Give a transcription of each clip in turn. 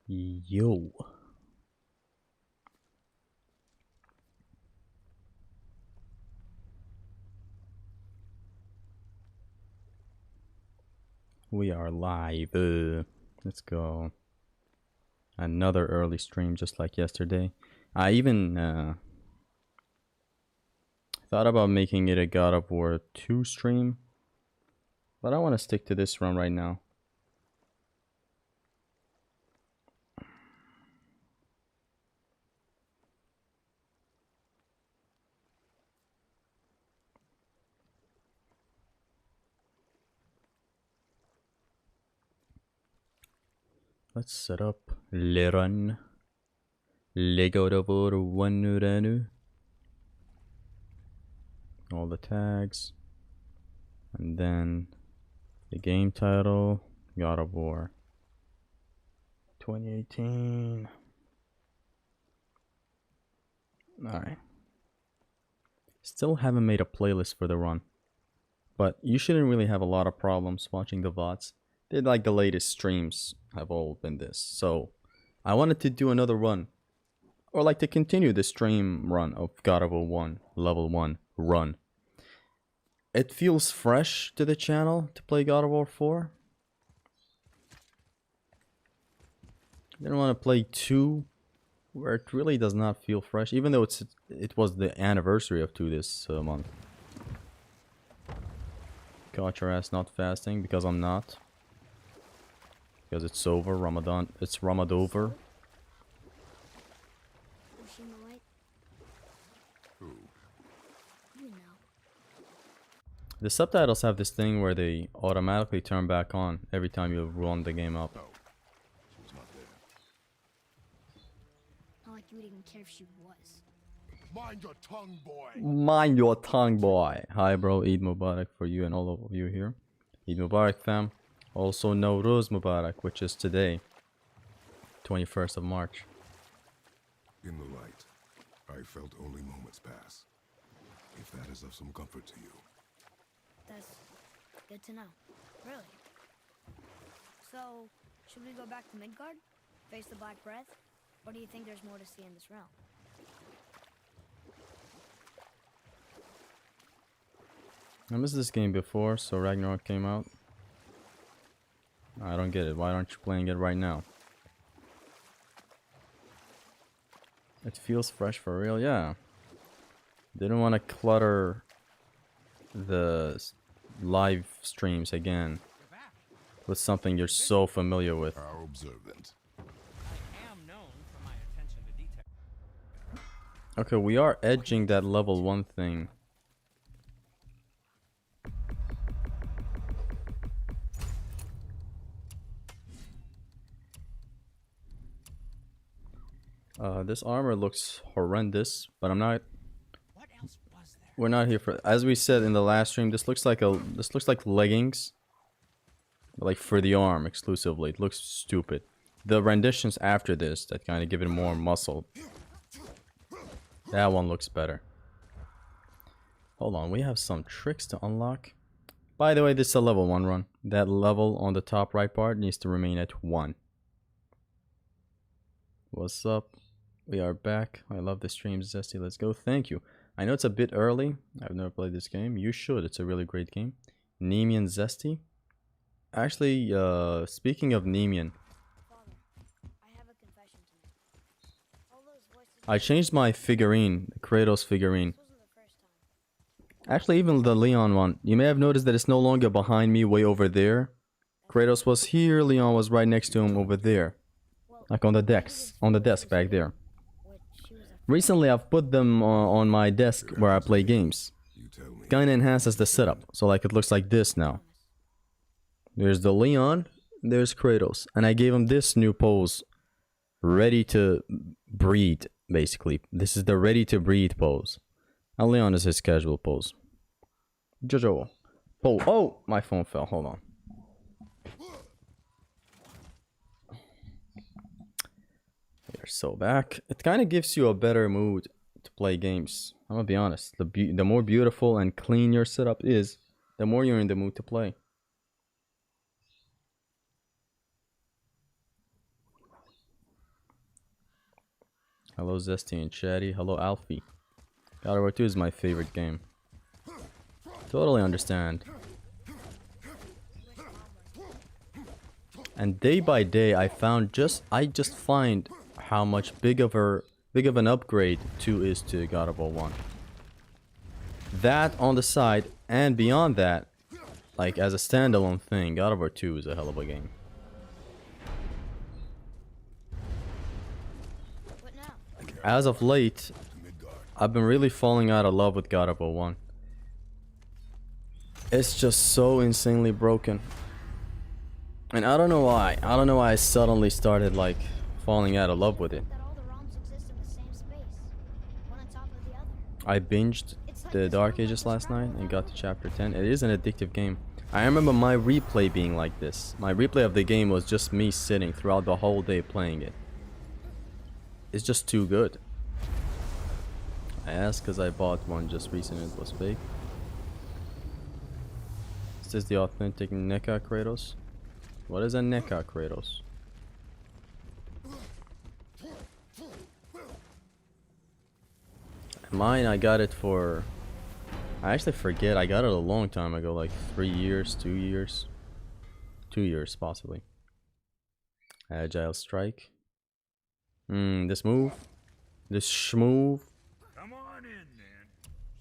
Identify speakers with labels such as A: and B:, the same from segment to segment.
A: Yo. We are live. Let's go. Another early stream just like yesterday. I even thought about making it a God of War 2 stream, but I want to stick to this run right now. Let's set up le run. Le God of War 1 run. All the tags. And then the game title, God of War 2018. Alright. Still haven't made a playlist for the run. But you shouldn't really have a lot of problems watching the VODs. They're like the latest streams have all been this. So I wanted to do another run. Or like to continue the stream run of God of War 1, level 1 run. It feels fresh to the channel to play God of War 4. I didn't want to play 2 where it really does not feel fresh, even though it was the anniversary of 2 this month. Caught your ass not fasting because I'm not. Because it's over, Ramadan. It's Ramadover. The subtitles have this thing where they automatically turn back on every time you run the game up.
B: No, she was not there.
C: Not like you would even care if she was.
B: Mind your tongue, boy.
A: Mind your tongue, boy. Hi, bro. Eid Mubarak for you and all of you here. Eid Mubarak, fam. Also, Nowruz Mubarak, which is today, 21st of March.
B: In the light, I felt only moments pass. If that is of some comfort to you.
C: That's good to know. Really. So, should we go back to Midgard? Face the Black Breath? Or do you think there's more to see in this realm?
A: I missed this game before, so Ragnarok came out. I don't get it. Why aren't you playing it right now? It feels fresh for real, yeah. Didn't want to clutter the live streams again with something you're so familiar with.
B: How observant.
A: Okay, we are edging that level 1 thing. This armor looks horrendous, but I'm not. We're not here for. As we said in the last stream, this looks like leggings, like for the arm exclusively. It looks stupid. The renditions after this that kind of give it more muscle. That one looks better. Hold on, we have some tricks to unlock. By the way, this is a level 1 run. That level on the top right part needs to remain at 1. What's up? We are back. I love the stream, Zesty. Let's go. Thank you. I know it's a bit early. I've never played this game. You should. It's a really great game. Nemean Zesty. Actually, speaking of Nemean,
C: Father, I have a confession to make. All those voices...
A: I changed my figurine, the Kratos figurine.
C: This wasn't the first time.
A: Actually, even the Leon one. You may have noticed that it's no longer behind me, way over there. Kratos was here, Leon was right next to him over there. Like on the desk back there. Recently, I've put them on my desk where I play games.
B: You tell me.
A: Kinda enhances the setup, so like it looks like this now. There's the Leon, there's Kratos, and I gave him this new pose. Ready to breed, basically. This is the ready to breed pose. And Leon is his casual pose. Jojo. Oh, my phone fell, hold on. We're so back. It kind of gives you a better mood to play games. I'm gonna be honest. The more beautiful and clean your setup is, the more you're in the mood to play. Hello Zesty and Chatty. Hello Alfie. God of War 2 is my favorite game. Totally understand. And day by day I just find how much big of an upgrade 2 is to God of War 1. That on the side, and beyond that, like as a standalone thing, God of War 2 is a hell of a game.
C: What now?
A: As of late,
B: To Midgard.
A: I've been really falling out of love with God of War 1. It's just so insanely broken. And I don't know why. I don't know why I suddenly started like falling out of love with it.
C: That all the realms exist in the same space, one on top of the other.
A: I binged the Dark Ages last night and got to chapter 10. It is an addictive game. I remember my replay being like this. My replay of the game was just me sitting throughout the whole day playing it. It's just too good. I asked because I bought one just recently. It was fake. Is this the authentic NECA Kratos? What is a NECA Kratos? Mine, I got it for... I actually forget. I got it a long time ago. Like 3 years, 2 years. 2 years, possibly. Agile Strike. This move. This schmove.
D: Come on in, then.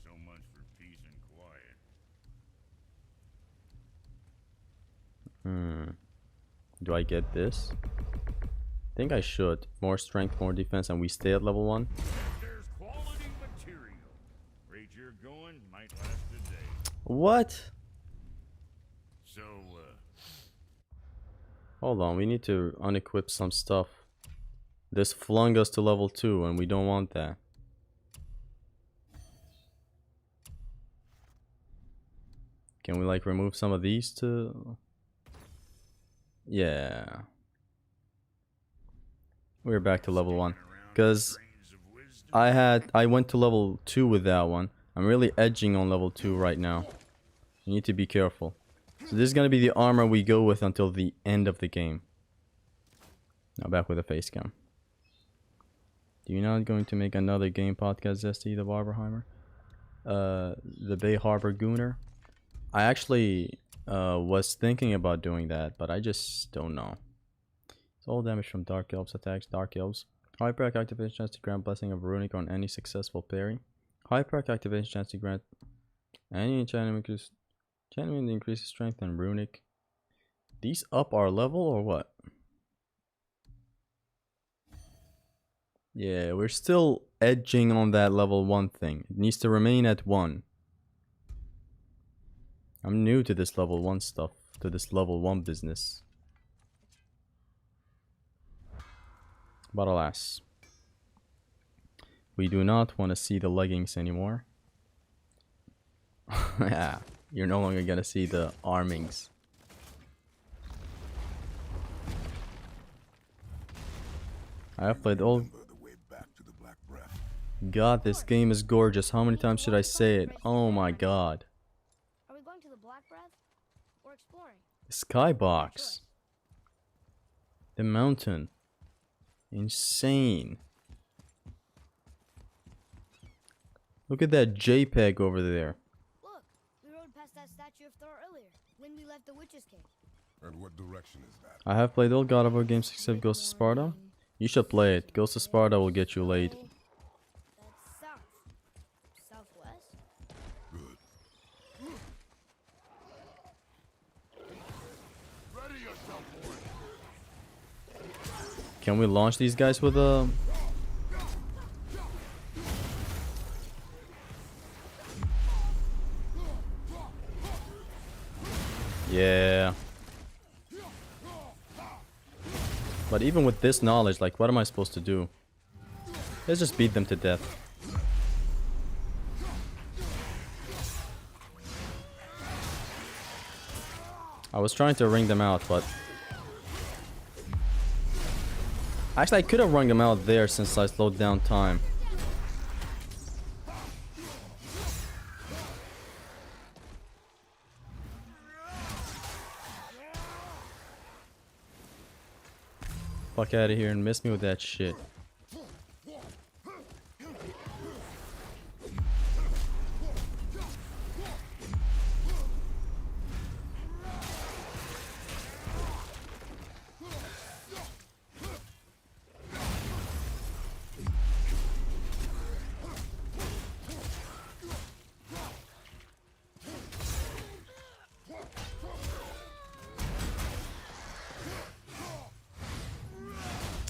D: So much for peace and quiet.
A: Do I get this? I think I should. More strength, more defense, and we stay at level 1.
D: There's quality material. Rate you're going might last a day.
A: What?
D: So,
A: Hold on, we need to unequip some stuff. This flung us to level 2 and we don't want that. Can we like remove some of these to... Yeah. We're back to level 1. Because I went to level 2 with that one. I'm really edging on level 2 right now. You need to be careful. So this is gonna be the armor we go with until the end of the game. Now back with the face cam. Do you not going to make another game podcast, Zesty the Barberheimer? The Bay Harbor Gooner? I actually was thinking about doing that, but I just don't know. It's all damage from Dark Elves attacks. Dark Elves. High perk activation chance to grant Blessing of Runic on any successful parry. High perk activation chance to grant any enchantment increases strength and Runic. These up our level or what? Yeah, we're still edging on that level 1 thing. It needs to remain at 1. I'm new to this level 1 stuff, to this level 1 business. But alas, we do not want to see the leggings anymore. Yeah, you're no longer gonna see the armings. I have played all...
B: Remember the way back to the Black Breath.
A: God, this game is gorgeous. How many times should I say it? Oh my god.
C: Are we going to the Black Breath or exploring?
A: Skybox. The mountain. Insane. Look at that JPEG over there.
C: Look, we rode past that statue of Thor earlier when we left the Witch's Cave.
B: And what direction is that?
A: I have played all God of War games except Ghost of Sparta. You should play it. Ghost of Sparta will get you laid.
C: That's south. Southwest?
B: Good. Ready yourself, boy.
A: Can we launch these guys with a... Yeah. But even with this knowledge, like, what am I supposed to do? Let's just beat them to death. I was trying to ring them out, but... Actually, I could have rung them out there since I slowed down time. Fuck out of here and miss me with that shit.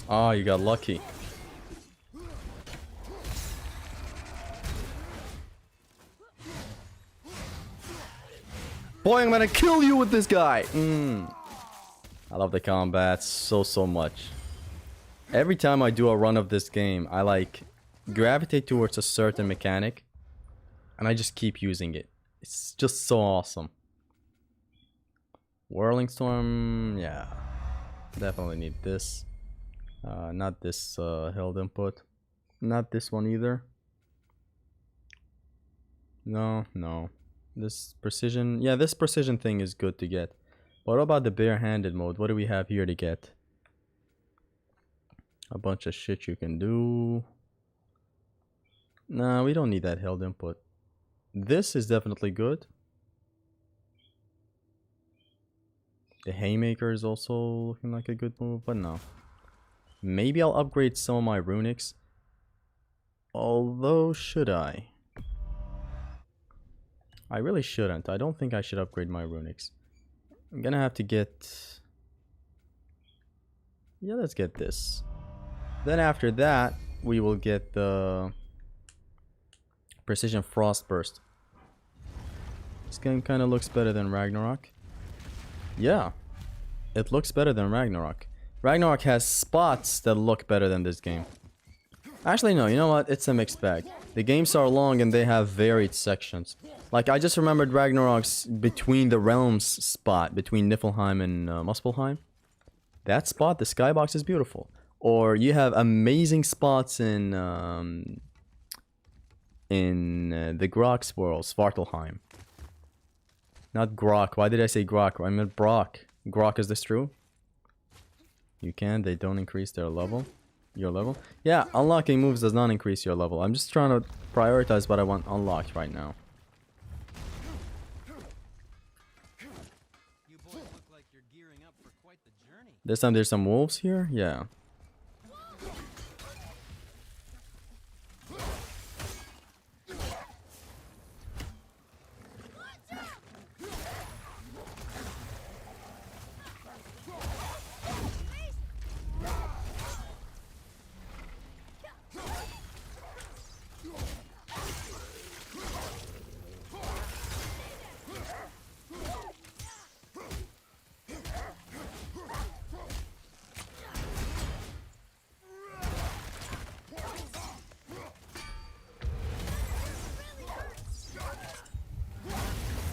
A: Ah, you got lucky. Boy, I'm gonna kill you with this guy. I love the combat so much. Every time I do a run of this game, I like gravitate towards a certain mechanic, and I just keep using it. It's just so awesome. Whirling Storm, yeah, definitely need this. Not this held input. Not this one either. No. This precision, yeah, this precision thing is good to get. What about the barehanded mode? What do we have here to get? A bunch of shit you can do. Nah, we don't need that held input. This is definitely good. The Haymaker is also looking like a good move, but no. Maybe I'll upgrade some of my runics. Although, should I? I really shouldn't. I don't think I should upgrade my runics. I'm gonna have to get... Yeah, let's get this. Then after that, we will get the Precision Frost Burst. This game kind of looks better than Ragnarok. Yeah, it looks better than Ragnarok. Ragnarok has spots that look better than this game. Actually, no, you know what? It's a mixed bag. The games are long and they have varied sections. Like, I just remembered Ragnarok's Between the Realms spot, between Niflheim and Muspelheim. That spot, the skybox, is beautiful. Or you have amazing spots in the Grok's world, Svartalheim. Not Grok. Why did I say Grok? I meant Brock. Grok, is this true? You can. They don't increase their level. Your level? Yeah, unlocking moves does not increase your level. I'm just trying to prioritize what I want unlocked right now.
E: You boys look like you're gearing up for quite the journey.
A: This time there's some wolves here? Yeah.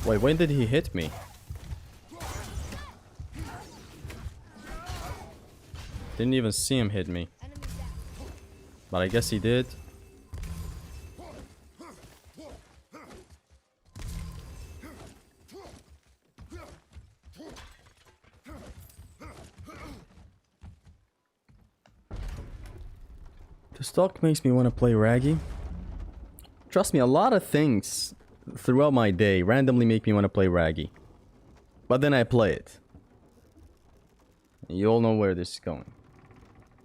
A: Wait, when did he hit me? Didn't even see him hit me. But I guess he did. The stock makes me want to play Raggy. Trust me, a lot of things throughout my day randomly make me want to play Raggy. But then I play it. You all know where this is going.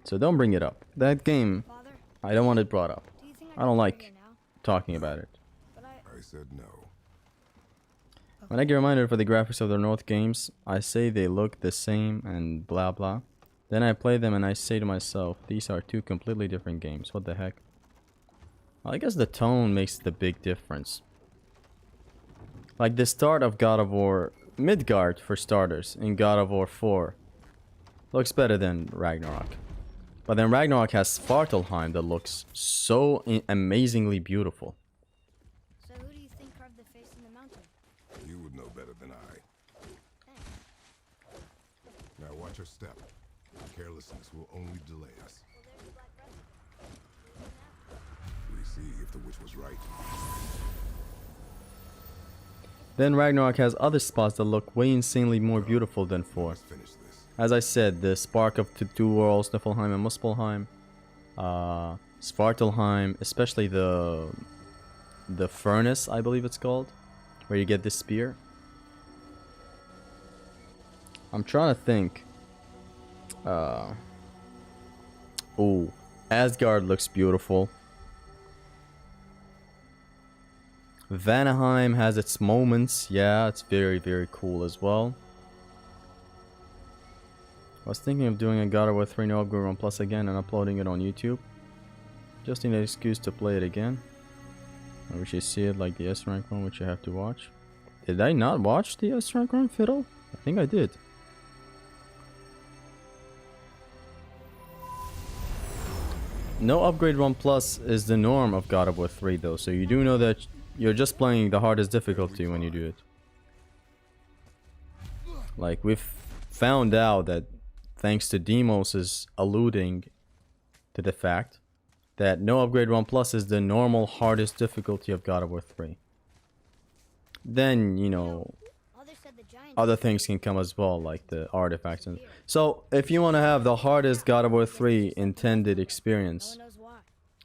A: So don't bring it up. That game,
C: Father,
A: I don't want it brought up.
C: do you think
A: I don't
C: can
A: like
C: play now?
A: talking about it.
C: But
B: I said no.
A: When I get reminded for the graphics of the North games, I say they look the same and blah blah. Then I play them and I say to myself, these are two completely different games. What the heck? Well, I guess the tone makes the big difference. Like the start of God of War, Midgard for starters, in God of War 4 looks better than Ragnarok. But then Ragnarok has Svartalheim that looks so amazingly beautiful.
C: so who do you think carved the face in the mountain?
B: You would know better than I.
C: Thanks.
B: Now watch your step. Carelessness will only delay us.
C: Well, there's the black breath.
B: We see if the witch was right.
A: Then Ragnarok has other spots that look way insanely more beautiful than 4.
B: Let's finish this.
A: As I said, the spark of the two worlds, Niflheim and Muspelheim, Svartalheim, especially the furnace, I believe it's called, where you get this spear. I'm trying to think. Oh, Asgard looks beautiful. Vanaheim has its moments. Yeah, it's very, very cool as well. I was thinking of doing a God of War 3 No Upgrade 1 Plus again and uploading it on YouTube. Just need an excuse to play it again. I wish you see it like the S rank one, which you have to watch. Did I not watch the S rank one, Fiddle? I think I did. No Upgrade 1 Plus is the norm of God of War 3 though, so you do know that you're just playing the hardest difficulty when you do it. Like, we've found out that thanks to Demos is alluding to the fact that no Upgrade 1 Plus is the normal hardest difficulty of God of War 3. Then, you know,
C: Others said the giants
A: other things can come as well, like the artifacts. And so, if you want to have the hardest God of War 3 intended
C: no
A: experience,
C: one knows why.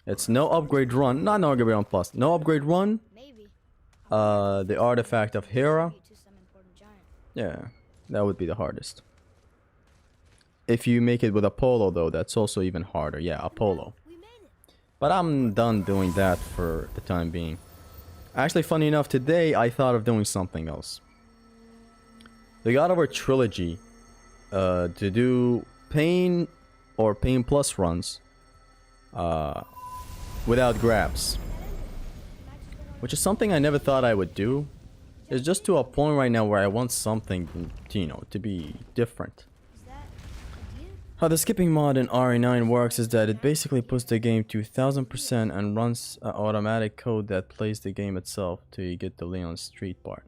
A: it's no Upgrade Run, not no Upgrade 1 Plus, no Upgrade Run,
C: Maybe.
A: the artifact of Hera.
C: To some important giant.
A: Yeah, that would be the hardest. If you make it with Apollo though, that's also even harder. Yeah, Apollo.
C: We made it.
A: But I'm done doing that for the time being. Actually, funny enough, today I thought of doing something else. The God of War trilogy, to do Pain or Pain Plus runs, without grabs. Which is something I never thought I would do. It's just to a point right now where I want something, you know, to be different.
C: Is that a deer?
A: How the skipping mod in RE9 works is that it basically puts the game to 1000% and runs an automatic code that plays the game itself till you get the Leon Street part.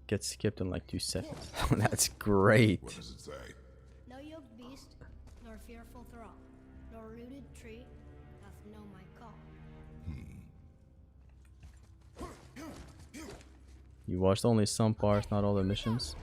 A: Gets skipped in like 2 seconds. That's great.
B: What does it say?
C: No yoked beast, nor fearful thrall, nor rooted tree, doth know my call.
A: You watched only some parts, not all the missions.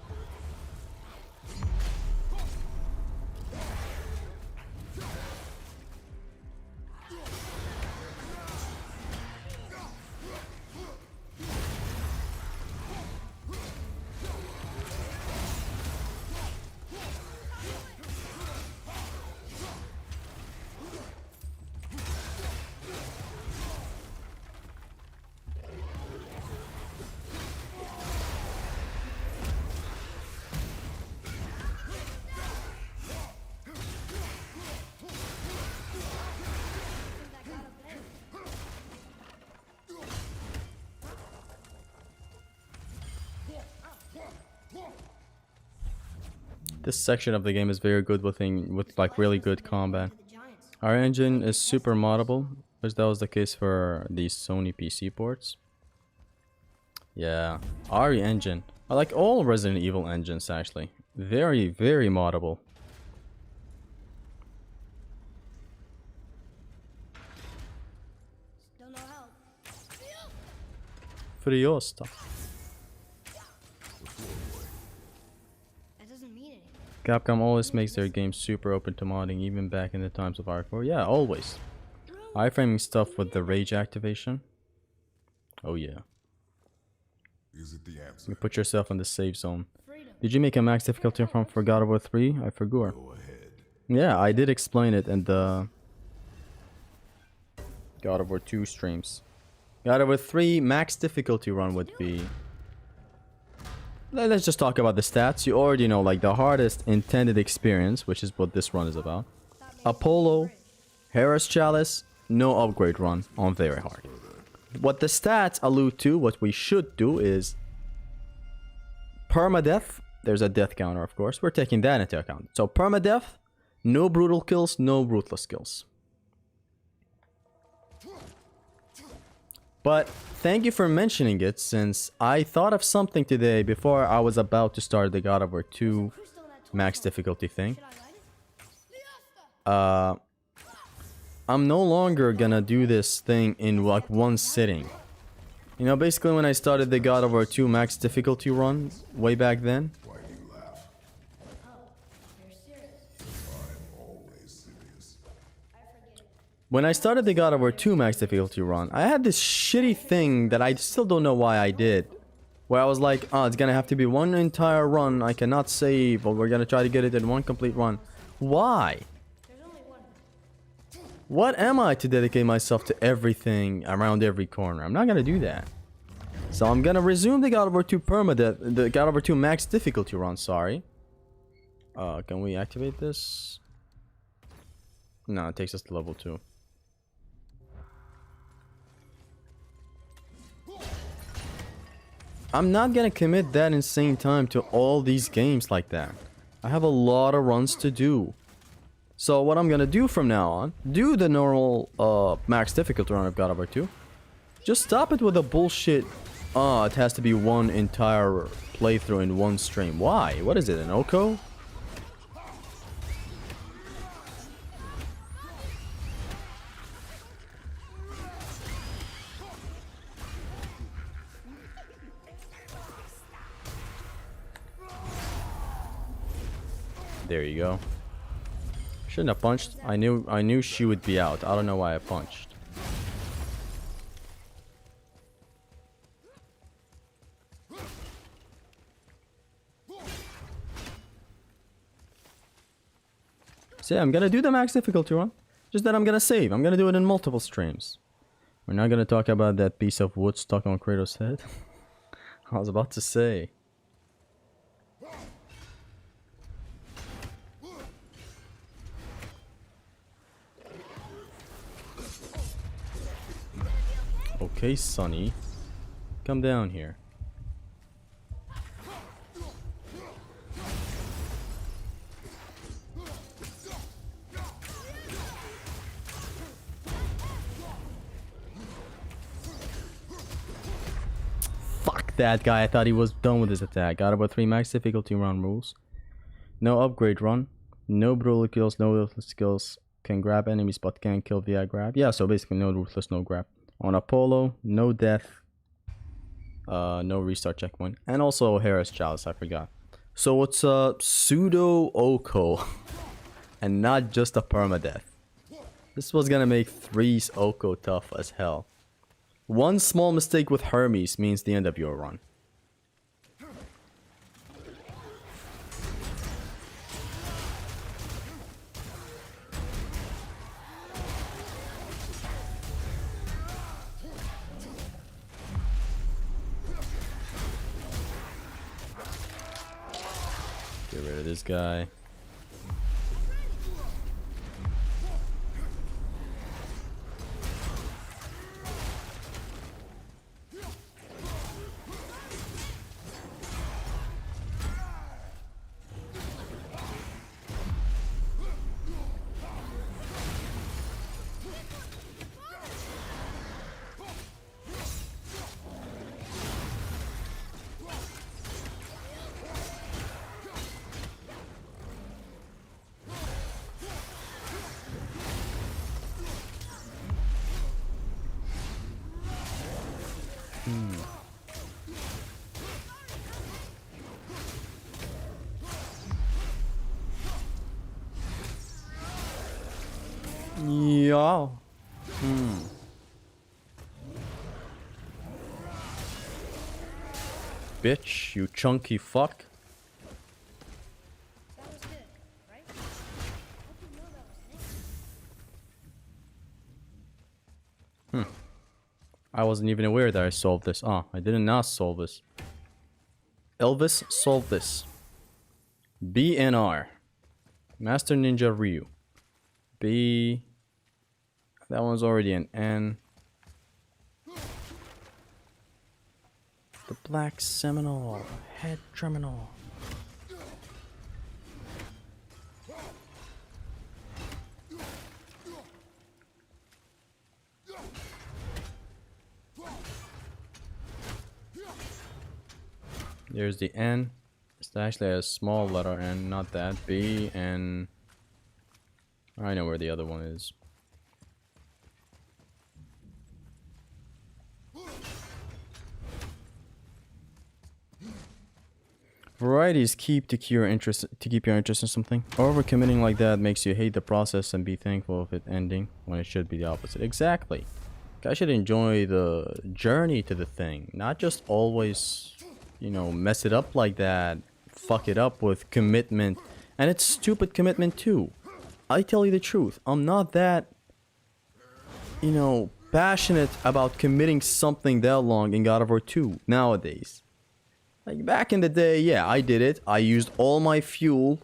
A: This section of the game is very good with like really good combat.
C: The giants.
A: Our engine is super moddable, which that was the case for these Sony PC ports. Yeah, RE engine. I like all Resident Evil engines actually. Very, very moddable.
C: Still no help.
A: Furiosa.
C: That doesn't mean anything.
A: Capcom always makes their games super open to modding, even back in the times of hardcore. Yeah, always. Iframing stuff with the rage activation. Oh yeah.
B: Is it the answer?
A: You put yourself in the safe zone.
C: Freedom.
A: Did you make a max difficulty run for God of War 3? I forgot.
B: Go ahead.
A: Yeah, I did explain it in the God of War 2 streams. God of War 3 max difficulty run would be... Let's just talk about the stats. You already know, like, the hardest intended experience, which is what this run is about. Apollo, Hera's Chalice, no upgrade run on very hard. What the stats allude to, what we should do is permadeath. There's a death counter, of course. We're taking that into account. So permadeath, no brutal kills, no ruthless kills. But thank you for mentioning it, since I thought of something today before I was about to start the God of War 2 max difficulty thing. I'm no longer gonna do this thing in like one sitting. You know, basically when I started the God of War 2 max difficulty run way back then,
B: Why do you laugh? I'm always serious.
A: when I started the God of War 2 max difficulty run, I had this shitty thing that I still don't know why I did. Where I was like, oh, it's gonna have to be one entire run, I cannot save, but we're gonna try to get it in one complete run. Why? What am I to dedicate myself to everything around every corner? I'm not gonna do that. So I'm gonna resume the God of War 2 permadeath, the God of War 2 max difficulty run, sorry. Can we activate this? No, it takes us to level 2. I'm not gonna commit that insane time to all these games like that. I have a lot of runs to do. So what I'm gonna do from now on, do the normal max difficulty run of God of War 2. Just stop it with the bullshit, it has to be one entire playthrough in one stream. Why? What is it, an Oko? There you go. Shouldn't have punched. I knew she would be out. I don't know why I punched. So yeah, I'm gonna do the max difficulty run. Just that I'm gonna save. I'm gonna do it in multiple streams. We're not gonna talk about that piece of wood stuck on Kratos' head. I was about to say. Okay, Sonny. Come down here. Fuck that guy. I thought he was done with his attack. God of War 3 max difficulty run rules. No upgrade run. No brutal kills, no ruthless skills. Can grab enemies but can't kill via grab. Yeah, so basically no ruthless, no grab. On Apollo, no death, no restart checkpoint, and also Hera's Chalice, I forgot. So it's a pseudo Oko, and not just a permadeath. This was gonna make 3's Oko tough as hell. One small mistake with Hermes means the end of your run. Get rid of this guy. Yeah. Bitch, you chunky fuck.
C: That was good, right? How did you know that was him?
A: I wasn't even aware that I solved this. Oh, I did not solve this. Elvis solved this. BNR. Master Ninja Ryu. B. That one's already an N. The Black Seminole. Head Terminal. There's the N. It's actually a small letter N, not that. B and I know where the other one is. Variety is keep to keep your interest in something. Overcommitting like that makes you hate the process and be thankful of it ending when it should be the opposite. Exactly. I should enjoy the journey to the thing, not just always, you know, mess it up like that, fuck it up with commitment. And it's stupid commitment too. I tell you the truth, I'm not that, you know, passionate about committing something that long in God of War 2 nowadays. Like back in the day, yeah, I did it. I used all my fuel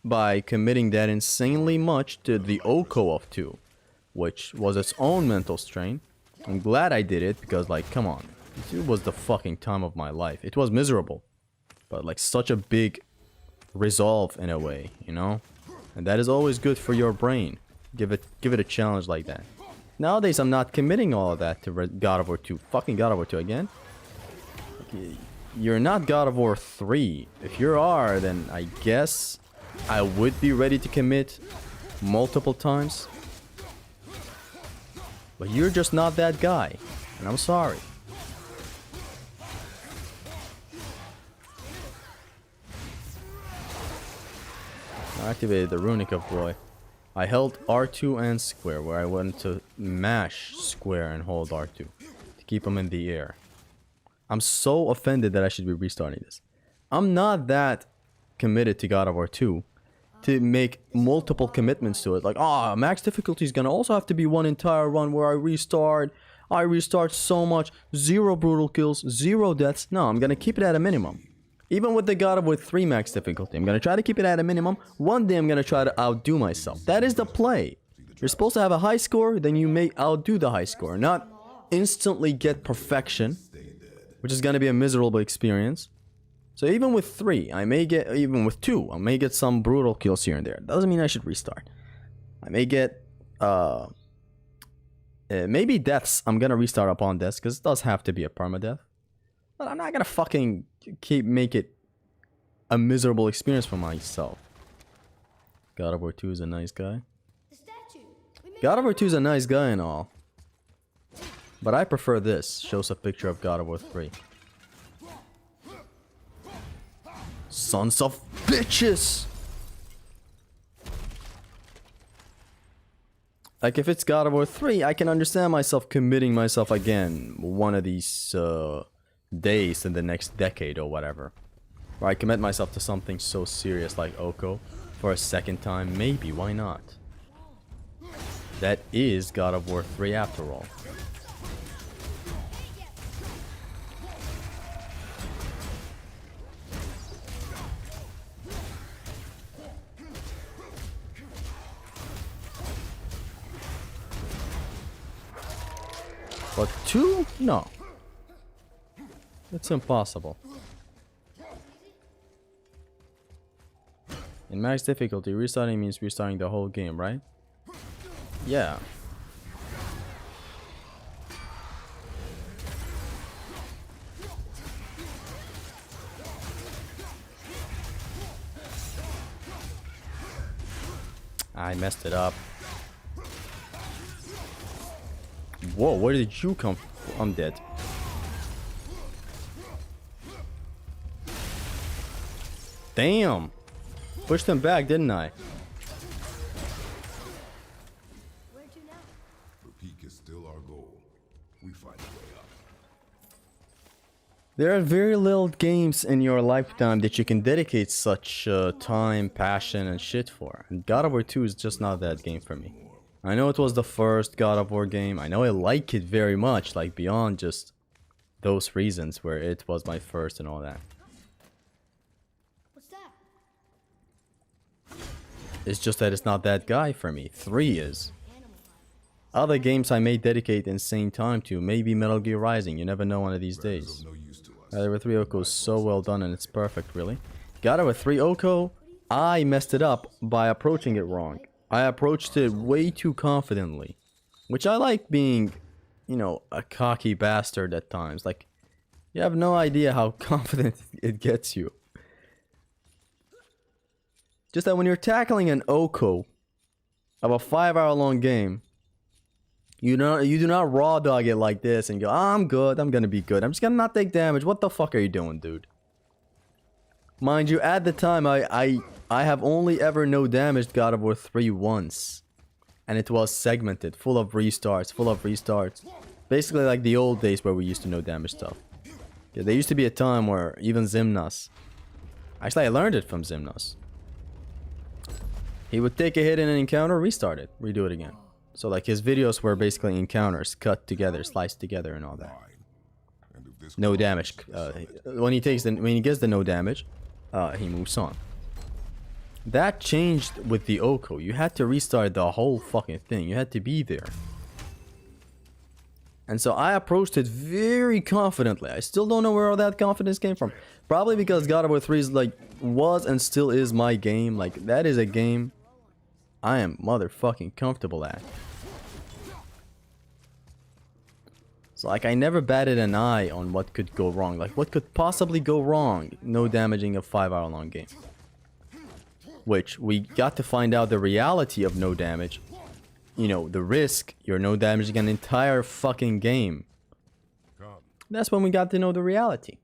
A: by committing that insanely much to the Oko of 2, which was its own mental strain. I'm glad I did it because, like, come on. It was the fucking time of my life. It was miserable, but like such a big resolve in a way, you know? And that is always good for your brain. Give it a challenge like that. Nowadays, I'm not committing all of that to God of War 2. Fucking God of War 2 again. You're not God of War 3. If you are, then I guess I would be ready to commit multiple times. But you're just not that guy. And I'm sorry. I activated the Runic of Boy. I held R2 and square, where I wanted to mash square and hold R2 to keep them in the air. I'm so offended that I should be restarting this. I'm not that committed to God of War 2 to make multiple commitments to it. Like, max difficulty is gonna also have to be one entire run where I restart so much, 0 brutal kills, 0 deaths. No, I'm gonna keep it at a minimum. Even with the God of War 3 max difficulty, I'm gonna try to keep it at a minimum. One day I'm gonna try to outdo myself. That is the play. You're supposed to have a high score, then you may outdo the high score, not instantly get perfection, which is gonna be a miserable experience. So even with 3, even with 2, I may get some brutal kills here and there. Doesn't mean I should restart. I may get, maybe deaths. I'm gonna restart upon deaths, because it does have to be a permadeath. But I'm not gonna fucking make it a miserable experience for myself. God of War 2 is a nice guy. God of War 2 is a nice guy and all. But I prefer this. Shows a picture of God of War 3. Sons of bitches! Like, if it's God of War 3, I can understand myself committing myself again one of these days in the next decade or whatever. Where I commit myself to something so serious like Oko for a second time. Maybe, why not? That is God of War 3 after all. But 2? No. It's impossible. In max difficulty, restarting means restarting the whole game, right? Yeah. I messed it up. Whoa, where did you come from? I'm dead. Damn! Pushed him back, didn't I?
C: Where to now?
B: The peak is still our goal. We find a way up.
A: There are very little games in your lifetime that you can dedicate such time, passion, and shit for. And God of War 2 is just not that game for me. I know it was the first God of War game. I know I like it very much, like beyond just those reasons where it was my first and all that.
C: What's that?
A: It's just that it's not that guy for me. 3 is. Other games I may dedicate insane time to, maybe Metal Gear Rising, you never know one of these days.
B: No use to us.
A: God of War 3 Oko is so well done and it's perfect, really. God of War 3 Oko, I messed it up by approaching it wrong. I approached it way too confidently. Which I like being, you know, a cocky bastard at times. Like, you have no idea how confident it gets you. Just that when you're tackling an Oko of a 5-hour-long game, you do not raw dog it like this and go, oh, I'm good, I'm gonna be good. I'm just gonna not take damage. What the fuck are you doing, dude? Mind you, at the time, I have only ever no damaged God of War 3 once. And it was segmented, full of restarts. Basically like the old days where we used to no damage stuff. Yeah, there used to be a time where even Ximnas... Actually, I learned it from Ximnas. He would take a hit in an encounter, restart it, redo it again. So like his videos were basically encounters, cut together, sliced together and all that.
B: And if this
A: No
B: cause
A: damage.
B: is settled,
A: When he gets the no damage, he moves on. That changed with the Oko. You had to restart the whole fucking thing. You had to be there. And so I approached it very confidently. I still don't know where all that confidence came from. Probably because God of War 3 is like, was and still is my game. Like, that is a game I am motherfucking comfortable at. So like, I never batted an eye on what could go wrong. Like, what could possibly go wrong? No damaging a 5-hour long game. Which, we got to find out the reality of no damage. You know, the risk, you're no damaging an entire fucking game.
B: Come.
A: That's when we got to know the reality.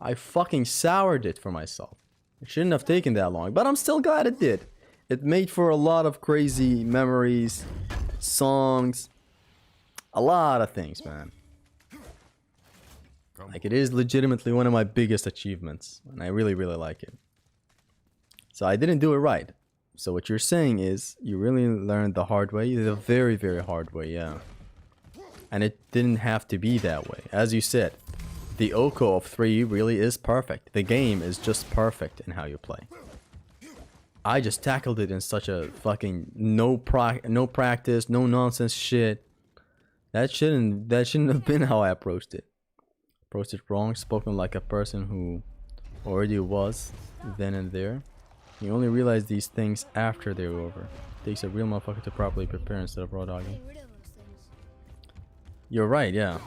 A: I fucking soured it for myself. It shouldn't have taken that long, but I'm still glad it did. It made for a lot of crazy memories, songs, a lot of things, man.
B: Come.
A: Like, it is legitimately one of my biggest achievements, and I really, really like it. So I didn't do it right. So what you're saying is, you really learned the hard way, the very, very hard way, yeah. And it didn't have to be that way. As you said, the Oko of 3 really is perfect. The game is just perfect in how you play. I just tackled it in such a fucking no practice, no nonsense shit. That shouldn't have been how I approached it. Approached it wrong, spoken like a person who already was then and there. You only realize these things after they're over. It takes a real motherfucker to properly prepare instead of raw dogging.
C: Getting rid of those things.
A: You're right, yeah.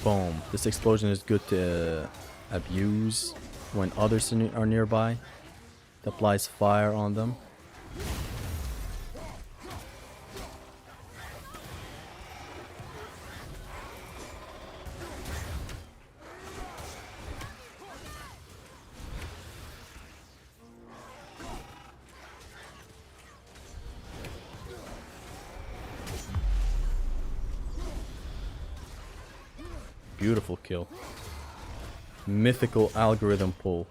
A: Boom. This explosion is good to abuse when others are nearby. It applies fire on them. Beautiful kill. Mythical algorithm pull.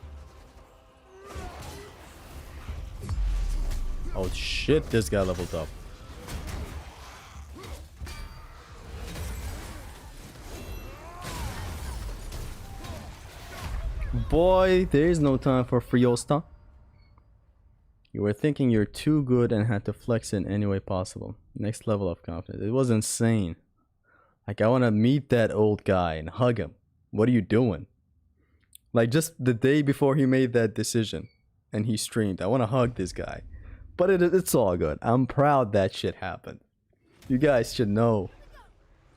A: Oh shit, this guy leveled up. Boy, there is no time for Friosta. You were thinking you're too good and had to flex in any way possible. Next level of confidence. It was insane. Like, I want to meet that old guy and hug him. What are you doing? Like, just the day before he made that decision and he streamed, I want to hug this guy. But it's all good. I'm proud that shit happened. You guys should know.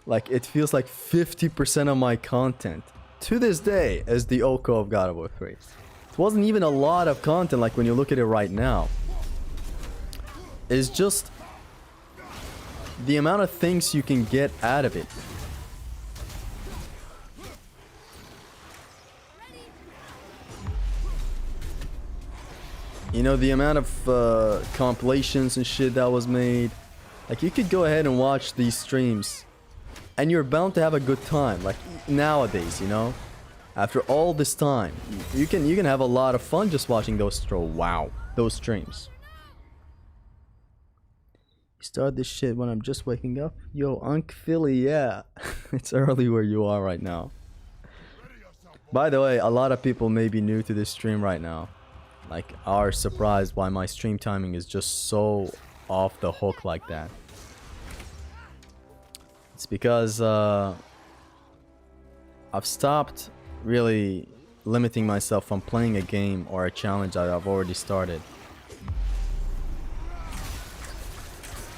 A: Like, it feels like 50% of my content to this day is the Oko of God of War 3. It wasn't even a lot of content like when you look at it right now. It's just the amount of things you can get out of it. You know, the amount of compilations and shit that was made. Like, you could go ahead and watch these streams and you're bound to have a good time. Like, nowadays, you know, after all this time, you can have a lot of fun just watching those those streams. Start this shit when I'm just waking up. Yo, Unc Philly, yeah. It's early where you are right now. By the way, a lot of people may be new to this stream right now. Like, are surprised why my stream timing is just so off the hook like that. It's because I've stopped really limiting myself from playing a game or a challenge that I've already started.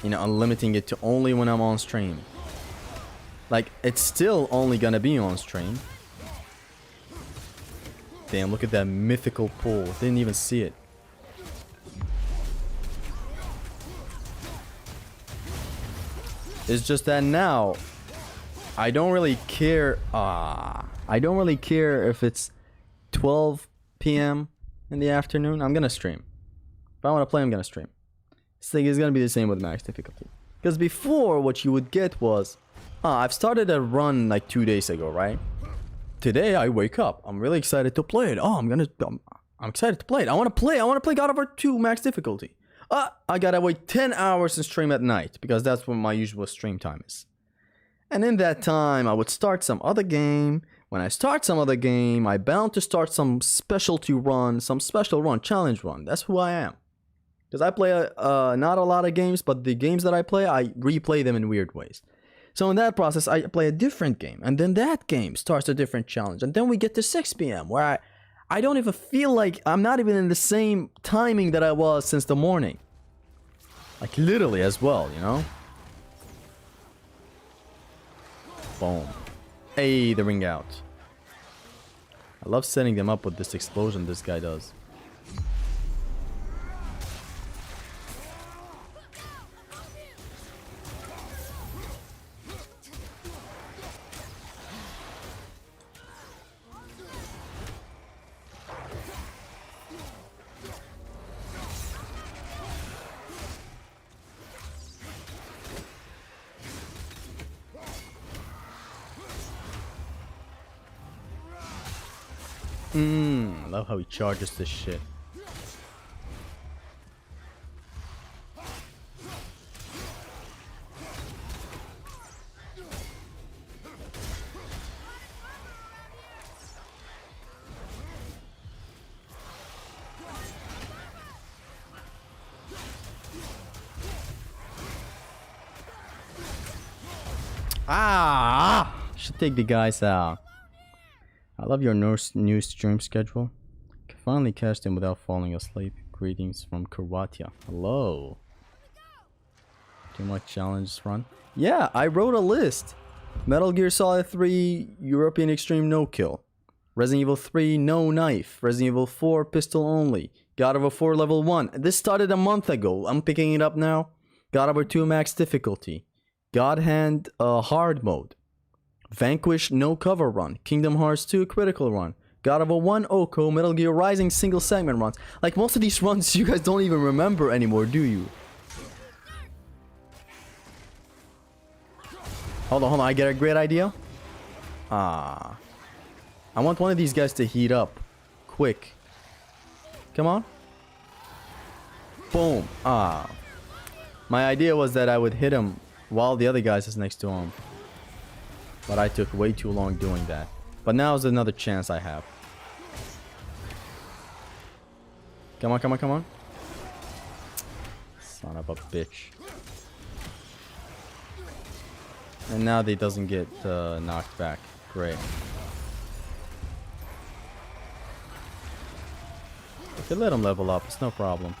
A: You know, I'm limiting it to only when I'm on stream. Like, it's still only gonna be on stream. Damn, look at that mythical pull. Didn't even see it. It's just that now, I don't really care. I don't really care if it's 12 p.m. in the afternoon. I'm gonna stream. If I want to play, I'm gonna stream. This thing is gonna be the same with max difficulty. Because before, what you would get was, I've started a run like 2 days ago, right? Today I wake up. I'm really excited to play it. I'm excited to play it. I want to play God of War 2 max difficulty. I gotta wait 10 hours and stream at night because that's when my usual stream time is. And in that time, I would start some other game, when I start some other game, I bound to start some specialty run, some special run, challenge run. That's who I am. Because I play not a lot of games, but the games that I play, I replay them in weird ways. So in that process, I play a different game, and then that game starts a different challenge, and then we get to 6 p.m. where I don't even feel like I'm not even in the same timing that I was since the morning. Like literally as well, you know? Boom. Hey, the ring out. I love setting them up with this explosion this guy does. I love how he charges this shit. Should take the guys out. I love your new stream schedule. Can finally catch them without falling asleep. Greetings from Croatia. Hello. Team like challenge run. Yeah, I wrote a list. Metal Gear Solid 3 European Extreme No Kill. Resident Evil 3 No Knife. Resident Evil 4 Pistol Only. God of War 4 Level 1. This started a month ago. I'm picking it up now. God of War 2 Max Difficulty. God Hand Hard Mode. Vanquish No Cover Run. Kingdom Hearts 2 Critical Run. God of War 1 Oko. Metal Gear Rising single segment runs. Like most of these runs you guys don't even remember anymore, do you? Hold on, I get a great idea. I want one of these guys to heat up. Quick. Come on. Boom. My idea was that I would hit him while the other guy is next to him. But I took way too long doing that. But now is another chance I have. Come on, come on, come on. Son of a bitch. And now they doesn't get knocked back. Great. I could let him level up. It's no problem.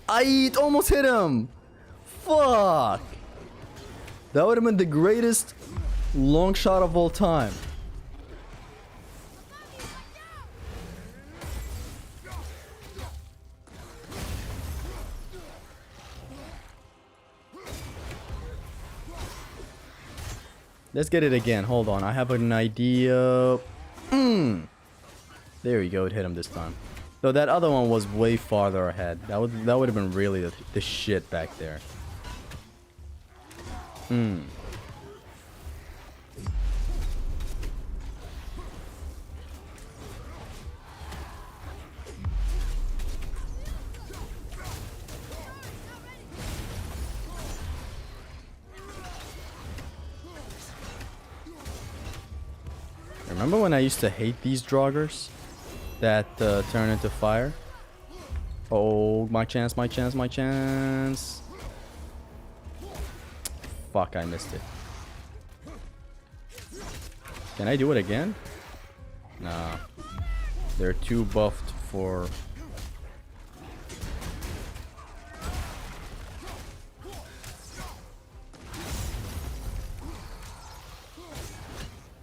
A: I almost hit him. Fuck. That would have been the greatest long shot of all time. Let's get it again. Hold on. I have an idea. There we go. It hit him this time. Though that other one was way farther ahead. That would have been really the shit back there. Remember when I used to hate these Draugrs that turn into fire? Oh, my chance, my chance, my chance. Fuck, I missed it. Can I do it again? Nah. They're too buffed for...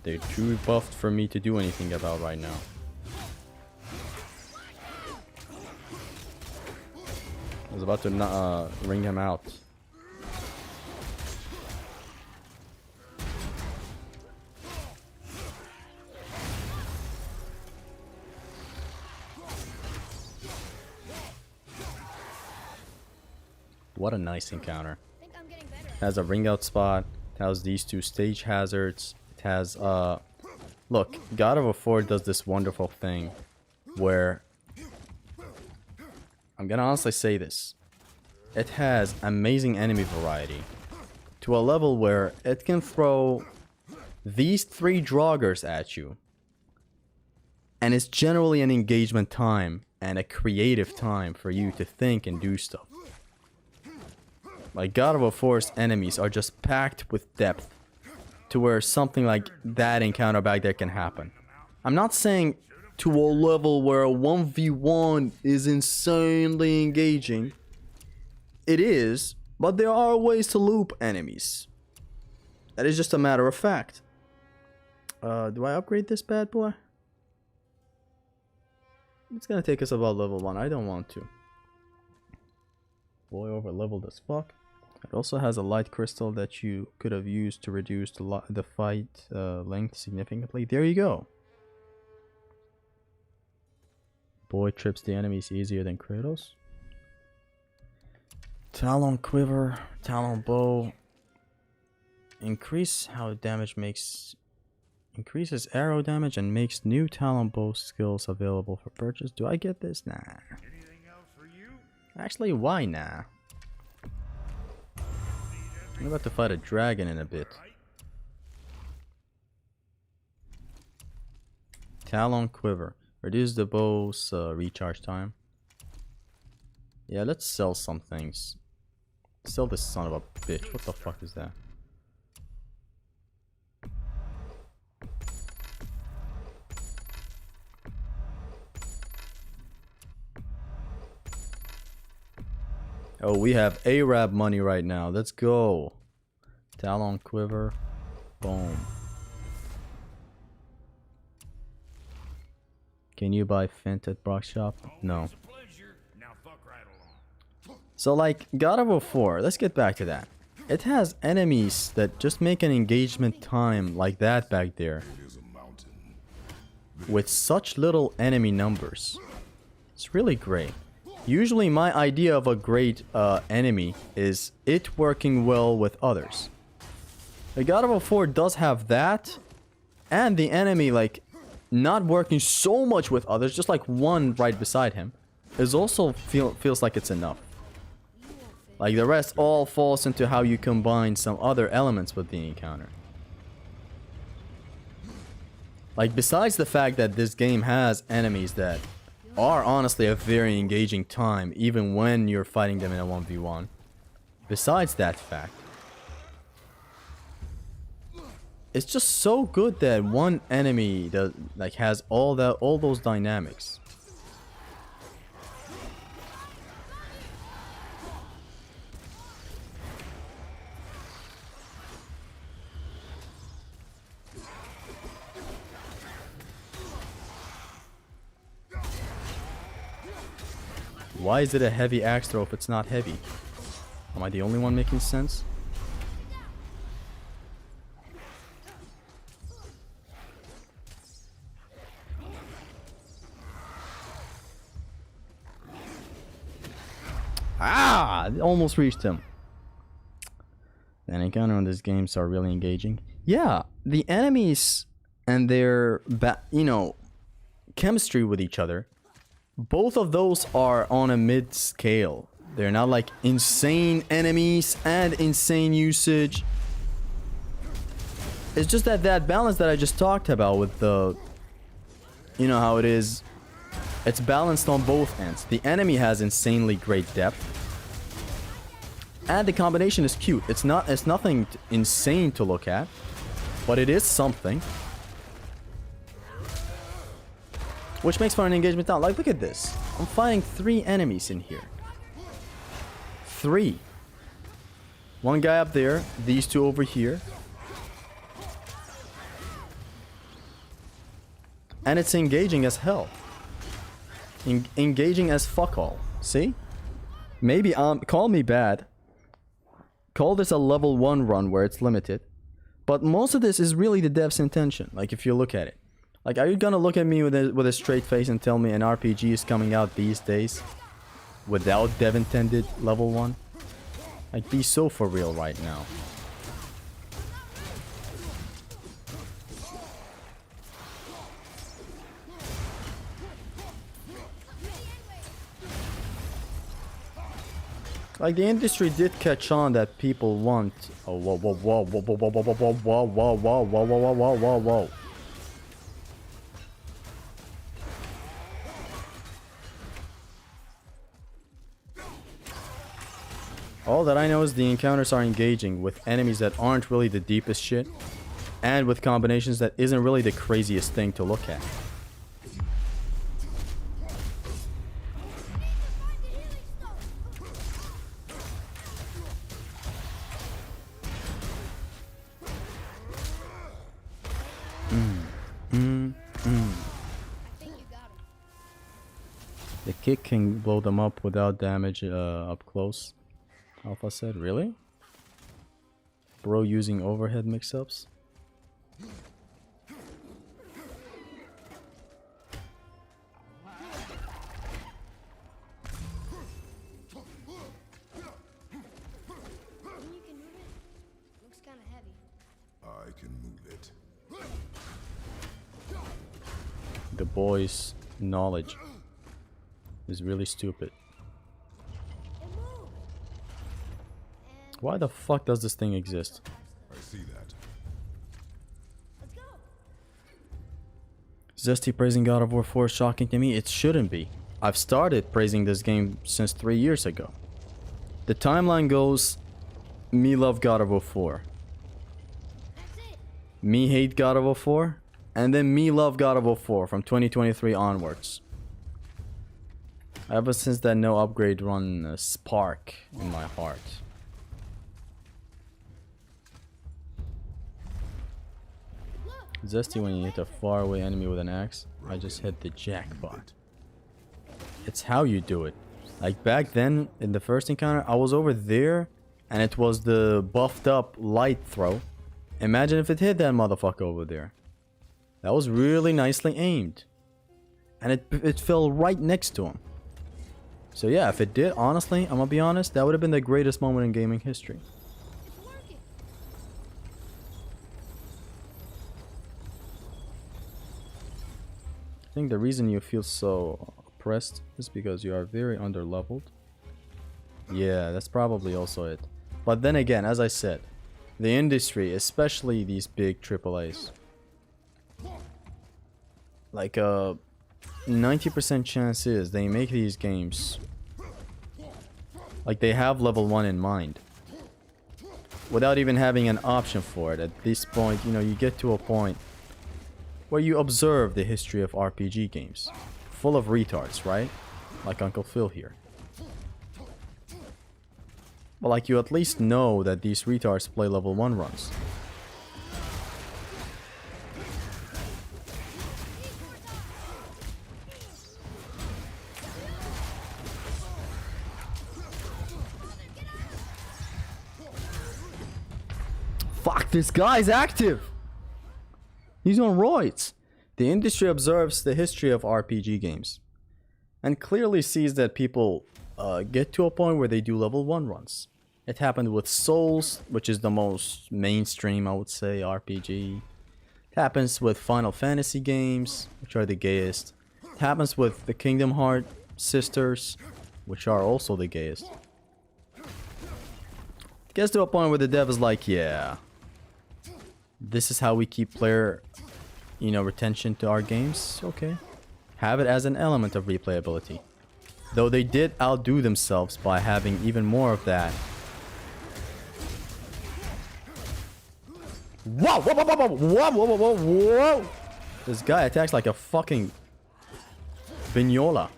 A: They're too buffed for me to do anything about right now. was about to ring him out. What a nice encounter.
C: I think I'm getting better.
A: It has a ring out spot. It has these two stage hazards. It has look, God of War 4 does this wonderful thing where I'm gonna honestly say this. It has amazing enemy variety to a level where it can throw these 3 Draugrs at you, and it's generally an engagement time and a creative time for you to think and do stuff. Like, God of War 4's enemies are just packed with depth to where something like that encounter back there can happen. I'm not saying to a level where a 1v1 is insanely engaging. It is, but there are ways to loop enemies. That is just a matter of fact. Do I upgrade this bad boy? It's gonna take us about level 1. I don't want to. Boy, over leveled as fuck. It also has a light crystal that you could have used to reduce the fight length significantly. There you go. Boy trips the enemies easier than Kratos. Talon quiver, talon bow. Increase how damage makes. Increases arrow damage and makes new talon bow skills available for purchase. Do I get this? Nah.
D: Anything else for you?
A: Actually, why nah? I'm about to fight a dragon in a bit. Talon quiver. Reduce the bow's recharge time. Yeah, let's sell some things. Sell this son of a bitch. What the fuck is that? Oh, we have Arab money right now. Let's go. Talon quiver. Boom. Can you buy Fint at Brock Shop? No.
D: Always a pleasure. Now fuck right along.
A: So like, God of War 4, let's get back to that. It has enemies that just make an engagement time like that back there.
B: It is a mountain.
A: With such little enemy numbers. It's really great. Usually my idea of a great enemy is it working well with others. The God of War 4 does have that, and the enemy like not working so much with others, just like one right beside him, is also feels like it's enough. Like the rest all falls into how you combine some other elements with the encounter. Like besides the fact that this game has enemies that are honestly a very engaging time even when you're fighting them in a 1v1. Besides that fact, it's just so good that one enemy that like has all those dynamics. Why is it a heavy axe throw if it's not heavy? Am I the only one making sense? Ah! Almost reached him. The encounter on these games are really engaging. Yeah, the enemies and their, chemistry with each other, both of those are on a mid scale. They're not like insane enemies and insane usage. It's just that balance that I just talked about with the, how it is. It's balanced on both ends. The enemy has insanely great depth, and the combination is cute. It's nothing insane to look at, but it is something. Which makes for an engagement down. Like, look at this. I'm fighting 3 enemies in here. 3. One guy up there. These 2 over here. And it's engaging as hell. Engaging as fuck all. See? Maybe call me bad. Call this a level 1 run where it's limited. But most of this is really the dev's intention. Like if you look at it. Like are you gonna look at me with a straight face and tell me an RPG is coming out these days without dev intended level 1? Like be so for real right now. Like the industry did catch on that people want. Oh, whoa, whoa, whoa, whoa, whoa, whoa, whoa, whoa, whoa, whoa, whoa, whoa, whoa, whoa, whoa, whoa. All that I know is the encounters are engaging with enemies that aren't really the deepest shit, and with combinations that isn't really the craziest thing to look at. The kick can blow them up without damage up close. Alpha said, really? Bro using overhead mix-ups?
C: You can move it? Looks kind of heavy.
B: I can move it.
A: The boy's knowledge is really stupid.
C: It moved! And
A: Why the fuck does this thing exist?
B: I see that.
C: let's go!
A: Zesty praising God of War 4 is shocking to me. It shouldn't be. I've started praising this game since 3 years ago. The timeline goes, me love God of War 4.
C: That's it!
A: Me hate God of War 4. And then me love God of War 4 from 2023 onwards. Ever since that no upgrade run spark in my heart. Zesty when you hit a faraway enemy with an axe. I just hit the jackpot. It's how you do it. Like back then in the first encounter I was over there and it was the buffed up light throw. Imagine if it hit that motherfucker over there. That was really nicely aimed. And it fell right next to him. So yeah, if it did, honestly, I'm gonna be honest, that would have been the greatest moment in gaming history.
C: It's working!
A: I think the reason you feel so oppressed is because you are very underleveled. Yeah, that's probably also it. But then again, as I said, the industry, especially these big AAAs, like 90% chance is they make these games like they have level 1 in mind without even having an option for it. At this point, you know, you get to a point where you observe the history of RPG games full of retards, right? Like Uncle Phil here. But like you at least know that these retards play level 1 runs. Fuck, this guy's active! He's on roids. The industry observes the history of RPG games and clearly sees that people get to a point where they do level 1 runs. It happened with Souls, which is the most mainstream, I would say, RPG. It happens with Final Fantasy games, which are the gayest. It happens with the Kingdom Hearts sisters, which are also the gayest. It gets to a point where the dev is like, yeah, this is how we keep player, you know, retention to our games. Okay. Have it as an element of replayability. Though they did outdo themselves by having even more of that. Whoa, whoa, whoa, whoa, whoa, whoa, whoa, whoa, whoa. This guy attacks like a fucking Vignola.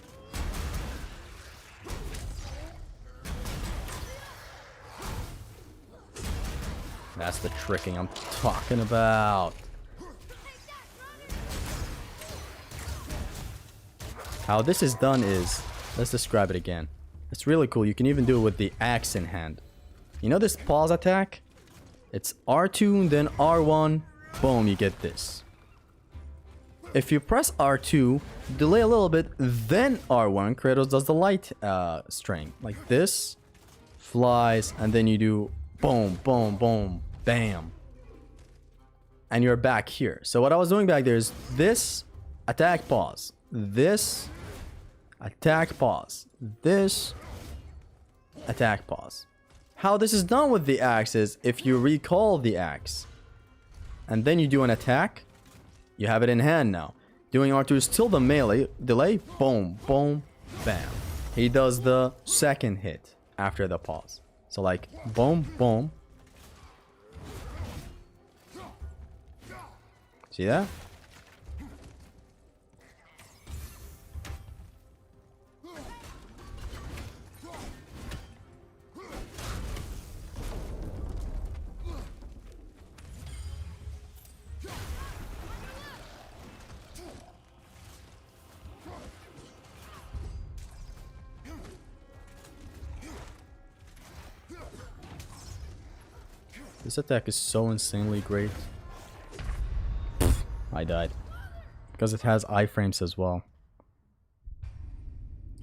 A: That's the tricking I'm talking about. How this is done is, let's describe it again. It's really cool. You can even do it with the axe in hand. You know this pause attack? It's R2, then R1. Boom, you get this. If you press R2, delay a little bit, then R1, Kratos does the light string. Like this. Flies, and then you do boom, boom, boom, bam. And you're back here. So what I was doing back there is this, attack, pause. This, attack, pause. This, attack, pause. How this is done with the axe is if you recall the axe and then you do an attack, you have it in hand now. Doing R2 is still the melee, delay, boom, boom, bam. He does the second hit after the pause. So like, boom, boom. See that? This attack is so insanely great. I died. Because it has iframes as well.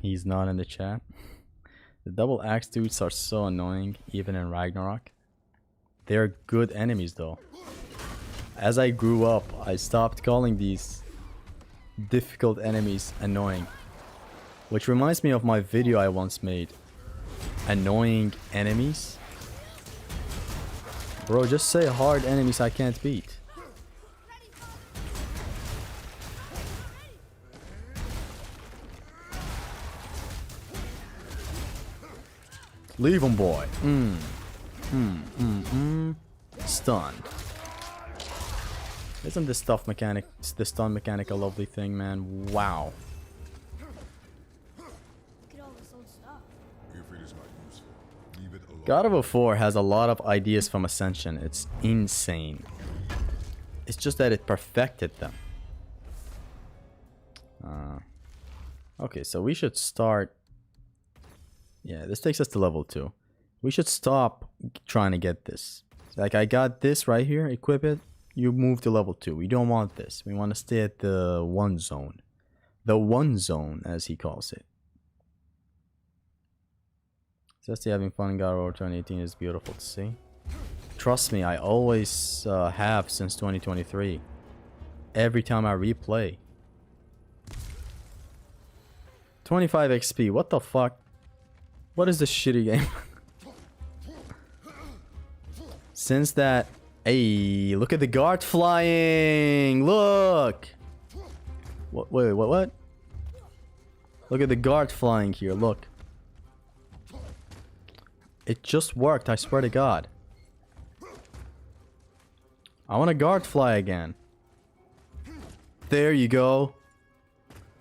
A: He's not in the chat. The double axe dudes are so annoying, even in Ragnarok. They're good enemies though. As I grew up, I stopped calling these difficult enemies annoying. Which reminds me of my video I once made. Annoying enemies? Bro, just say hard enemies I can't beat. Leave him, boy. Stunned. Isn't this stuff mechanic, the stun mechanic, a lovely thing, man? Wow.
C: Look at all this old stuff.
B: If it is not useful, leave it alone.
A: God of War 4 has a lot of ideas from Ascension. It's insane. It's just that it perfected them. Okay, so we should start. Yeah, this takes us to level 2. We should stop trying to get this. Like, I got this right here, equip it. You move to level 2. We don't want this. We want to stay at the 1 zone. The 1 zone, as he calls it. Just having fun in God of War 2018 is beautiful to see. Trust me, I always have since 2023. Every time I replay. 25 XP, what the fuck? What is this shitty game? Since that... Hey, look at the guard flying! Look! Wait, what? Look at the guard flying here, look. It just worked, I swear to God. I want a guard fly again. There you go.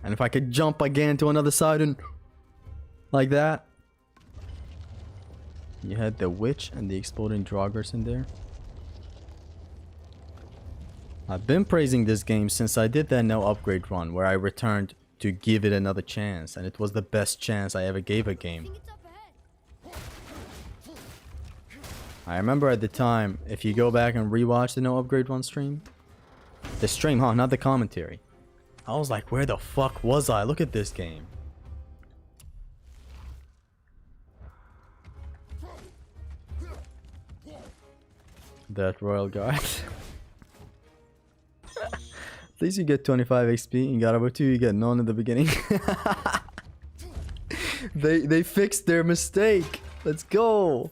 A: And if I could jump again to another side and... like that. You had the witch and the exploding Draugrs in there. I've been praising this game since I did that no upgrade run where I returned to give it another chance, and it was the best chance I ever gave a game.
C: Think it's up ahead.
A: I remember at the time, if you go back and rewatch the no upgrade run stream, the stream, huh, not the commentary, I was like, where the fuck was I? Look at this game. That Royal Guard. At least you get 25 XP. In God of War 2 you get none in the beginning. They fixed their mistake. Let's go.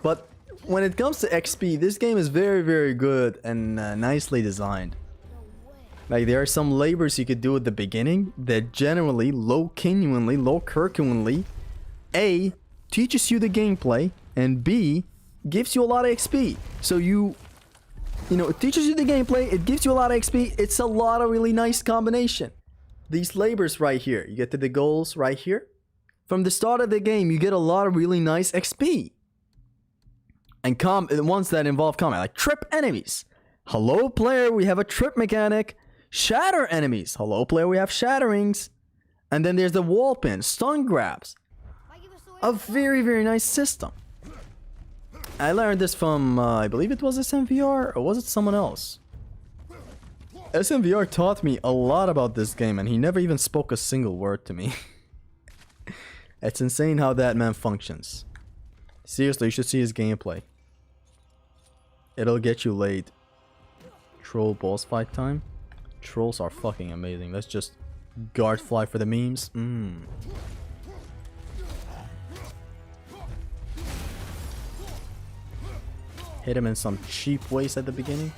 A: But when it comes to XP, this game is very, very good and nicely designed. Like, there are some labors you could do at the beginning that generally, low Kirkingly, A, teaches you the gameplay, and B, gives you a lot of XP. So you know, it teaches you the gameplay, it gives you a lot of XP, it's a lot of really nice combination. These labors right here, you get to the goals right here. From the start of the game, you get a lot of really nice XP. And ones that involve combat, like trip enemies. Hello player, we have a trip mechanic. Shatter enemies. Hello player, we have shatterings. And then there's the wall pin, stun grabs.
C: Why give us
A: a very, very nice system. I learned this from, I believe it was SMVR, or was it someone else? SMVR taught me a lot about this game, and he never even spoke a single word to me. It's insane how that man functions. Seriously, you should see his gameplay. It'll get you laid. Troll boss fight time. Trolls are fucking amazing. Let's just guard fly for the memes. Hit him in some cheap ways at the beginning.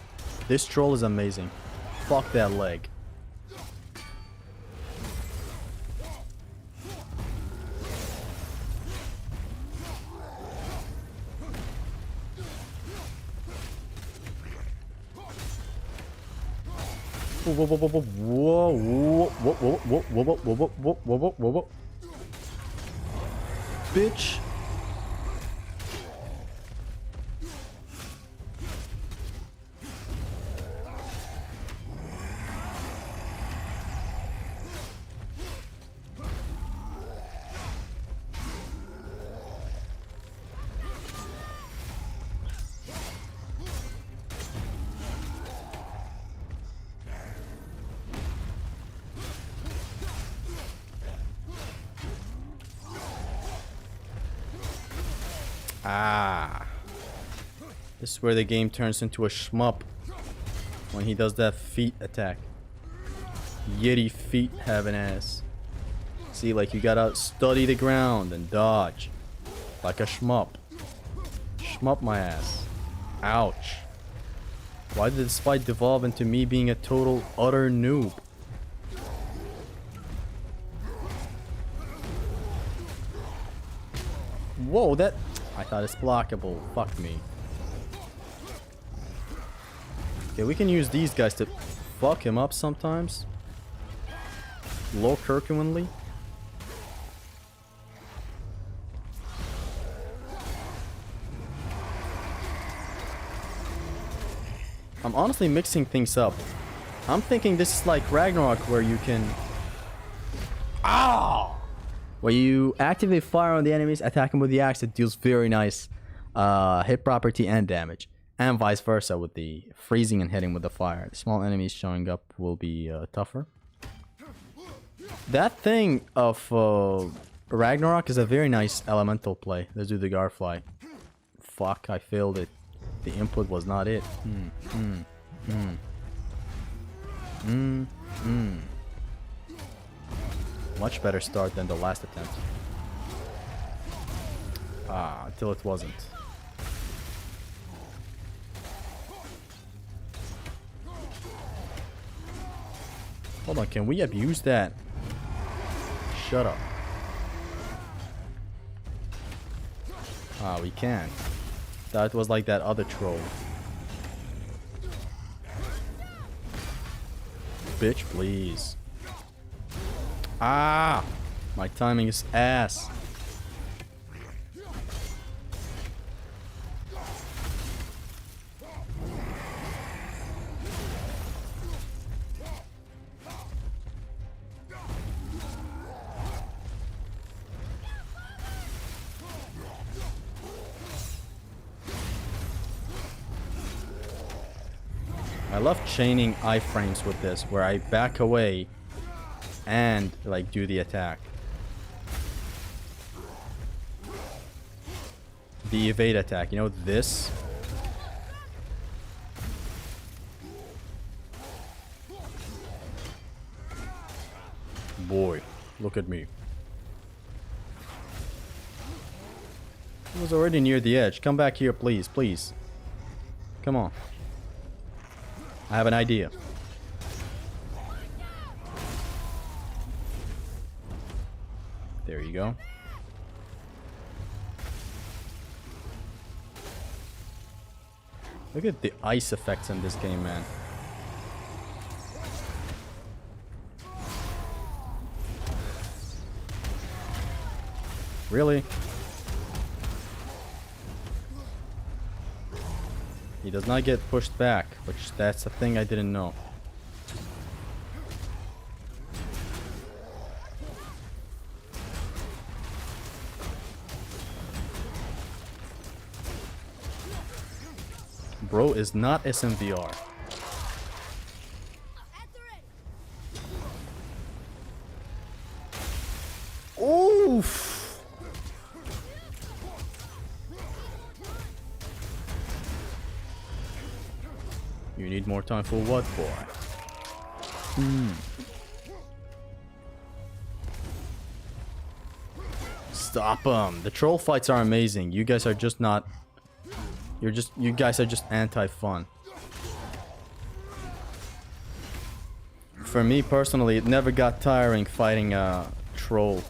A: This troll is amazing. Fuck that leg. Whoa, whoa, whoa, whoa, whoa, whoa, whoa, whoa, whoa, whoa, whoa, whoa, whoa, whoa, whoa, whoa. Bitch. Ah. This is where the game turns into a shmup. When he does that feet attack. Yeti feet have an ass. See, like you gotta study the ground and dodge. Like a shmup. Shmup my ass. Ouch. Why did this fight devolve into me being a total utter noob? Whoa, that... I thought it's blockable. Fuck me. Okay, we can use these guys to fuck him up sometimes. Low Kirkwanly. I'm honestly mixing things up. I'm thinking this is like Ragnarok where you can... Ow! Where you activate fire on the enemies, attack them with the axe, it deals very nice hit property and damage. And vice versa with the freezing and hitting with the fire. The small enemies showing up will be tougher. That thing of Ragnarok is a very nice elemental play. Let's do the Garfly. Fuck, I failed it. The input was not it. Much better start than the last attempt. Ah, until it wasn't. Hold on, can we abuse that? Shut up. Ah, we can. That was like that other troll. Bitch, please. Ah! My timing is ass. I love chaining iframes with this, where I back away and like do the attack. The evade attack, you know this? Boy, look at me. I was already near the edge. Come back here, please, please. Come on. I have an idea. There you go. Look at the ice effects in this game, man. Really? He does not get pushed back, which that's a thing I didn't know. bro, is not SMVR. Oof! You need more time for what, boy? Stop them. The troll fights are amazing. You guys are just not... You guys are just anti-fun. For me personally, it never got tiring fighting a troll.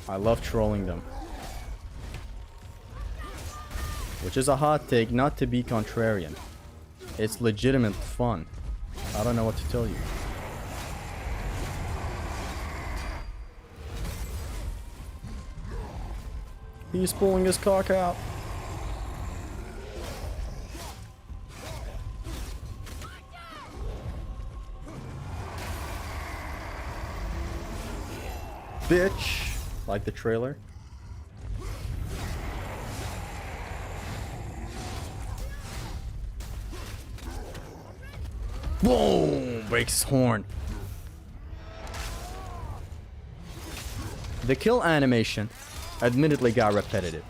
A: I love trolling them. Which is a hot take, not to be contrarian. It's legitimate fun. I don't know what to tell you. He's pulling his cock out. Bitch! Like the trailer. Boom! Breaks his horn. The kill animation admittedly got repetitive.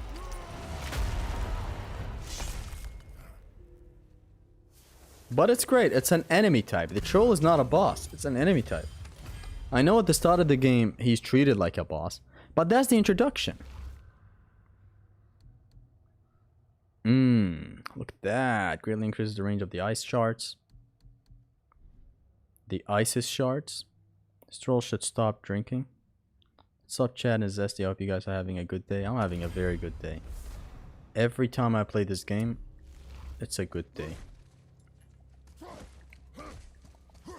A: But it's great. It's an enemy type. The troll is not a boss. It's an enemy type. I know at the start of the game he's treated like a boss, but that's the introduction. Look at that. Greatly increases the range of the ice shards. The ISIS shards. This troll should stop drinking. What's up, chat and Zesty? I hope you guys are having a good day. I'm having a very good day. Every time I play this game, it's a good day.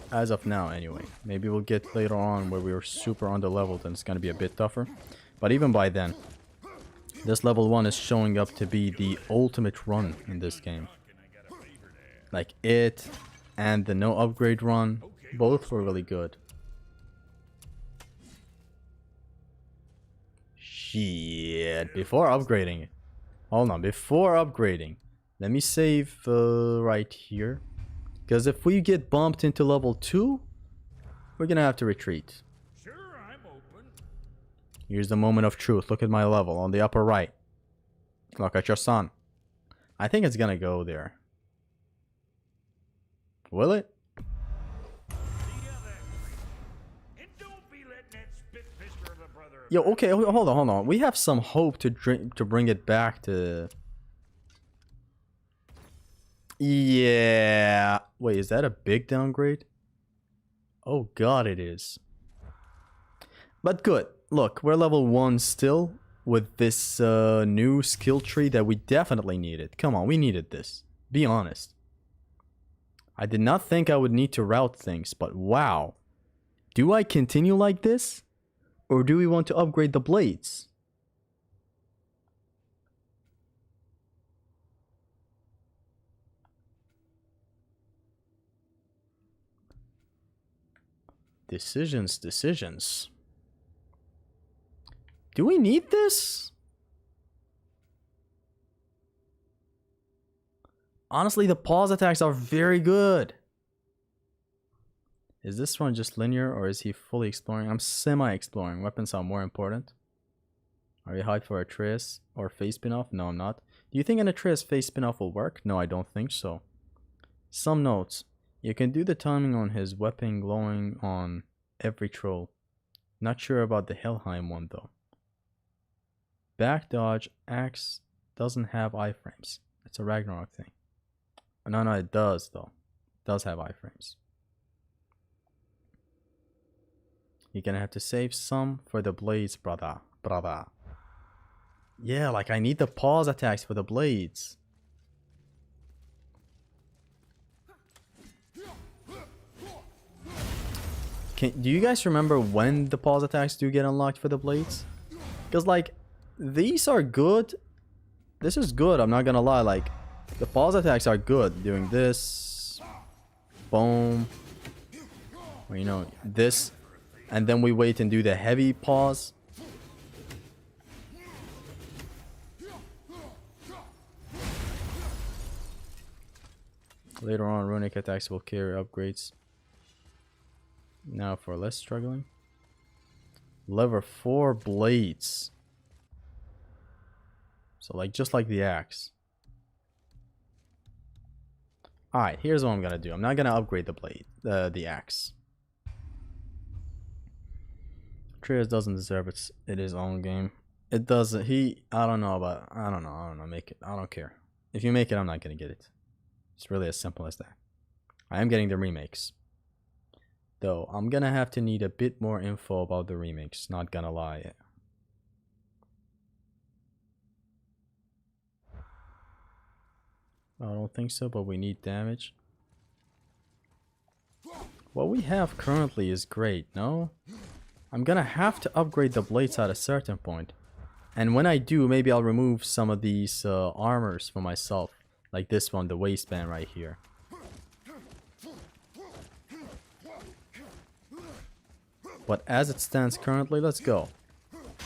A: As of now, anyway. Maybe we'll get later on where we were super underleveled and it's gonna be a bit tougher. But even by then, this level 1 is showing up to be the ultimate run in this game. Like it and the no upgrade run, both were really good. Shit, before upgrading it. Hold on, before upgrading, let me save right here. Because if we get bumped into level 2, we're gonna have to retreat.
D: Sure, I'm open.
A: Here's the moment of truth. Look at my level on the upper right. Look at your son. I think it's gonna go there. Will it?
D: And don't be letting that spit fister of a brother.
A: Yo, okay, hold on. We have some hope to bring it back to... Yeah. Wait, is that a big downgrade? Oh god, it is. But good. Look, we're level 1 still with this new skill tree that we definitely needed. Come on, we needed this. Be honest. I did not think I would need to route things, but wow. Do I continue like this? Or do we want to upgrade the blades? Decisions. Do we need this? Honestly, the pause attacks are very good. Is this one just linear or is he fully exploring? I'm semi-exploring. Weapons are more important. Are you hyped for Atreus or face spin-off? No, I'm not. Do you think an Atreus face spin-off will work? No, I don't think so. Some notes. You can do the timing on his weapon glowing on every troll. Not sure about the Helheim one though. Back dodge axe doesn't have iframes. It's a Ragnarok thing. No, it does though. It does have iframes. You're gonna have to save some for the blades, brother. Yeah, like I need the pause attacks for the blades. Do you guys remember when the pause attacks do get unlocked for the blades? Because like, these are good. This is good, I'm not gonna lie. Like, the pause attacks are good. Doing this. Boom. Or, you know, this. And then we wait and do the heavy pause. Later on, runic attacks will carry upgrades. Now for less struggling. Lever 4 blades. So like just like the axe. Alright, here's what I'm gonna do. I'm not gonna upgrade the blade, the axe. Atreus doesn't deserve it his own game. It doesn't. I don't know. Make it. I don't care. If you make it, I'm not gonna get it. It's really as simple as that. I am getting the remakes. Though, I'm gonna have to need a bit more info about the remakes. Not gonna lie. I don't think so, but we need damage. What we have currently is great, no? I'm gonna have to upgrade the blades at a certain point. And when I do, maybe I'll remove some of these armors for myself. Like this one, the waistband right here. But as it stands currently, let's go.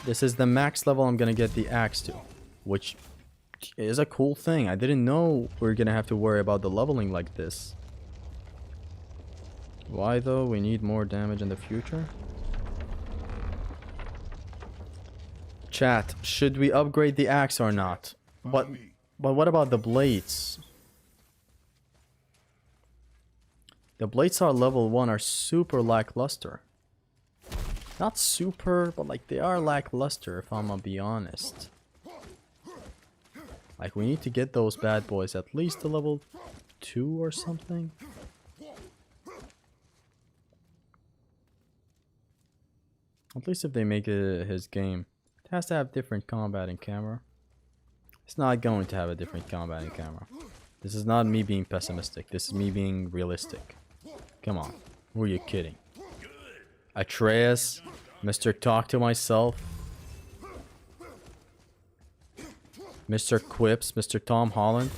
A: This is the max level I'm gonna get the axe to. Which is a cool thing. I didn't know we're gonna have to worry about the leveling like this. Why though? We need more damage in the future? Chat, should we upgrade the axe or not? But what about the blades? The blades are level 1 are super lackluster. Not super, but like they are lackluster if I'm gonna be honest. Like we need to get those bad boys at least to level 2 or something. At least if they make it his game. It has to have different combat in camera. It's not going to have a different combat in camera. This is not me being pessimistic. This is me being realistic. Come on. Who are you kidding? Atreus? Mr. Talk to Myself? Mr. Quips? Mr. Tom Holland?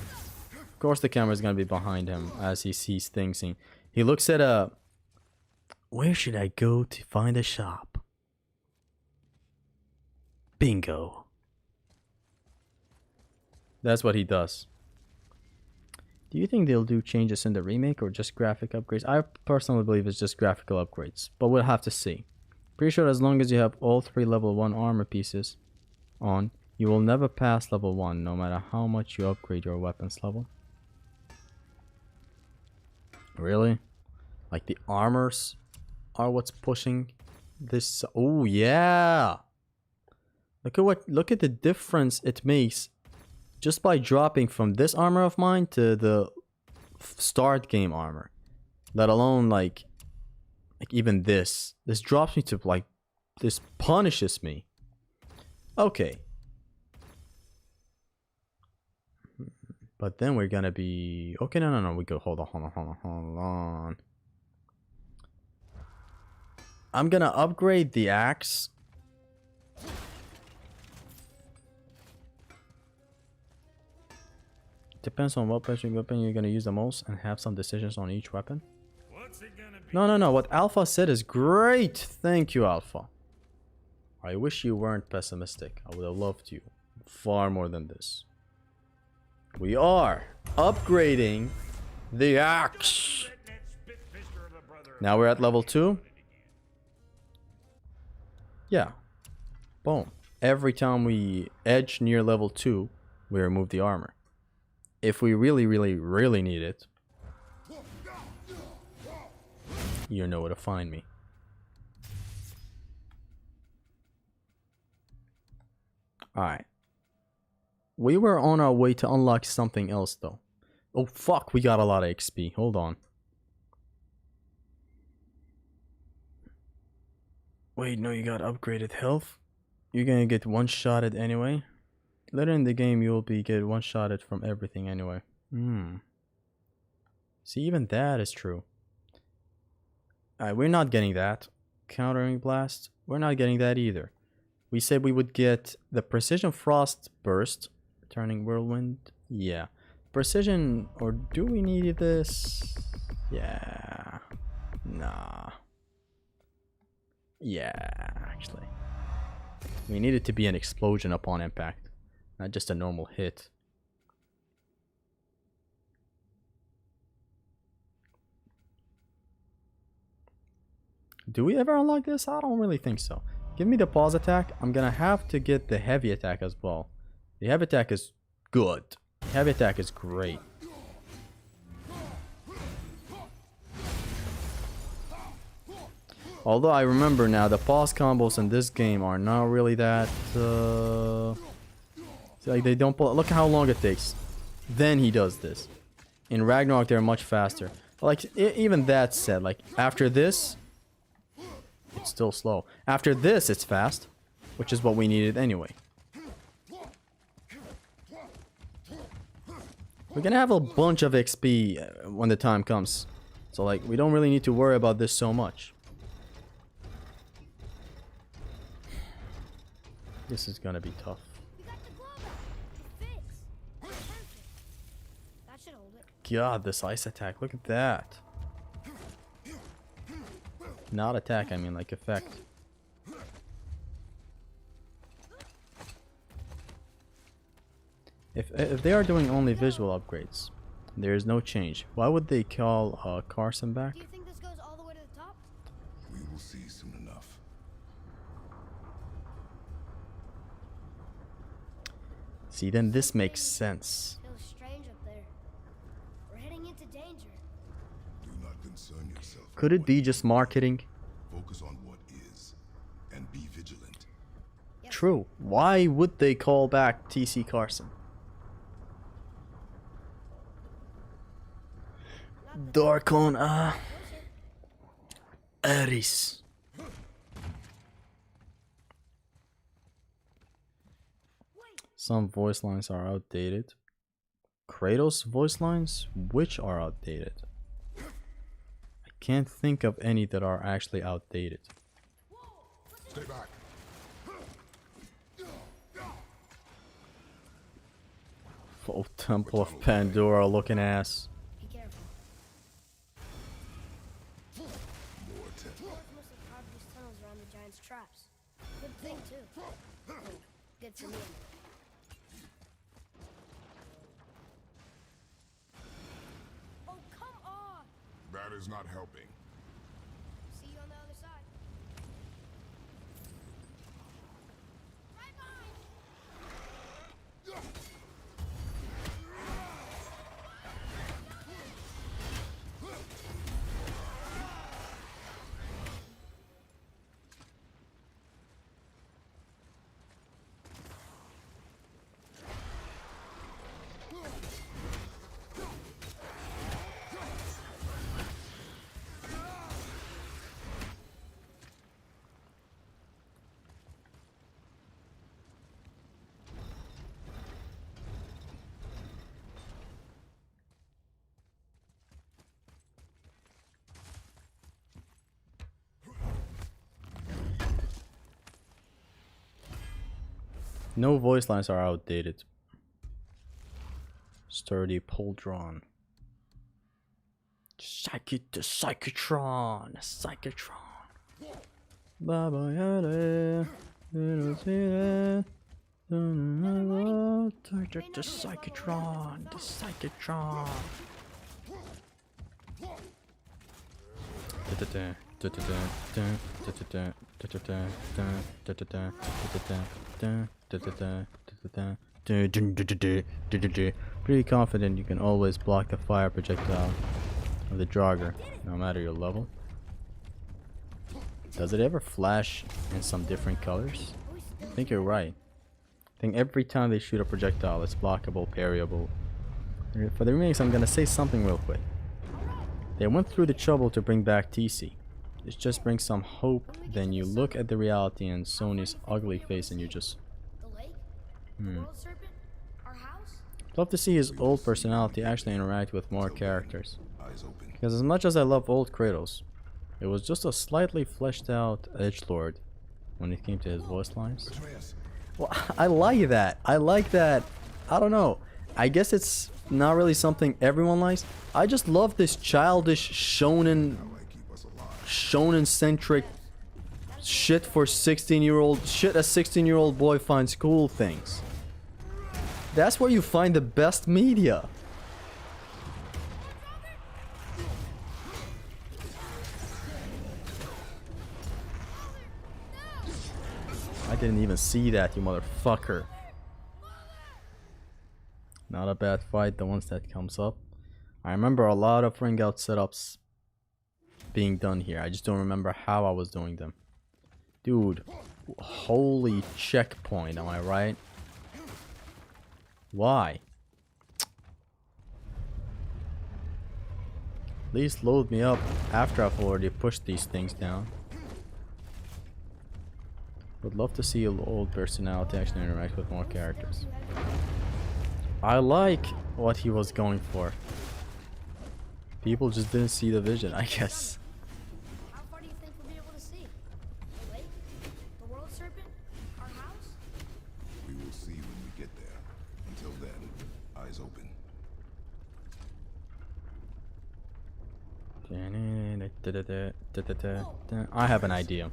A: Of course the camera is going to be behind him as he sees things. He looks at a... Where should I go to find a shop? Bingo. That's what he does. Do you think they'll do changes in the remake or just graphic upgrades? I personally believe it's just graphical upgrades, but we'll have to see. Pretty sure as long as you have all 3 level 1 armor pieces on, you will never pass level 1 no matter how much you upgrade your weapons level. Really? Like the armors are what's pushing this? Oh yeah! Look at the difference it makes just by dropping from this armor of mine to the start game armor. Let alone like even this. This drops me to like, this punishes me. Okay. But then we're gonna be, okay, no, we go, hold on. I'm gonna upgrade the axe. Depends on what weapon you're gonna use the most and have some decisions on each weapon.
D: What's it gonna be?
A: No. What Alpha said is great. Thank you, Alpha. I wish you weren't pessimistic. I would have loved you far more than this. We are upgrading the axe. Now we're at level 2. Yeah. Boom. Every time we edge near level 2, we remove the armor. If we really need it, you know where to find me. Alright. We were on our way to unlock something else though. Oh fuck, we got a lot of XP. Hold on. Wait, no, you got upgraded health? You're gonna get one-shotted anyway? Later in the game, you'll get one-shotted from everything anyway. See, even that is true. Alright, we're not getting that. Countering blast, we're not getting that either. We said we would get the precision frost burst. Turning whirlwind, yeah. Precision, or do we need this? Yeah. Nah. Yeah, actually. We need it to be an explosion upon impact. Not just a normal hit. Do we ever unlock this? I don't really think so. Give me the pause attack. I'm gonna have to get the heavy attack as well. The heavy attack is good. Heavy attack is great. Although I remember now, the pause combos in this game are not really that... like they don't... Look at how long it takes. Then he does this. In Ragnarok, they're much faster. But like, even that said, like, after this... It's still slow. After this, it's fast. Which is what we needed anyway. We're gonna have a bunch of XP when the time comes. So like, we don't really need to worry about this so much. This is gonna be tough.
C: You got the glove out. It fits. Perfect. That should hold it.
A: God, this ice attack. Look at that. Not attack, I mean like effect. If they are doing only visual upgrades, there is no change. Why would they call Carson back?
C: Do you think this goes all the way to the top?
B: We will see soon enough.
A: See, then this makes sense.
C: Feels strange up there. We're heading into danger.
B: Do not concern yourself. with
A: Could it
B: what
A: be
B: is.
A: just marketing?
B: Focus on what is, and be vigilant.
C: Yes.
A: True. Why would they call back TC Carson?
C: Not the
A: Darkon
C: closer.
A: Aris. Some voice lines are outdated. Kratos voice lines? Which are outdated? I can't think of any that are actually outdated.
B: Stay back.
A: Full Temple of Pandora looking ass.
C: Be careful.
B: More attention.
C: Dwarves must have carved these tunnels around the giant's traps. Good thing, too. Good for me. Oh, come on!
B: That is not helping.
C: See you on the other side. Right behind!
A: No voice lines are outdated. Sturdy Poldron. Psychotron. Psychotron. Baba Yada. The Psychotron. The Psychotron. Pretty confident you can always block the fire projectile of the Draugr, no matter your level. Does it ever flash in some different colors? I think you're right. I think every time they shoot a projectile, it's blockable, parryable. For the remakes, I'm gonna say something real quick. They went through the trouble to bring back TC. It just brings some hope. Then you look at the reality and Sony's ugly face and you just...
C: The lake? The world serpent? Our house?
A: Love to see his old personality actually interact with more characters.
B: Eyes open.
A: Because as much as I love old Kratos, it was just a slightly fleshed out edgelord when it came to his voice lines.
B: Atreus.
A: Well, I like that. I like that. I don't know. I guess it's not really something everyone likes. I just love this childish shonen,
B: How I keep us alive.
A: shonen-centric shit for 16-year-old shit. A 16-year-old boy finds cool things. That's where you find the best media. I didn't even see that, you motherfucker. Not a bad fight, the ones that comes up. I remember a lot of ring out setups being done here. I just don't remember how I was doing them. Dude, holy checkpoint, am I right? Why? At least load me up after I've already pushed these things down. Would love to see an old personality actually interact with more characters. I like what he was going for. People just didn't see the vision, I guess.
C: How far do you think we'll be able to see? The lake? The world serpent? Our house?
B: We will see when we get there. Until then, eyes open.
A: I have an idea.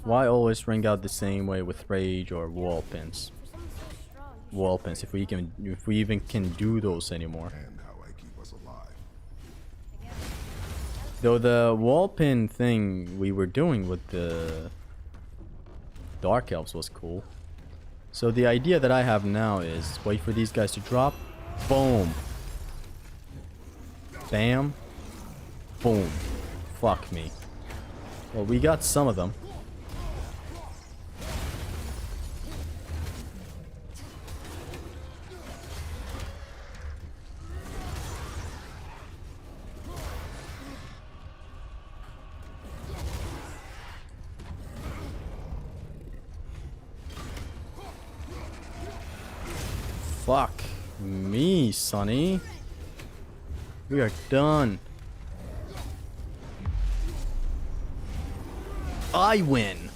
A: Why always ring out the same way with rage or wall pins?
C: For someone so strong, you
A: Wall pins, if we even can do those anymore.
B: And how I keep us alive.
C: should, I guess.
A: Though the wall pin thing we were doing with the Dark Elves was cool. So the idea that I have now is wait for these guys to drop. Boom. Bam. Boom. Fuck me. Well, we got some of them. Fuck me, Sonny. We are done. I win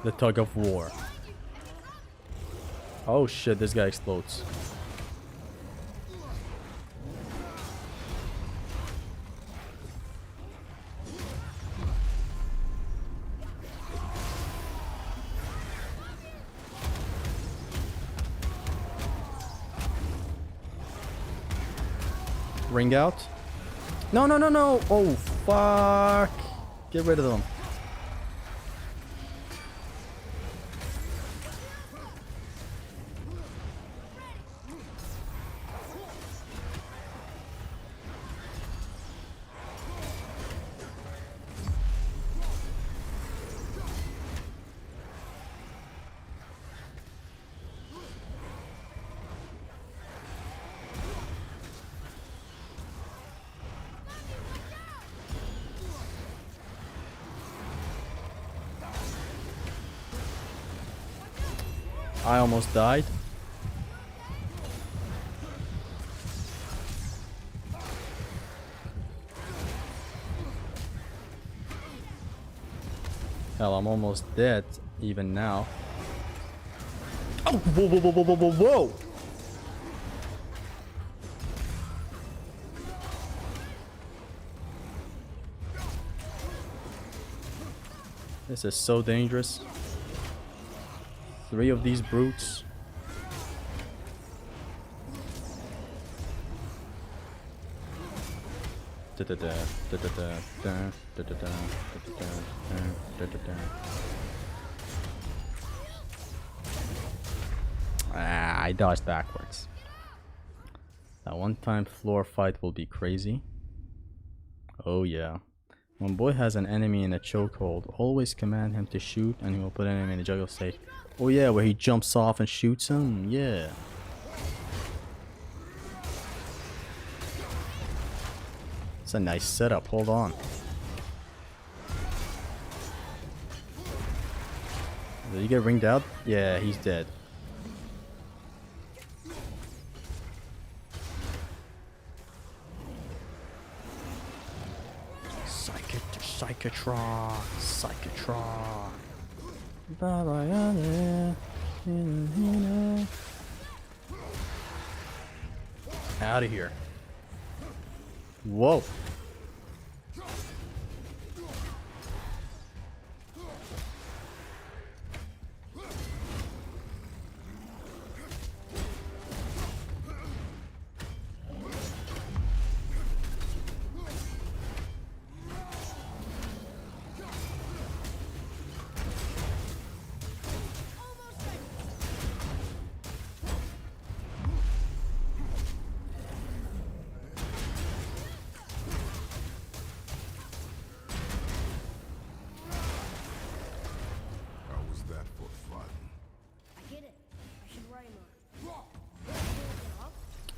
A: the tug of war. Oh shit, this guy explodes. Ring out. No, no, no, no. Oh, fuck. Get rid of them. I almost died. Hell, I'm almost dead even now. Oh, whoa, whoa, whoa, whoa, whoa, whoa, whoa! This is so dangerous. 3 of these brutes. Ah, I dodged backwards. That one-time floor fight will be crazy. Oh yeah. When boy has an enemy in a chokehold, always command him to shoot and he will put an enemy in the juggle state. Oh yeah, where he jumps off and shoots him? Yeah. It's a nice setup, hold on. Did he get ringed out? Yeah, he's dead. Psychotron. Psychotron. Out of here. Whoa.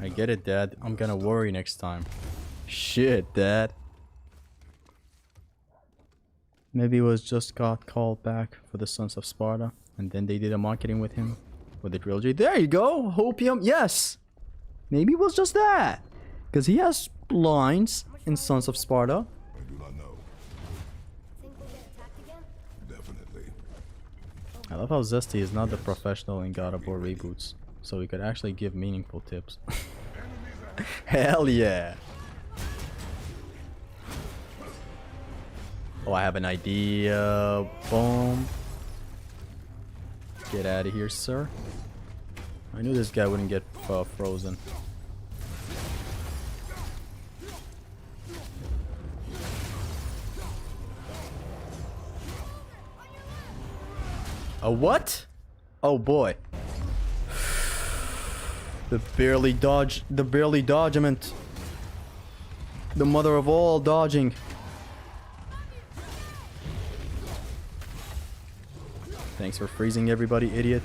A: I get it, Dad. I'm gonna worry next time. Shit, Dad. Maybe it was just got called back for the Sons of Sparta, and then they did a marketing with him for the trilogy. There you go, Hopium. Yes, maybe it was just that, because he has lines in Sons of Sparta.
B: I do not know.
C: Think we'll get attacked again?
B: Definitely.
A: I love how Zesty is not the professional in God of War reboots, so we could actually give meaningful tips. Hell yeah. Oh, I have an idea. Boom. Get out of here, sir. I knew this guy wouldn't get frozen. A what? Oh boy. The barely dodgement. The mother of all dodging. Thanks for freezing everybody, idiot.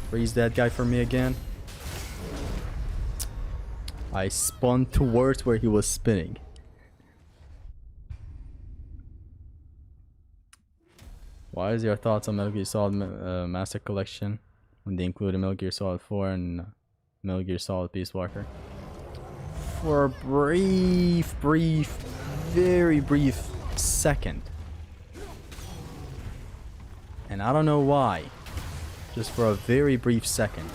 A: Freeze that guy for me again. I spun towards where he was spinning. Why is your thoughts on Metal Gear Solid Master Collection when they included Metal Gear Solid 4 and Metal Gear Solid Peace Walker? For a very brief second. And I don't know why. Just for a very brief second.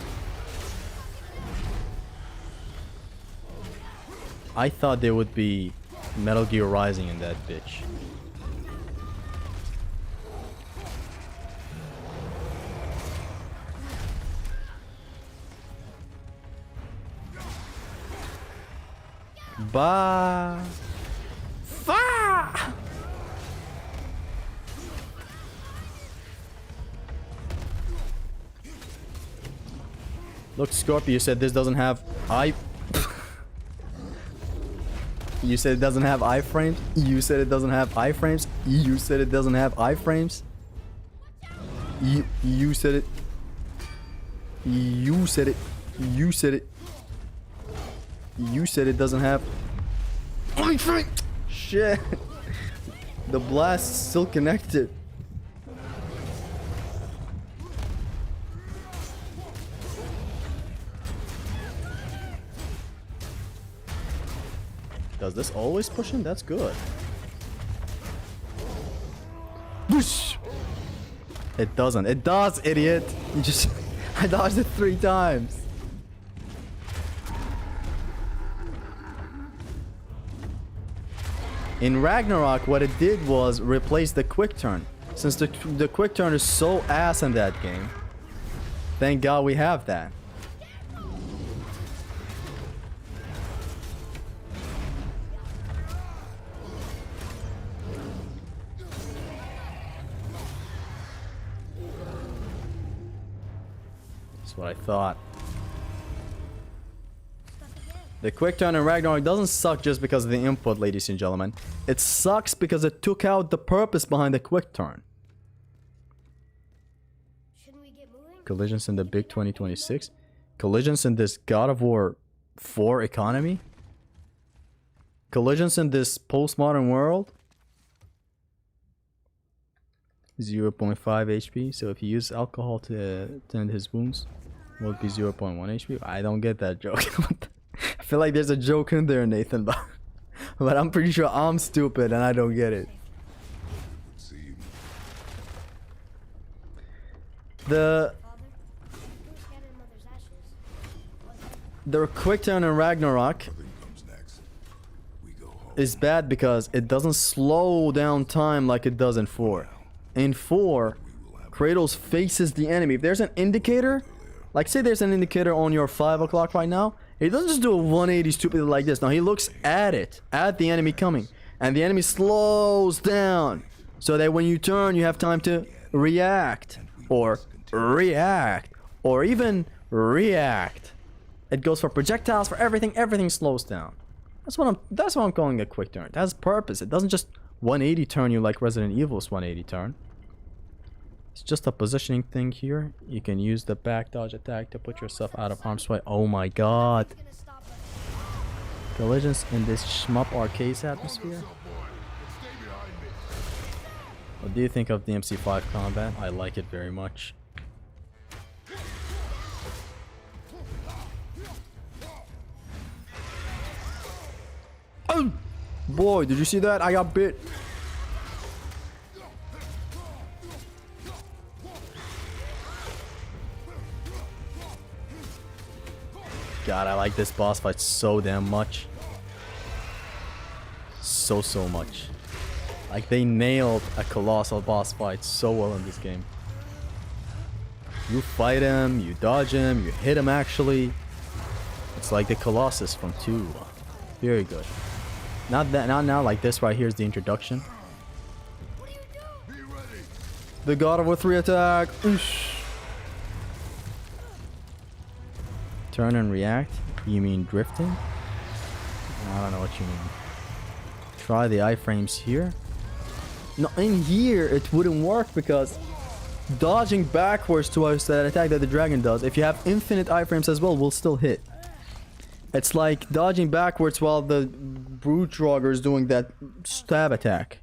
A: I thought there would be Metal Gear Rising in that bitch. Bye. Fa! Look, Scorpio, you said this doesn't have You said it doesn't have iframes. You said it doesn't have iframes. You said it doesn't have iframes. You said it. You said it. You said it. You said it doesn't have iframe. Shit. The blast is still connected. Does this always push him? That's good. Whoosh! It doesn't. It does, idiot! You just... I dodged it 3 times. In Ragnarok, what it did was replace the quick turn. Since the quick turn is so ass in that game, thank God we have that. That's what I thought. The quick turn in Ragnarok doesn't suck just because of the input, ladies and gentlemen. It sucks because it took out the purpose behind the quick turn.
C: Shouldn't we get moving?
A: Collisions in the big 2026? Collisions in this God of War 4 economy? Collisions in this postmodern world? 0.5 HP, so if you use alcohol to tend his wounds, will it be 0.1 HP? I don't get that joke. I feel like there's a joke in there, Nathan, but I'm pretty sure I'm stupid and I don't get it.
B: See,
C: Father, who scattered Mother's ashes?
A: The quick turn in Ragnarok
B: nothing comes next. We go home.
A: is bad because it doesn't slow down time like it does in 4. In 4, Kratos faces the enemy. If there's an indicator, like say there's an indicator on your 5 o'clock right now, he doesn't just do a 180 stupidly like this. No, he looks at it, at the enemy coming. And the enemy slows down. So that when you turn, you have time to react. Or react. Or even react. It goes for projectiles, for everything. Everything slows down. That's what I'm calling a quick turn. It has purpose. It doesn't just 180 turn you like Resident Evil's 180 turn. It's just a positioning thing here. You can use the back dodge attack to put yourself out of harm's way. Oh my god.
C: It's gonna stop us.
A: Collisions in this shmup arcade atmosphere. What do you think of the MC5 combat? I like it very much. Oh! Boy, did you see that? I got bit. God, I like this boss fight so damn much. So much. Like, they nailed a colossal boss fight so well in this game. You fight him, you dodge him, you hit him actually. It's like the Colossus from 2. Very good. Not now like this right here is the introduction.
C: What are you doing?
A: The God of War 3 attack. Oosh. Turn and react? You mean drifting? I don't know what you mean. Try the iframes here. No, in here it wouldn't work because dodging backwards towards that attack that the dragon does, if you have infinite iframes as well, will still hit. It's like dodging backwards while the brute drogger is doing that stab attack.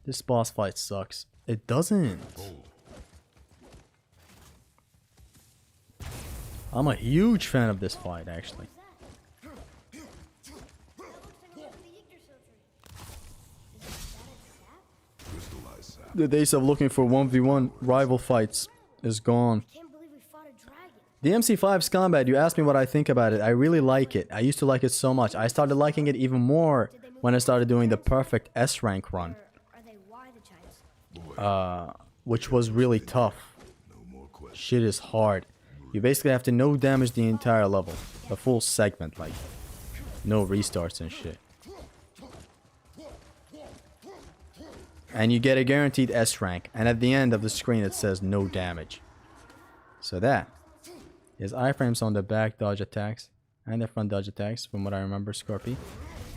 A: This boss fight sucks. It doesn't. I'm a huge fan of this fight, actually. The days of looking for 1v1 rival fights is gone.
C: I can't believe we fought a dragon.
A: The MC5's combat, you asked me what I think about it. I really like it. I used to like it so much. I started liking it even more when I started doing the perfect S rank run.
C: Or are they why the Chinese?
A: Which was really tough. Shit is hard. You basically have to no damage the entire level. The full segment, like no restarts and shit. And you get a guaranteed S rank. And at the end of the screen it says no damage. So that is iframes on the back dodge attacks and the front dodge attacks from what I remember, Scorpy.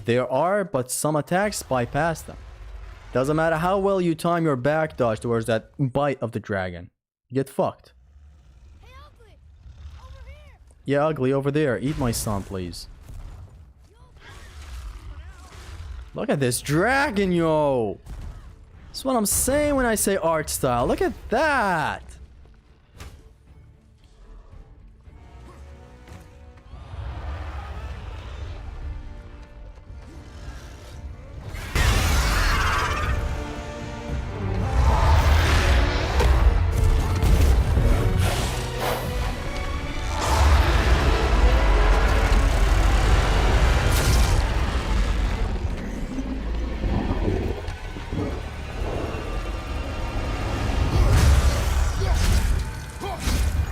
A: There are, but some attacks bypass them. Doesn't matter how well you time your back dodge towards that bite of the dragon. Get fucked.
C: Hey, Ugly! Over here!
A: Yeah, Ugly, over there. Eat my son, please. Look at this dragon, yo! That's what I'm saying when I say art style. Look at that!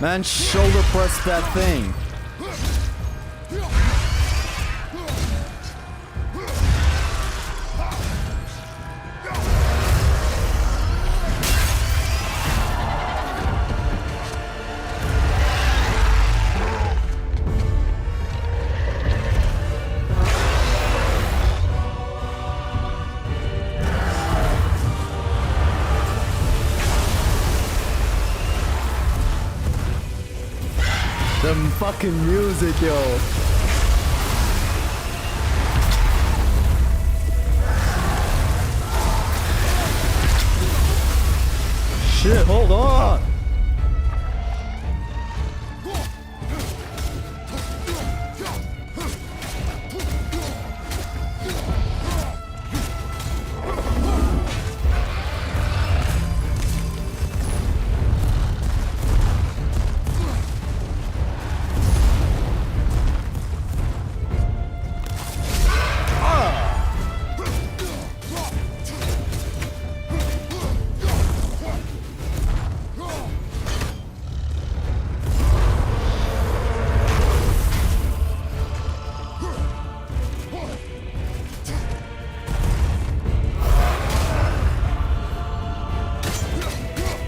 A: Man, shoulder press that thing. The fucking music, yo. Shit, hold on.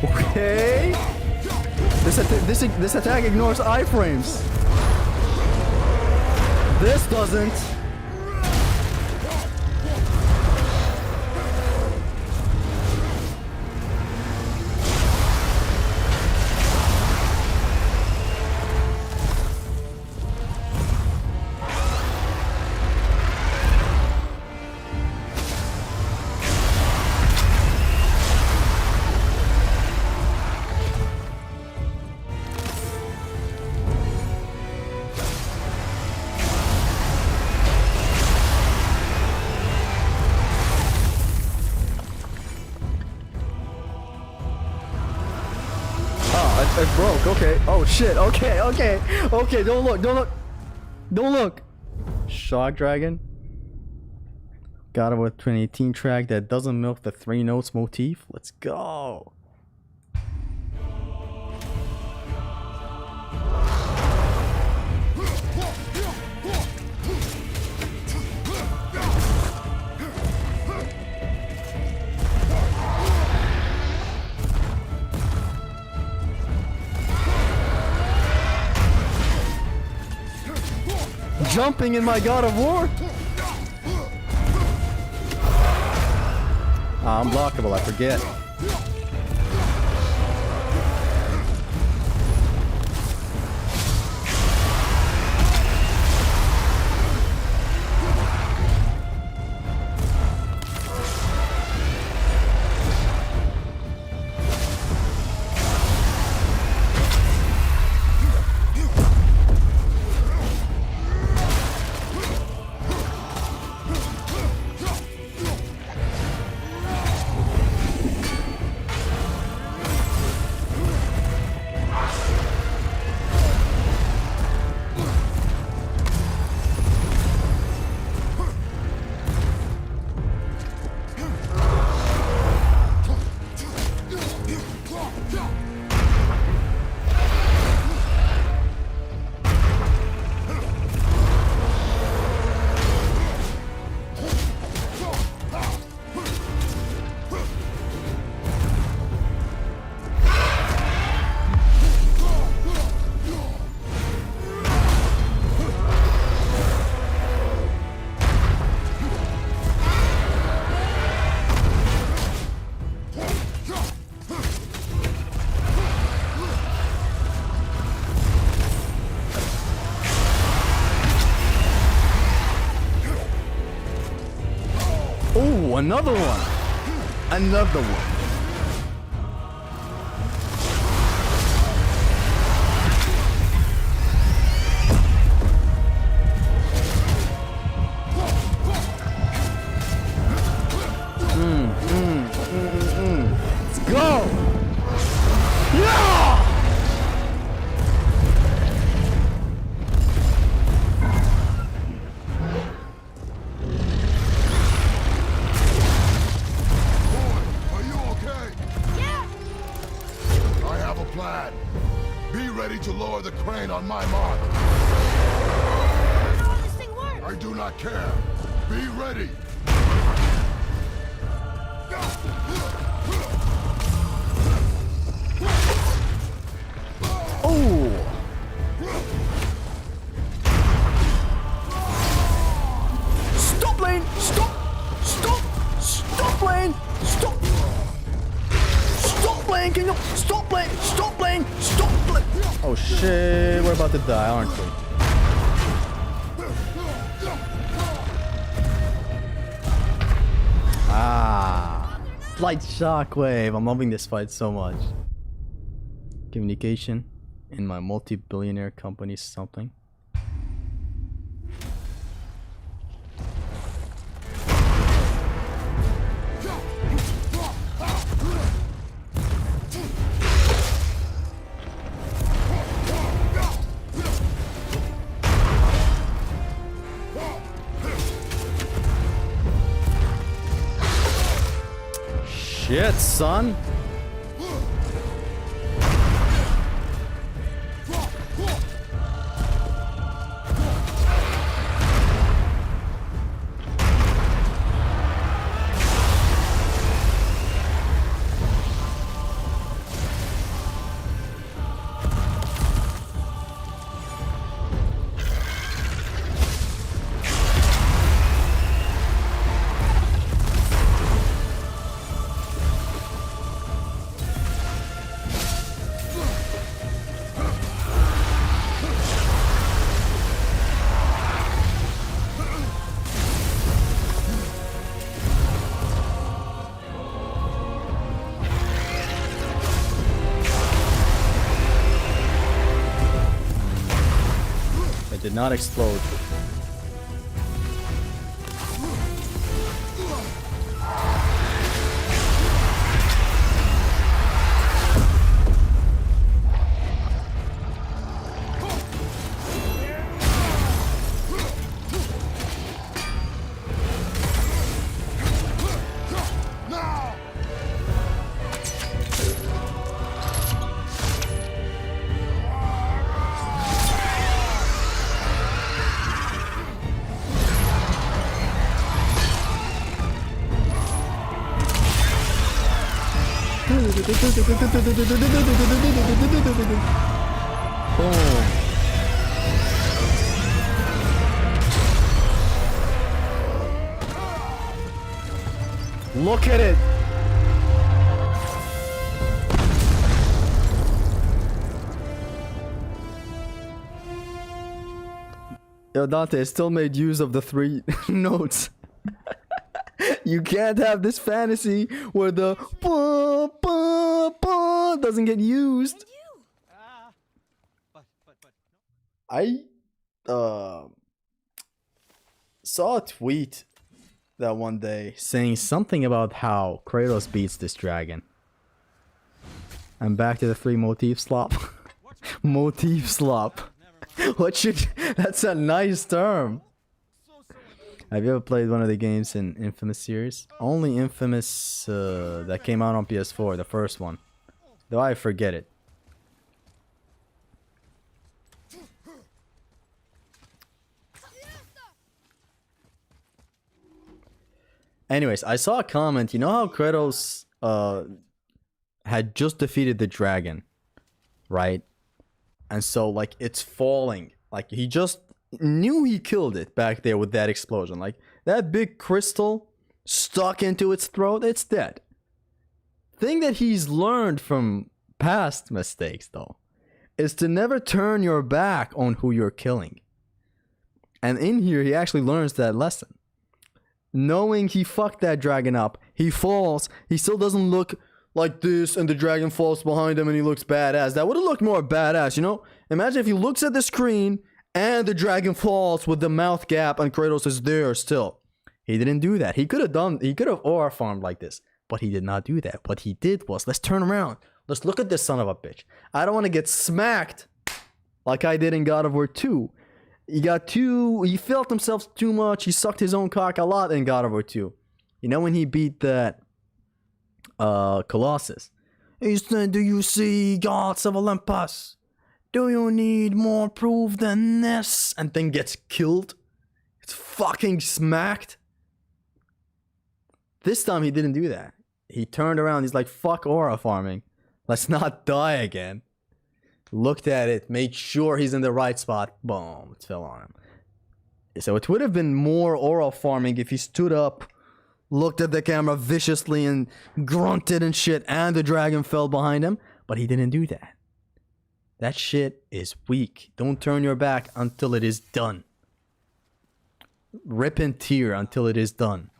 A: Okay. This attack ignores iframes. This doesn't. it broke. Okay. Oh shit. Okay. Okay. Okay. Don't look. Don't look. Don't look. Shock Dragon. God of War 2018 track that doesn't milk the 3 notes motif. Let's go. Jumping in my God of War. Ah, unblockable, I forget. Oh, another one. Another one. Let's go. Yeah!
B: Are you okay?
C: Yeah!
B: I have a plan. Be ready to lower the crane on my mark.
C: I don't know how this thing works.
B: I do not care. Be ready.
A: Oh! Stop lane! Stop! Stop! Stop lane! Stop! Stop lane! Can you stop lane? Stop lane! Stop lane! Oh shit! We're about to die, aren't we? Ah! Slight shockwave. I'm loving this fight so much. Communication in my multi-billionaire company something. Shit, son. It did not explode. Boom. Look at it. Yo, Dante still made use of the 3 notes. You can't have this fantasy where the doesn't get used.
E: But
A: I saw a tweet that one day saying something about how Kratos beats this dragon. I'm back to the 3 motif slop. Motif slop. What should... That's a nice term. Have you ever played one of the games in Infamous series? Only Infamous that came out on PS4, the first one. Though I forget it. Anyways, I saw a comment. You know how Kratos had just defeated the dragon, right? And so, like, it's falling. Like, he just knew he killed it back there with that explosion. Like, that big crystal stuck into its throat, it's dead. Thing that he's learned from past mistakes, though, is to never turn your back on who you're killing. And in here, he actually learns that lesson. Knowing he fucked that dragon up, he falls, he still doesn't look like this, and the dragon falls behind him and he looks badass. That would have looked more badass, you know? Imagine if he looks at the screen and the dragon falls with the mouth gap and Kratos is there still. He didn't do that. He could have aura farmed like this, but he did not do that. What he did was, let's turn around. Let's look at this son of a bitch. I don't want to get smacked like I did in God of War 2. He felt himself too much. He sucked his own cock a lot in God of War 2. You know when he beat that Colossus? He said, do you see, gods of Olympus? Do you need more proof than this? And then gets killed. It's fucking smacked. This time he didn't do that. He turned around. He's like, fuck aura farming. Let's not die again. Looked at it, made sure he's in the right spot. Boom, it fell on him. So it would have been more aura farming if he stood up, looked at the camera viciously and grunted and shit, and the dragon fell behind him. But he didn't do that. That shit is weak. Don't turn your back until it is done. Rip and tear until it is done.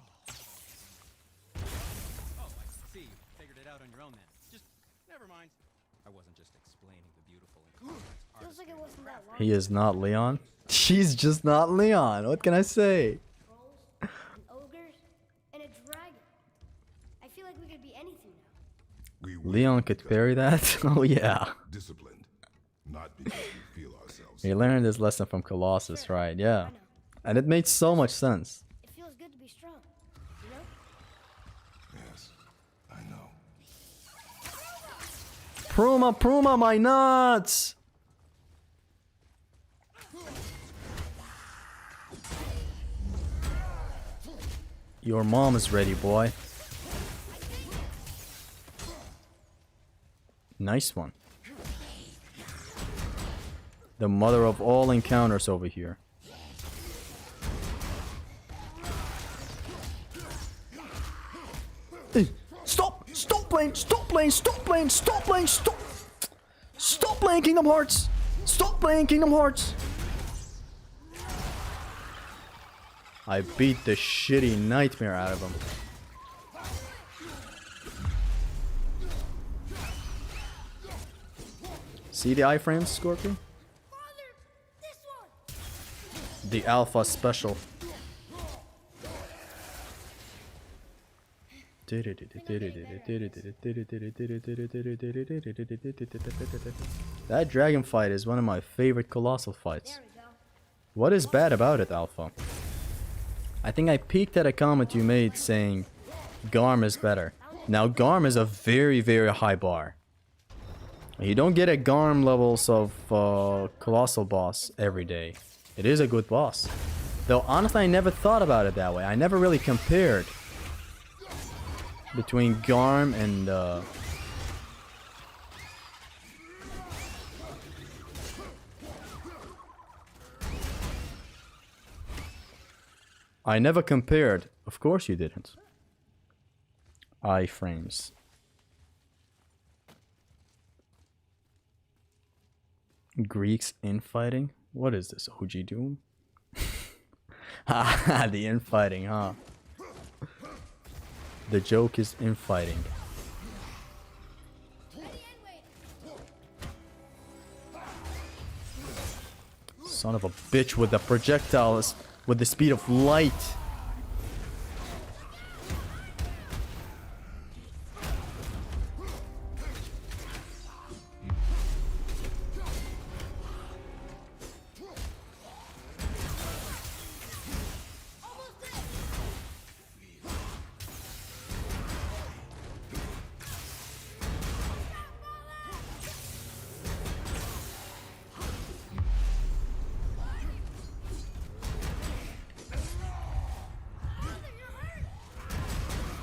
E: Oh, I see. You figured it out on your own then. Just never mind. I wasn't just explaining the beautiful and complex
C: Feels like it wasn't that long.
A: He is not Leon. She's just not Leon. What can I say?
C: Trolls, and ogres, and a dragon. I feel like we could be anything now.
B: We will
A: Leon could parry that? Oh yeah.
B: disciplined, not because we feel ourselves.
A: He learned his lesson from Colossus, right? Yeah.
C: I know.
A: And it made so much sense.
C: It feels good to be strong, you know?
B: Yes, I know.
A: Pruma, my nuts! Your mom is ready, boy. Nice one. The mother of all encounters over here. Stop! Stop playing! Stop playing! Stop playing! Stop playing! Stop! Stop playing Kingdom Hearts! Stop playing Kingdom Hearts! I beat the shitty nightmare out of him. See the iframes, Scorpion?
C: Father, this one!
A: The Alpha Special. That dragon fight is one of my favorite colossal fights.
C: There we go.
A: What is bad about it, Alpha? I think I peeked at a comment you made saying Garm is better. Now Garm is a very, very high bar. You don't get a Garm levels of colossal boss every day. It is a good boss. Though honestly I never thought about it that way. I never really compared between Garm and I never compared. Of course you didn't. Iframes. Greeks infighting? What is this? OG Doom? Ah, the infighting, huh? The joke is infighting. Son of a bitch with the projectiles with the speed of light.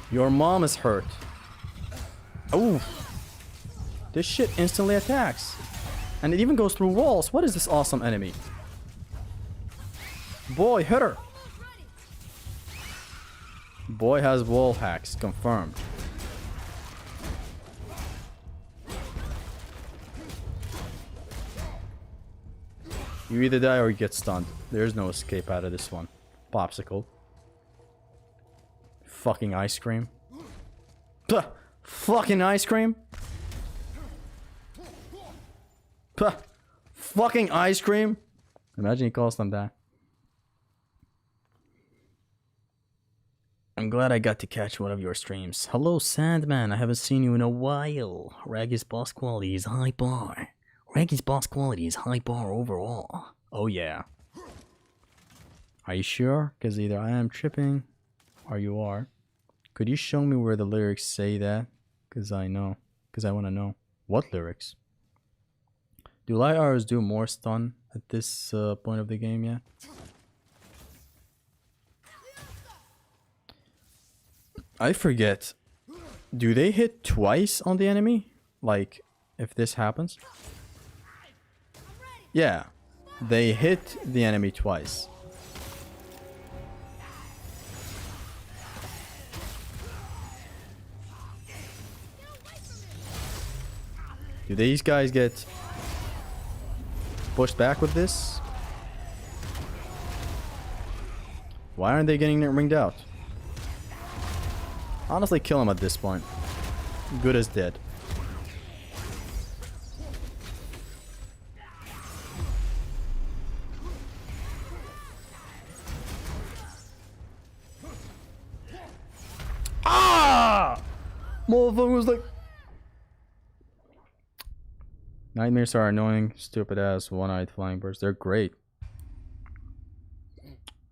A: Your mom is hurt. Oh, this shit instantly attacks. And it even goes through walls. What is this awesome enemy? Boy, hit her. Boy has wall hacks, confirmed. You either die or you get stunned. There's no escape out of this one. Popsicle. Fucking ice cream. Puh, fucking ice cream. Puh, fucking ice cream. Imagine he calls them that. I'm glad I got to catch one of your streams. Hello, Sandman. I haven't seen you in a while. Raggy's boss quality is high bar. Raggy's boss quality is high bar overall. Oh yeah. Are you sure? Because either I am tripping or you are. Could you show me where the lyrics say that? Because I know. Because I want to know. What lyrics? Do light arrows do more stun at this point of the game yet? I forget. Do they hit twice on the enemy? Like, if this happens? Yeah. They hit the enemy twice. Do these guys get pushed back with this? Why aren't they getting ringed out? Honestly, kill him at this point. Good as dead. Ah! Motherfucker was like... Nightmares are annoying, stupid ass one-eyed flying birds. They're great.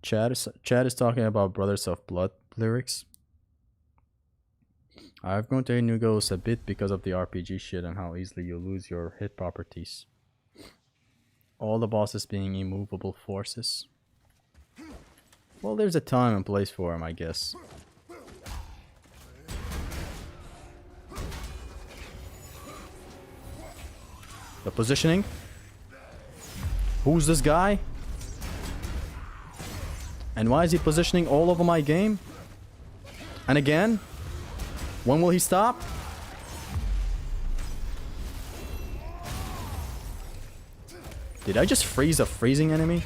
A: Chad is talking about Brothers of Blood lyrics. I've gone to Inugos a bit because of the RPG shit and how easily you lose your hit properties. All the bosses being immovable forces. Well, there's a time and place for them, I guess. The positioning. Who's this guy? And why is he positioning all over my game? And again? When will he stop? Did I just freeze a freezing enemy?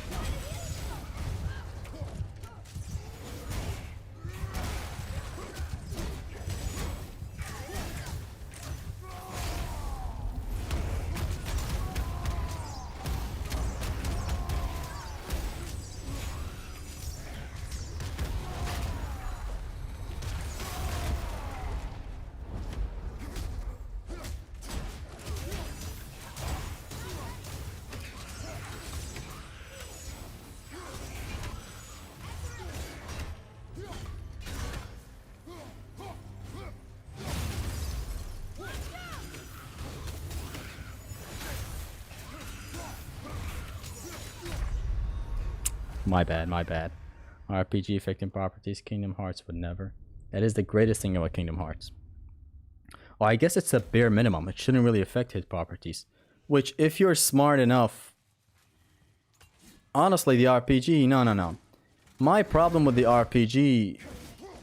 A: My bad, my bad. RPG affecting properties, Kingdom Hearts would never. That is the greatest thing about Kingdom Hearts. Well, I guess it's a bare minimum. It shouldn't really affect hit properties. Which, if you're smart enough... Honestly, the RPG, no. my problem with the RPG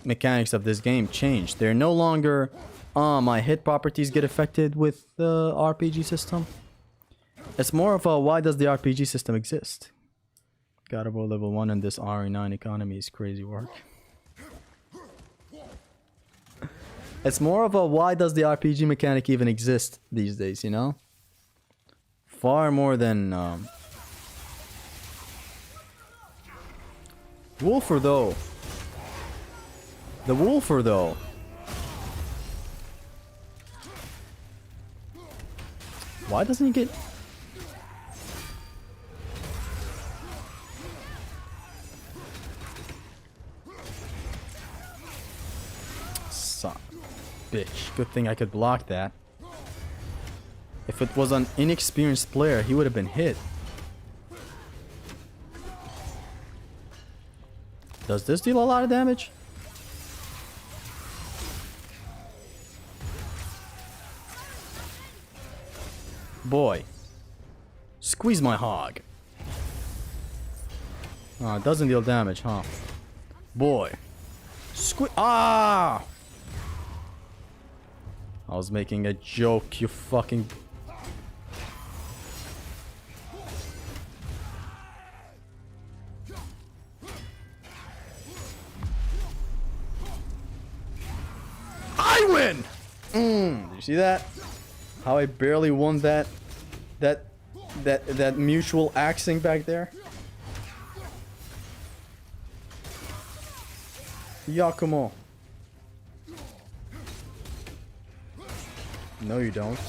A: mechanics of this game changed. They're no longer, my hit properties get affected with the RPG system. It's more of a, why does the RPG system exist? God of War level 1 and this RE9 economy is crazy work. It's more of a, why does the RPG mechanic even exist these days, you know? Far more than, Wolfer though. The Wolfer though. Why doesn't he get... Son of a bitch. Good thing I could block that. If it was an inexperienced player, he would have been hit. Does this deal a lot of damage? Boy. Squeeze my hog. Oh, it doesn't deal damage, huh? Boy. Ah! I was making a joke, you fucking... I win! Did you see that? How I barely won that mutual axing back there? Yakumo. No, you don't.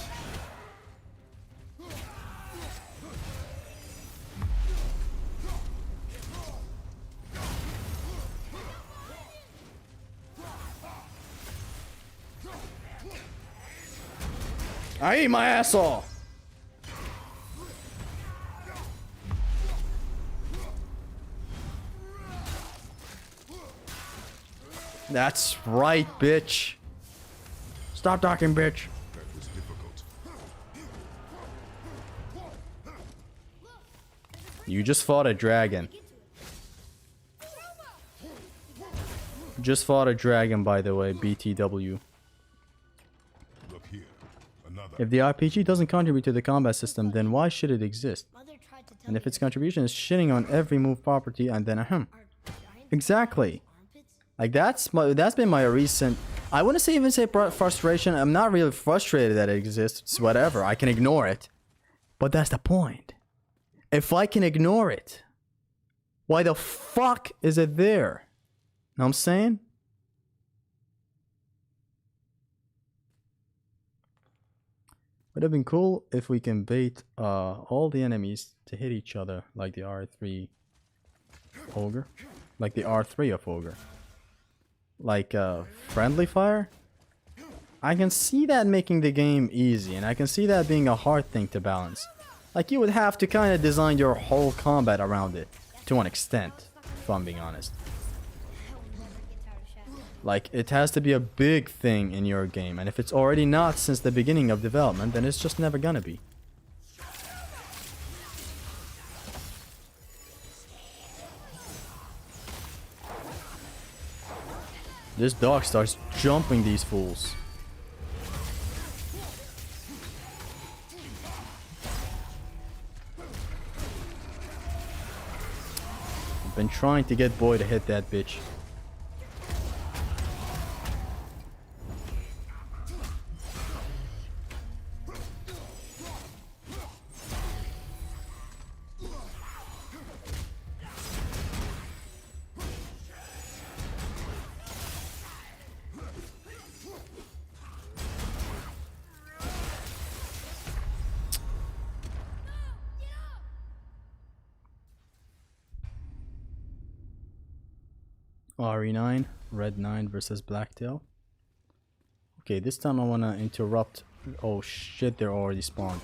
A: I ate my ass off. That's right, bitch. Stop talking, bitch.
B: That was difficult.
A: You just fought a dragon. Just fought a dragon, by the way, BTW.
B: Look here. Another.
A: If the RPG doesn't contribute to the combat system, then why should it exist?
C: Mother tried to tell
A: And if
C: me
A: its contribution is shitting on every move property and then ahem.
C: our giant
A: Exactly.
C: armpits.
A: Like that's been my recent, I wouldn't say even say frustration. I'm not really frustrated that it exists. It's whatever. I can ignore it. But that's the point. If I can ignore it, why the fuck is it there? Know what I'm saying? Would have been cool if we can bait all the enemies to hit each other like the R3 Ogre. Like the R3 of Ogre. Like friendly fire. I can see that making the game easy, and I can see that being a hard thing to balance. Like you would have to kind of design your whole combat around it to an extent, if I'm being honest.
C: I'll never get tired of Shadow.
A: Like it has to be a big thing in your game, and if it's already not since the beginning of development, then it's just never gonna be. This dog starts jumping these fools. I've been trying to get Boy to hit that bitch. RE9, Red 9 versus Blacktail. Okay, this time I wanna interrupt. Oh shit, they're already spawned.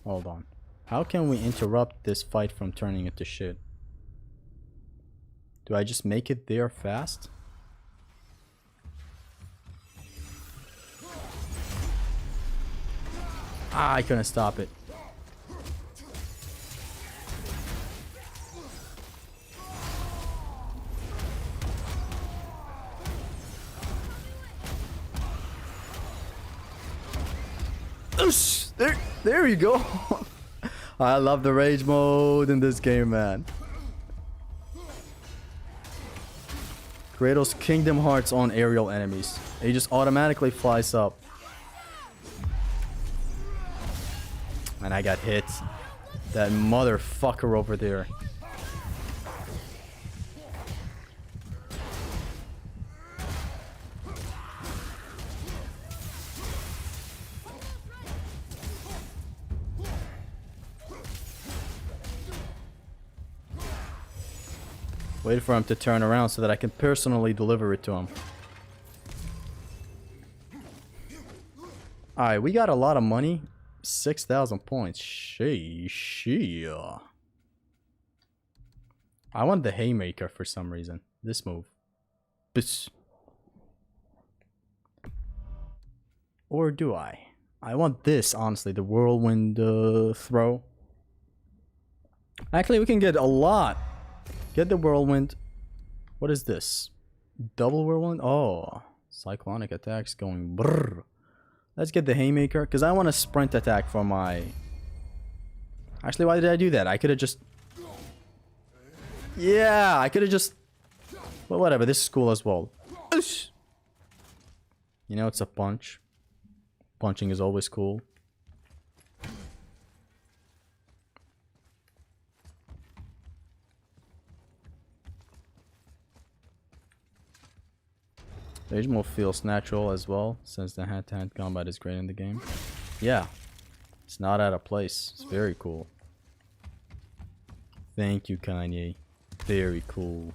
A: Hold on. How can we interrupt this fight from turning into shit? Do I just make it there fast? Ah, I couldn't stop it. Oosh! There you go. I love the rage mode in this game, man. Kratos Kingdom Hearts on aerial enemies. He just automatically flies up. And I got hit. That motherfucker over there. Wait for him to turn around so that I can personally deliver it to him. Alright, we got a lot of money. 6,000 points. Sheesh. I want the haymaker for some reason. This move. Biss. Or do I? I want this, honestly. The whirlwind throw. Actually, we can get a lot. Get the whirlwind. What is this? Double whirlwind? Oh. Cyclonic attacks going brrr. Let's get the haymaker. Because I want a sprint attack for my... Actually, why did I do that? I could have just... Yeah, I could have just... But whatever, this is cool as well. You know, it's a punch. Punching is always cool. Rage move feels natural as well, since the hand-to-hand combat is great in the game. Yeah, it's not out of place. It's very cool. Thank you, Kanye. Very cool.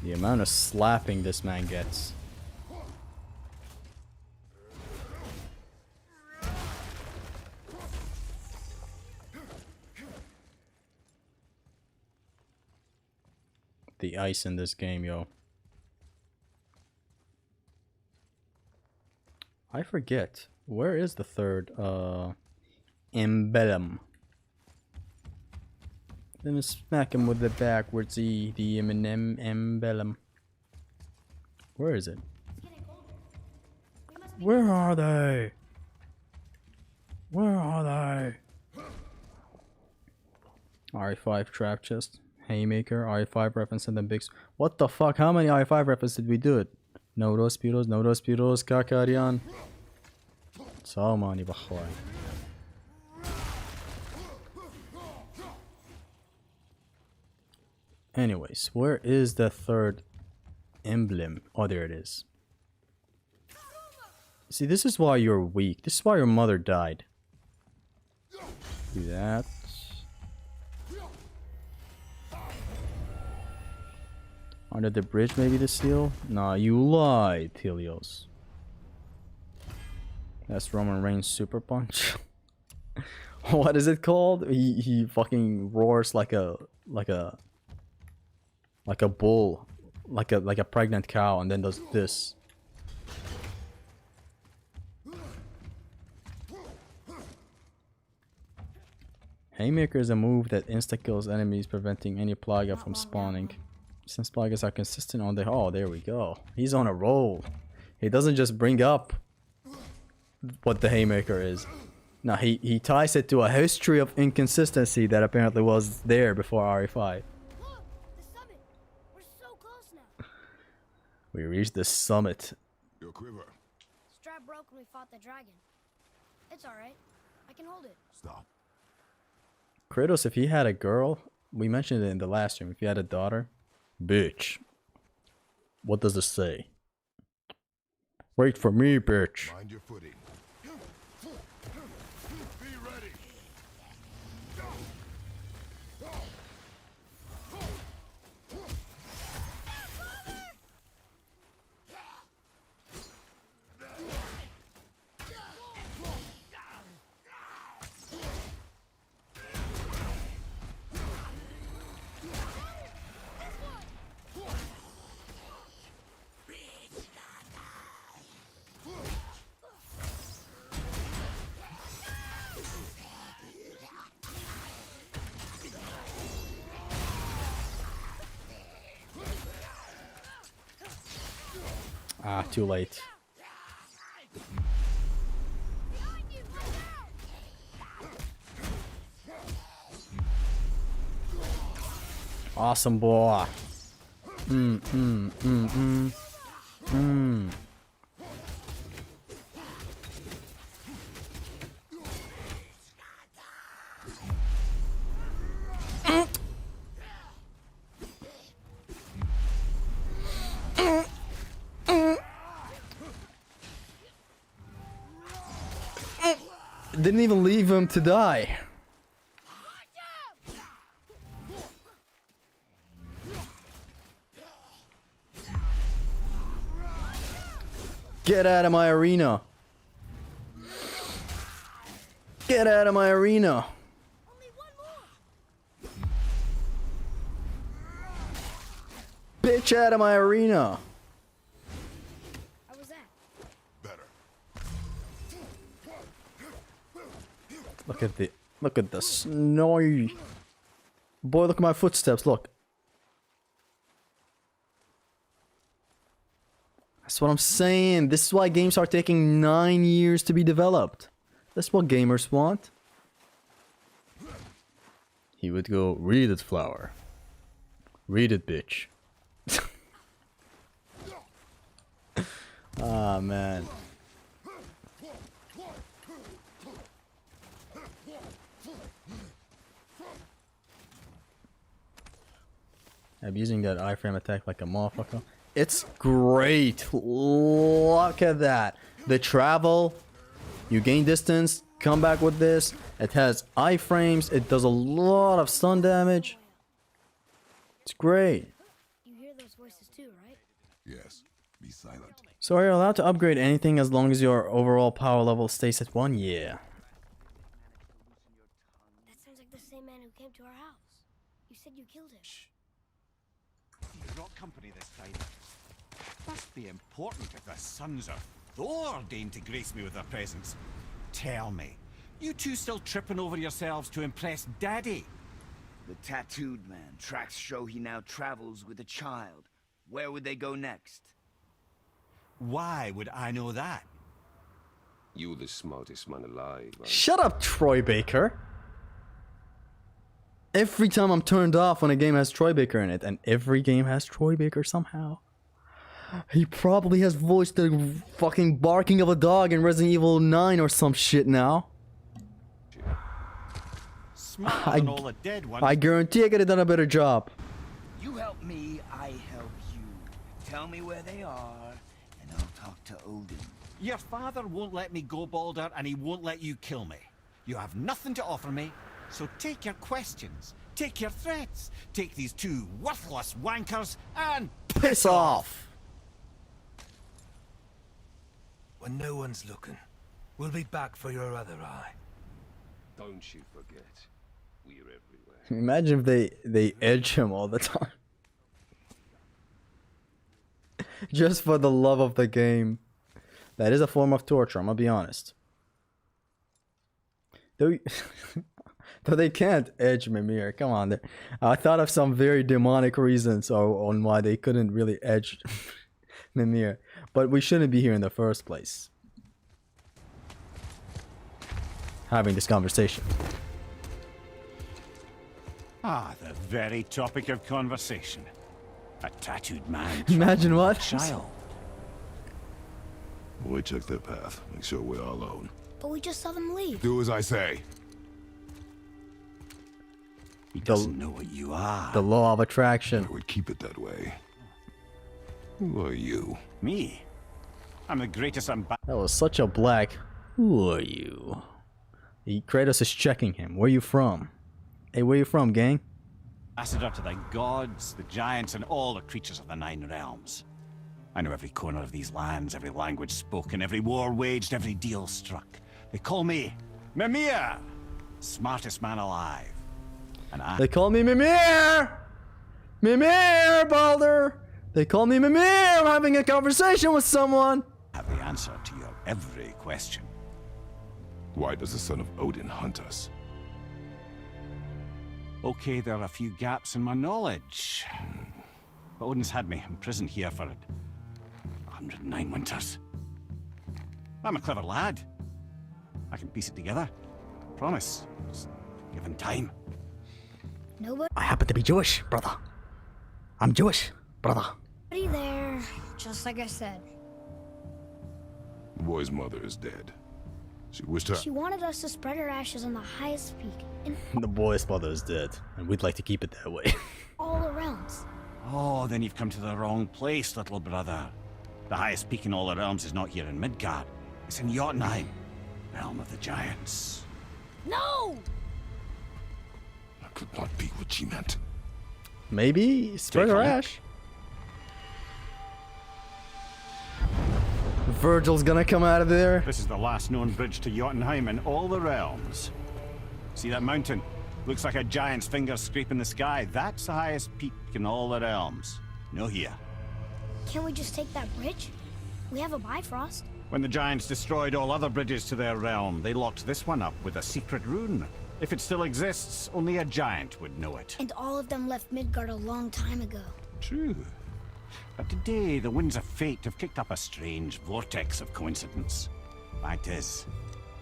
A: The amount of slapping this man gets. The ice in this game, yo. I forget. Where is the third emblem? Let me smack him with the backwards E, the Eminem emblem. Where is it? Where are they? Where are they? RE5 trap chest, haymaker, RE5 reference, and then big. What the fuck? How many RE5 references did we do it? No dos piros, Kakarian. So many bakhwai. Anyways, where is the third emblem? Oh, there it is. See, this is why you're weak. This is why your mother died. Do that. Under the bridge, maybe the seal? Nah, you lied, Helios. That's Roman Reigns' super punch. What is it called? He fucking roars like a bull, like a pregnant cow, and then does this. Haymaker is a move that insta-kills enemies, preventing any Plaga from spawning. Since Plagas are consistent on the... Oh, there we go. He's on a roll. He doesn't just bring up what the Haymaker is. No, he ties it to a history of inconsistency that apparently was there before RE5. We reached the summit.
B: Your quiver.
C: Strap broke when we fought the dragon. It's alright. I can hold it.
B: Stop.
A: Kratos, if he had a girl, we mentioned it in the last stream, if he had a daughter, bitch. What does it say? Wait for me, bitch.
B: Mind your footing. Be ready.
A: Ah, too late. Awesome boy. Mm. Didn't even leave him to die. Get out of my arena. Get out of my arena. Bitch out of my arena.
C: How was that?
B: Better.
A: Look at the snow. Boy, look at my footsteps, look. That's what I'm saying. This is why games are taking 9 years to be developed. That's what gamers want. He would go, read it, flower. Read it, bitch. Ah, man. I'm using that iframe attack like a motherfucker. It's great. Look at that. The travel, you gain distance, come back with this. It has iframes. It does a lot of stun damage. It's great.
C: You hear those voices too, right?
B: Yes. Be silent.
A: So are you allowed to upgrade anything as long as your overall power level stays at 1? Yeah.
C: That sounds like the same man who came to our house. You said you killed him.
F: You brought company this time. Must be important if the sons of Thor deign to grace me with their presence. Tell me, you two still tripping over yourselves to impress Daddy?
G: The tattooed man. Tracks show he now travels with a child. Where would they go next?
F: Why would I know that?
H: You the smartest man alive.
A: Shut up, Troy Baker. Every time I'm turned off when a game has Troy Baker in it, and every game has Troy Baker somehow. He probably has voiced the fucking barking of a dog in Resident Evil 9 or some shit now.
F: Smarter than all the dead ones.
A: I guarantee I could have done a better job.
G: You help me, I help you. Tell me where they are, and I'll talk to Odin.
F: Your father won't let me go, Balder, and he won't let you kill me. You have nothing to offer me, so take your questions, take your threats, take these two worthless wankers, and
A: Piss off.
I: When no one's looking, we'll be back for your other eye.
H: Don't you forget, we're everywhere.
A: Imagine if they edge him all the time. Just for the love of the game. That is a form of torture, I'm gonna be honest. Though, though they can't edge Mimir, come on. I thought of some very demonic reasons on why they couldn't really edge Mimir. But we shouldn't be here in the first place. Having this conversation.
F: Ah, the very topic of conversation. A tattooed man.
A: Imagine what?
F: Child.
B: We check their path. Make sure we're all alone.
C: But we just saw them leave.
B: Do as I say.
F: He doesn't know what you are.
A: The law of attraction.
B: I would keep it that way. Who are you?
F: Me? I'm the greatest
A: That was such a black. Who are you? Kratos is checking him. Where you from? Hey, where you from, gang?
F: ambassador to the gods, the giants, and all the creatures of the Nine Realms. I know every corner of these lands, every language spoken, every war waged, every deal struck. They call me Mimir, smartest man alive. And
A: They call me Mimir! Mimir, Balder! They call me Mimir! I'm having a conversation with someone!
F: have the answer to your every question.
B: Why does the son of Odin hunt us?
F: Okay, there are a few gaps in my knowledge. But Odin's had me imprisoned here for 109 winters. I'm a clever lad. I can piece it together. Promise. Just given time.
C: Nobody
A: I happen to be Jewish, brother. I'm Jewish, brother.
C: there, just like I said.
B: The boy's mother is dead. She wished her...
C: She wanted us to spread her ashes on the highest peak in
A: The boy's mother is dead, and we'd like to keep it that way.
C: all the realms.
F: Oh, then you've come to the wrong place, little brother. The highest peak in all the realms is not here in Midgard. It's in Jotunheim, realm of the giants.
C: No!
B: That could not be what she meant.
A: Maybe spread her ash. Virgil's gonna come out of there.
F: This is the last known bridge to Jotunheim in all the realms. See that mountain? Looks like a giant's finger scraping the sky. That's the highest peak in all the realms. No here.
C: Can't we just take that bridge? We have a Bifrost.
F: When the giants destroyed all other bridges to their realm, they locked this one up with a secret rune. If it still exists, only a giant would know it.
C: And all of them left Midgard a long time ago.
F: True. But today, the winds of fate have kicked up a strange vortex of coincidence. Fact is,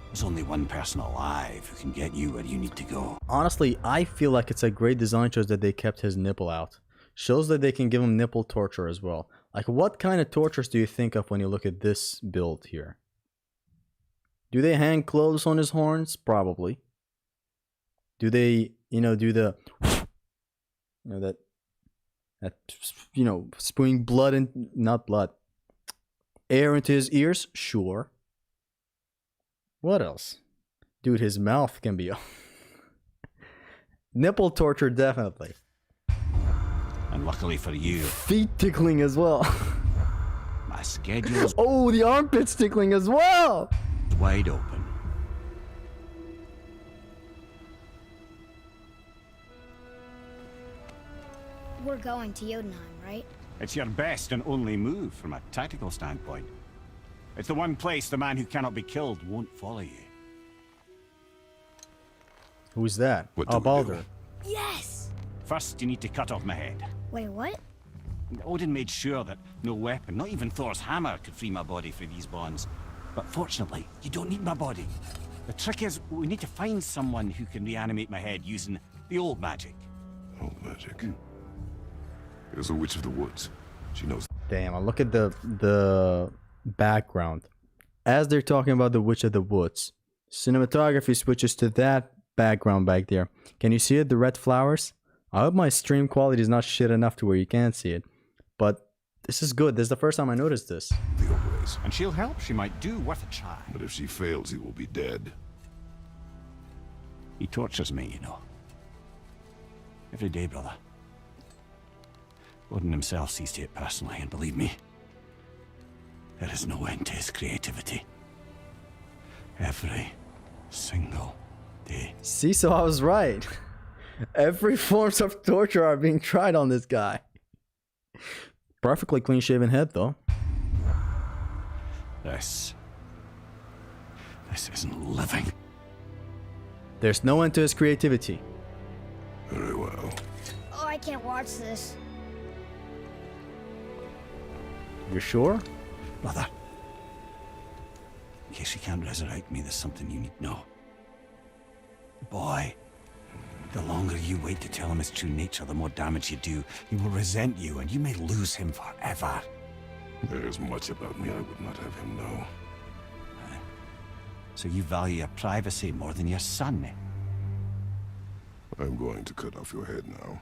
F: there's only one person alive who can get you where you need to go.
A: Honestly, I feel like it's a great design choice that they kept his nipple out. Shows that they can give him nipple torture as well. Like, what kind of tortures do you think of when you look at this build here? Do they hang clothes on his horns? Probably. Do they, do the, that, spewing blood and, not blood, air into his ears? Sure. What else? Dude, his mouth can be nipple torture, definitely.
F: And luckily for you,
A: Feet tickling as well.
F: my schedule's
A: Oh, the armpits tickling as well.
F: wide open.
C: We're going to Jotunheim, right?
F: It's your best and only move from a tactical standpoint. It's the one place the man who cannot be killed won't follow you.
A: Who's that?
B: What do
A: Oh,
B: we
A: Baldur.
B: do?
C: Yes!
F: First, you need to cut off my head.
C: Wait, what?
F: Odin made sure that no weapon, not even Thor's hammer, could free my body from these bonds. But fortunately, you don't need my body. The trick is, we need to find someone who can reanimate my head using the old magic.
B: Old magic. There's a witch of the woods. She knows.
A: Damn, I look at the background. As they're talking about the Witch of the Woods, cinematography switches to that background back there. Can you see it? The red flowers? I hope my stream quality is not shit enough to where you can't see it. But this is good. This is the first time I noticed this.
B: The Obeys.
F: And she'll help. She might do worth a try.
B: But if she fails, he will be dead.
F: He tortures me, you know. Every day, brother. Odin himself sees to it personally, and believe me, there is no end to his creativity. Every single day.
A: See, so I was right. Every forms of torture are being tried on this guy. Perfectly clean-shaven head, though.
F: This isn't living.
A: There's no end to his creativity.
B: Very well.
C: Oh, I can't watch this.
A: You sure?
F: Brother, in case you can't resurrect me, there's something you need to know. Boy, the longer you wait to tell him his true nature, the more damage you do. He will resent you, and you may lose him forever.
B: There is much about me I would not have him know.
F: So you value your privacy more than your son, eh?
B: I'm going to cut off your head now.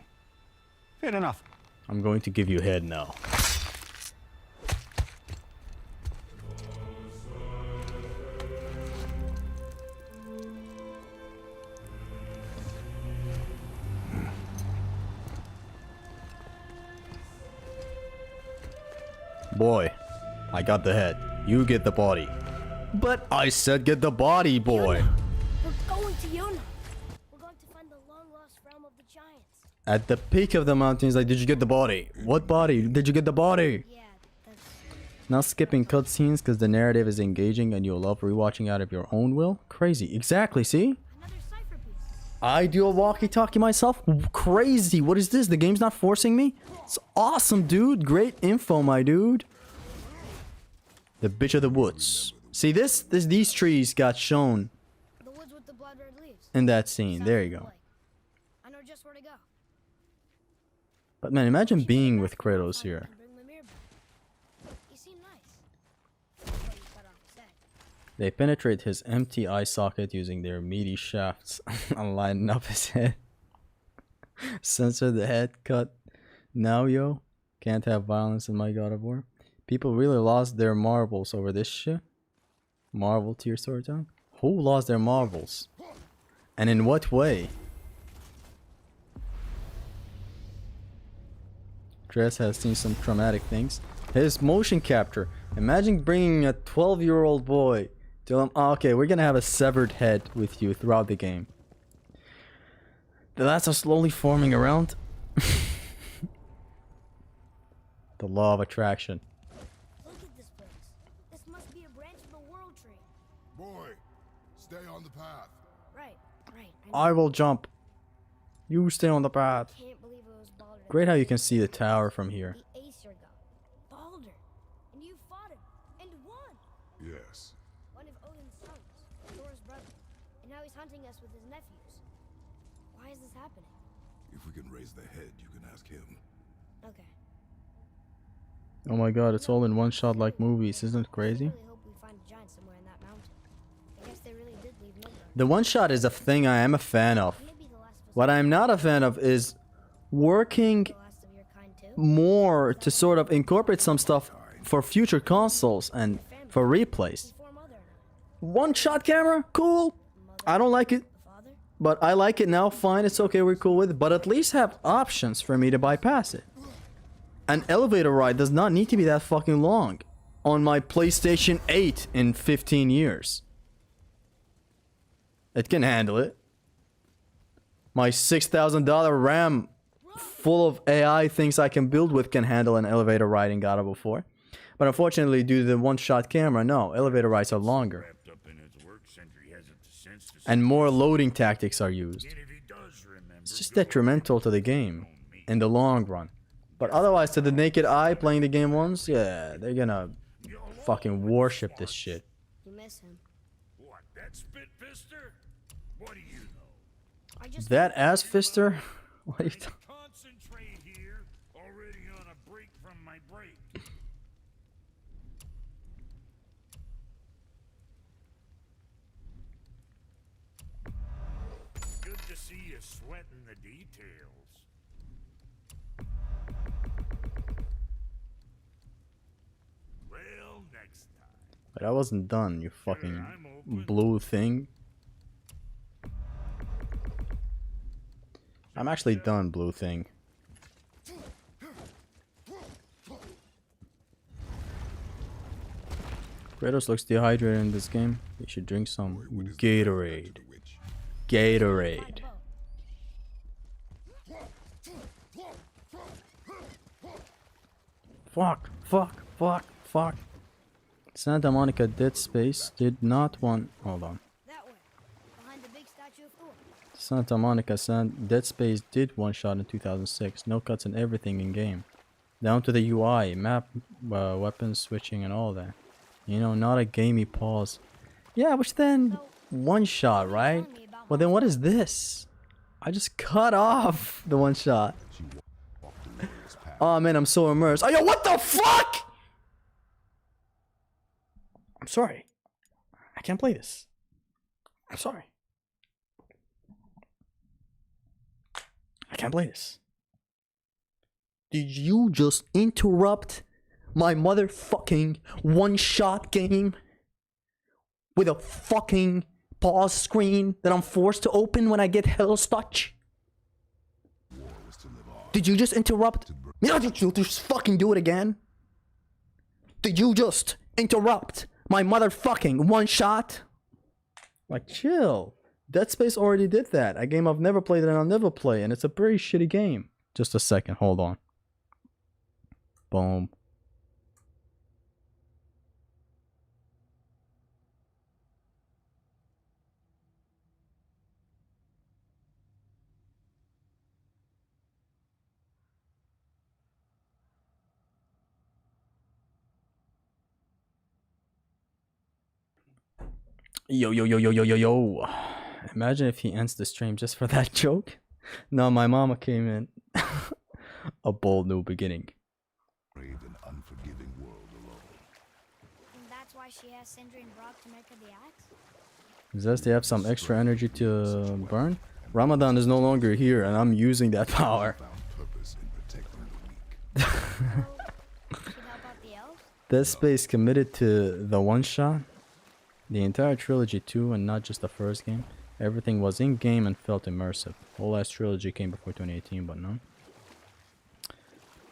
F: Fair enough.
A: I'm going to give you head now. Boy, I got the head. You get the body. But I said get the body, boy.
C: We're going to Jotunheim. We're going to find the long-lost realm of the giants.
A: At the peak of the mountains, like, did you get the body? What body? Did you get the body?
C: Yeah, that's...
A: Not skipping cutscenes because the narrative is engaging and you'll love rewatching out of your own will? Crazy. Exactly, see?
C: another cipher piece.
A: I do a walkie-talkie myself? Crazy. What is this? The game's not forcing me? It's awesome, dude. Great info, my dude. The bitch of the woods. See these trees got shown
C: The woods with the blood red leaves.
A: in that scene.
C: Sounds
A: There you
C: like a
A: go.
C: lake. I know just where to go.
A: But man, imagine
C: Should we
A: being
C: go
A: with
C: back and
A: Kratos
C: find
A: here.
C: and bring Mimir back? He seemed nice. That's why you cut off his head.
A: They penetrate his empty eye socket using their meaty shafts and line up his head. Censor the head cut. Now yo, can't have violence in my God of War. People really lost their marbles over this shit. Marvel tier storytelling. Who lost their marbles? And in what way? Dress has seen some traumatic things. His motion capture. Imagine bringing a 12-year-old boy to him. Oh, okay, we're gonna have a severed head with you throughout the game. The lats are slowly forming around. The law of attraction.
C: Look at this place. This must be a branch of the World Tree.
B: Boy, stay on the path.
C: Right, right.
A: I will jump. You stay on the path.
C: can't believe it was Baldur.
A: Great how you can see the tower from here.
C: The Aesir god. Baldur. And you fought him. And won.
B: Yes.
C: One of Odin's sons. Thor's brother. And now he's hunting us with his nephews. Why is this happening?
B: If we can raise the head, you can ask him.
C: Okay.
A: Oh my god, it's all in one shot like movies. Isn't it crazy?
C: I really hope we find a giant somewhere in that mountain. I guess they really did leave Midgard.
A: The one shot is a thing I am a fan of.
C: Maybe the last of us.
A: What I'm not a fan of is working
C: The last of your kind too.
A: more to sort of incorporate some stuff for future consoles and for replays.
C: Before mother and
A: One shot camera, cool. I don't like it,
C: the father.
A: but I like it now. Fine, it's okay, we're cool with it. But at least have options for me to bypass it. An elevator ride does not need to be that fucking long on my PlayStation 8 in 15 years. It can handle it. My $6,000 RAM full of AI things I can build with can handle an elevator ride in God of War 4. But unfortunately, due to the one-shot camera, no, elevator rides are longer.
D: Wrapped up in his work, Sentry hasn't the sense to
A: And more loading tactics are used.
D: And if he does remember,
A: It's just detrimental to the game in the long run. But otherwise, to the naked eye playing the game once, yeah, they're gonna fucking worship this shit.
C: You miss him.
D: what, that spit-fister? What do you know?
C: I just
A: That ass fister? What are you talking?
D: Concentrate here, already on a break from my break. Good to see you sweating the details. Well, next time.
A: But I wasn't done, you fucking blue thing. I'm actually done, blue thing. Kratos looks dehydrated in this game. You should drink some Gatorade.
B: The witch.
A: Gatorade. Fuck, fuck, fuck, fuck. Santa Monica Dead Space did not want. Hold on.
C: that way. Behind the big statue of Thor.
A: Santa Monica Dead Space did one shot in 2006. No cuts and everything in game. Down to the UI, map, weapons switching and all that. You know, not a gamey pause. Yeah, which then one shot, right? Well then what is this? I just cut off the one shot. Oh man, I'm so immersed. Oh yo, what the fuck? I'm sorry. I can't play this. I'm sorry. I can't play this. Did you just interrupt my motherfucking one-shot game with a fucking pause screen that I'm forced to open when I get Hell's Touch? Did you just interrupt? Did you just fucking do it again? Did you just interrupt my motherfucking one-shot? Like, chill. Dead Space already did that. A game I've never played and I'll never play, and it's a pretty shitty game. Just a second, hold on. Boom. Yo, yo, yo, yo, yo, yo, yo. Imagine if he ends the stream just for that joke. No, my mama came in. A bold new beginning.
B: Brave and unforgiving world alone.
C: And that's why she has Sindri and Brock to make her the axe?
A: Does they have some extra energy to burn? Ramadan is no longer here and I'm using that power.
B: Found purpose in protecting the weak.
C: She'd help out the elves?
A: Dead Space committed to the one shot. The entire trilogy too, and not just the first game. Everything was in game and felt immersive. The whole last trilogy came before 2018, but no.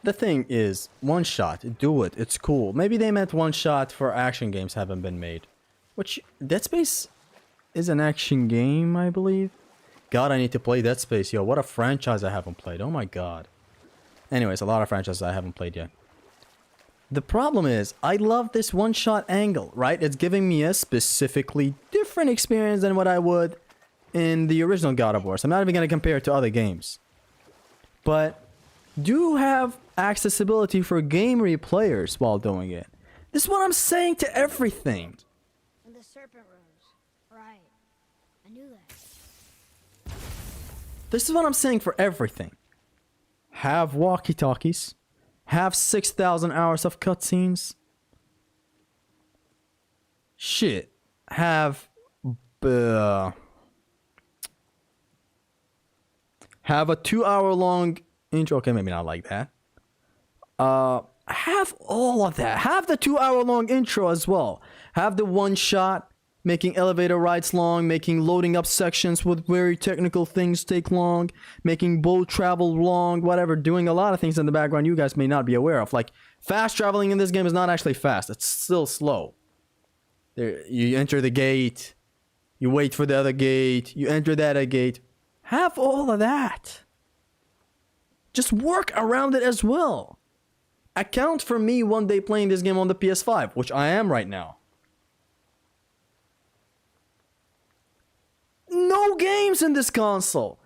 A: The thing is, one shot, do it, it's cool. Maybe they meant one shot for action games haven't been made. Which, Dead Space is an action game, I believe. God, I need to play Dead Space, yo. What a franchise I haven't played, oh my god. Anyways, a lot of franchises I haven't played yet. The problem is, I love this one-shot angle, right? It's giving me a specifically different experience than what I would in the original God of War. So I'm not even going to compare it to other games. But do have accessibility for game replayers while doing it. This is what I'm saying to everything.
C: And the serpent rose. Right. I knew that.
A: This is what I'm saying for everything. Have walkie-talkies. Have 6,000 hours of cutscenes. Shit. Have a 2-hour long intro. Okay, maybe not like that. Have all of that. Have the 2-hour long intro as well. Have the one shot, making elevator rides long, making loading up sections with very technical things take long, making boat travel long, whatever, doing a lot of things in the background you guys may not be aware of. Like, fast traveling in this game is not actually fast. It's still slow. There, you enter the gate, you wait for the other gate, you enter that gate. Have all of that. Just work around it as well. Account for me one day playing this game on the PS5, which I am right now. No games in this console.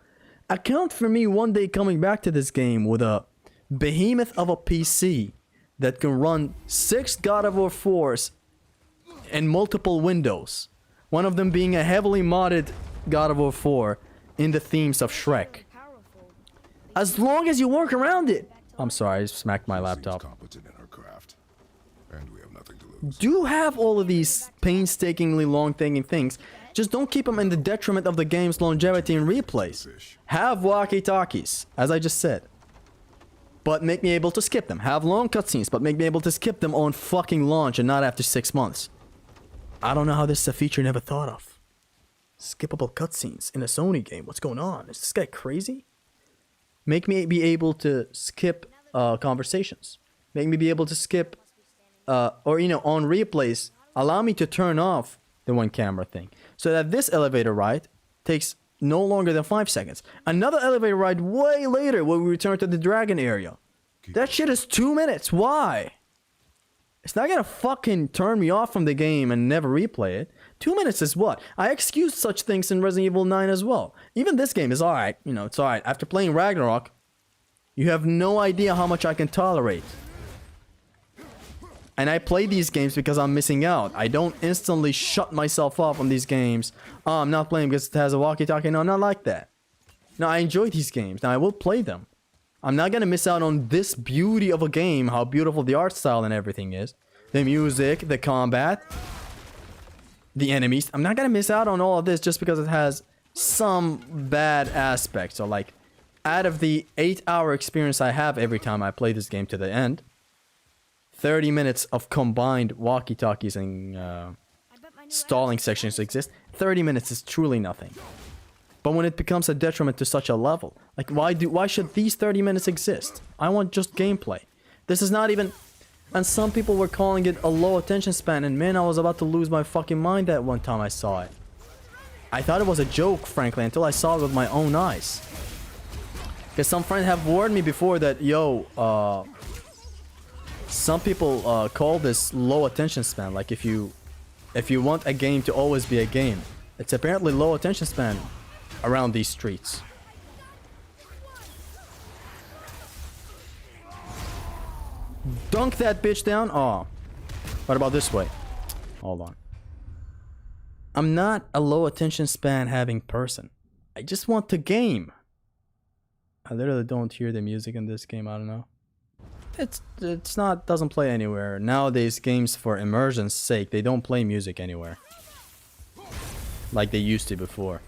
A: Account for me one day coming back to this game with a behemoth of a PC that can run 6 God of War 4s in multiple windows. One of them being a heavily modded God of War 4 in the themes of Shrek. As long as you work around it. I'm sorry, I smacked my laptop.
B: Competent in her craft, and we have nothing to lose.
A: Do have all of these painstakingly long-taking things. Just don't keep them in the detriment of the game's longevity and replays. Have walkie-talkies, as I just said. But make me able to skip them. Have long cutscenes, but make me able to skip them on fucking launch and not after 6 months. I don't know how this is a feature I never thought of. Skippable cutscenes in a Sony game. What's going on? Is this guy crazy? Make me be able to skip conversations. Make me be able to skip, or you know, on replays, allow me to turn off the one camera thing. So that this elevator ride takes no longer than 5 seconds. Another elevator ride way later when we return to the dragon area. That shit is 2 minutes. Why? It's not gonna fucking turn me off from the game and never replay it. 2 minutes is what? I excused such things in Resident Evil 9 as well. Even this game is alright. You know, it's alright. After playing Ragnarok, you have no idea how much I can tolerate. And I play these games because I'm missing out. I don't instantly shut myself off on these games. Oh, I'm not playing because it has a walkie-talkie. No, I'm not like that. No, I enjoy these games. Now, I will play them. I'm not gonna miss out on this beauty of a game, how beautiful the art style and everything is. The music, the combat, the enemies. I'm not gonna miss out on all of this just because it has some bad aspects. So, like, out of the 8-hour experience I have every time I play this game to the end, 30 minutes of combined walkie-talkies and stalling sections exist. 30 minutes is truly nothing. But when it becomes a detriment to such a level, like why should these 30 minutes exist? I want just gameplay. This is not even, and some people were calling it a low attention span, and man, I was about to lose my fucking mind that one time I saw it. I thought it was a joke, frankly, until I saw it with my own eyes. Because some friends have warned me before that, yo, some people call this low attention span. Like if you want a game to always be a game, it's apparently low attention span around these streets. Dunk that bitch down. Oh, what about this way? Hold on. I'm not a low attention span having person. I just want to game. I literally don't hear the music in this game. I don't know. It's not, doesn't play anywhere. Nowadays games, for immersion's sake, they don't play music anywhere like they used to before.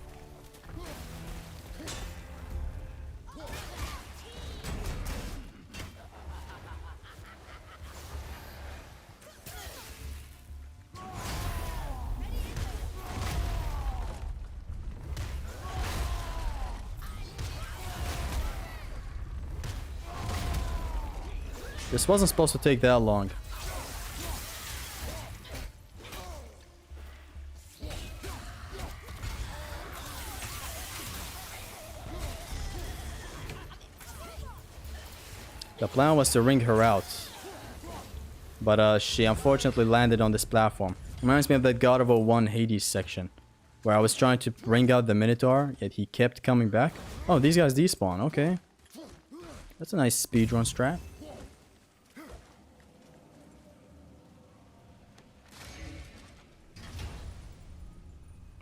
A: This wasn't supposed to take that long. The plan was to ring her out, but she unfortunately landed on this platform. Reminds me of that God of War 1 Hades section, where I was trying to bring out the Minotaur, yet he kept coming back. Oh, these guys despawn, okay. That's a nice speedrun strat.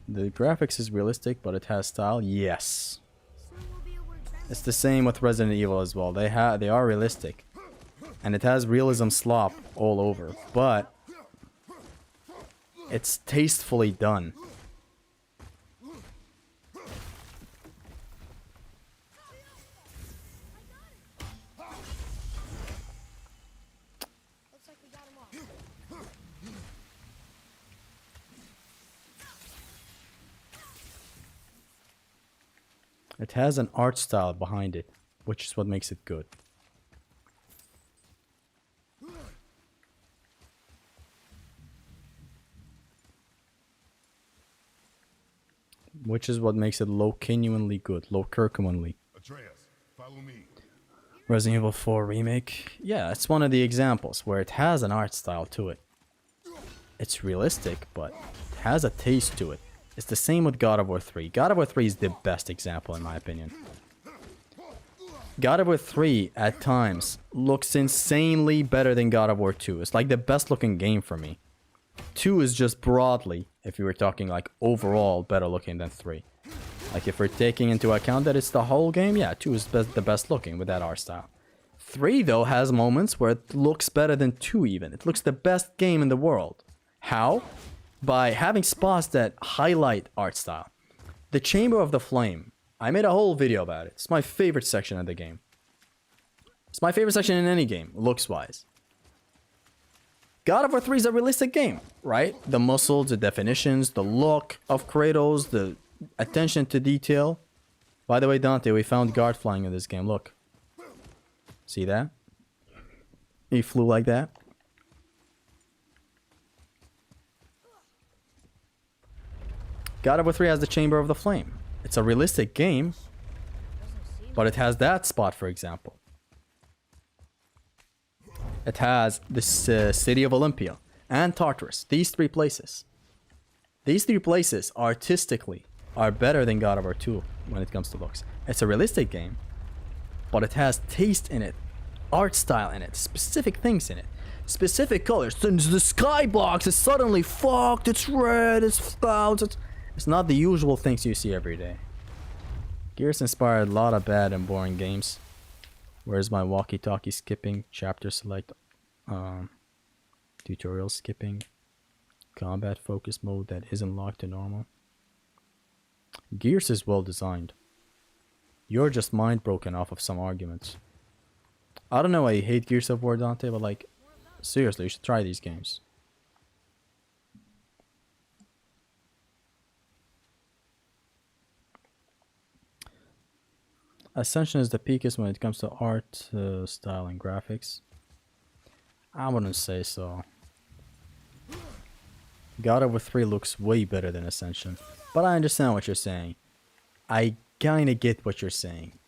A: The graphics is realistic, but it has style. Yes. It's the same with Resident Evil as well. They are realistic. And it has realism slop all over, but it's tastefully done.
C: Looks like we got him all.
A: It has an art style behind it, which is what makes it good. Which is what makes it low-genuinely good, low-Kirkmanly.
B: Atreus, follow me.
A: Resident Evil 4 Remake. Yeah, it's one of the examples where it has an art style to it. It's realistic, but it has a taste to it. It's the same with God of War 3. God of War 3 is the best example in my opinion. God of War 3 at times looks insanely better than God of War 2. It's like the best looking game for me. 2 is just broadly, if you were talking like overall, better looking than 3. Like if we're taking into account that it's the whole game, yeah, 2 is the best looking with that art style. 3 though has moments where it looks better than 2 even. It looks the best game in the world. How? By having spots that highlight art style. The Chamber of the Flame. I made a whole video about it. It's my favorite section of the game. It's my favorite section in any game, looks-wise. God of War 3 is a realistic game, right? The muscles, the definitions, the look of Kratos, the attention to detail. By the way, Dante, we found guard flying in this game. Look. See that? He flew like that. God of War 3 has the Chamber of the Flame. It's a realistic game, but it has that spot, for example. It has this city of Olympia and Tartarus. These 3 places. These 3 places, artistically, are better than God of War 2 when it comes to looks. It's a realistic game, but it has taste in it, art style in it, specific things in it. Specific colors. The sky blocks is suddenly fucked, it's red, it's clouds, it's not the usual things you see every day. Gears inspired a lot of bad and boring games. Where's my walkie-talkie skipping? Chapter select. Tutorial skipping. Combat focus mode that isn't locked to normal. Gears is well designed. You're just mind broken off of some arguments. I don't know why you hate Gears of War, Dante, but like, seriously, you should try these games. Ascension is the peakest when it comes to art, style, and graphics. I wouldn't say so. God of War 3 looks way better than Ascension, but I understand what you're saying. I kinda get what you're saying.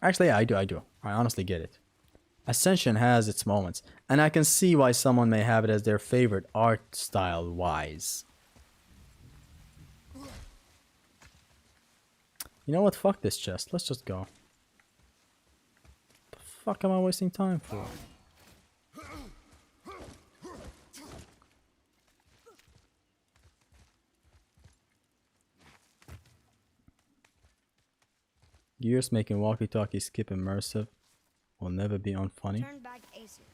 A: Actually, yeah, I do. I honestly get it. Ascension has its moments, and I can see why someone may have it as their favorite art style-wise. You know what? Fuck this chest. Let's just go. The fuck am I wasting time for? Gears making walkie-talkie skip immersive will never be unfunny.
C: Turn back Aesir.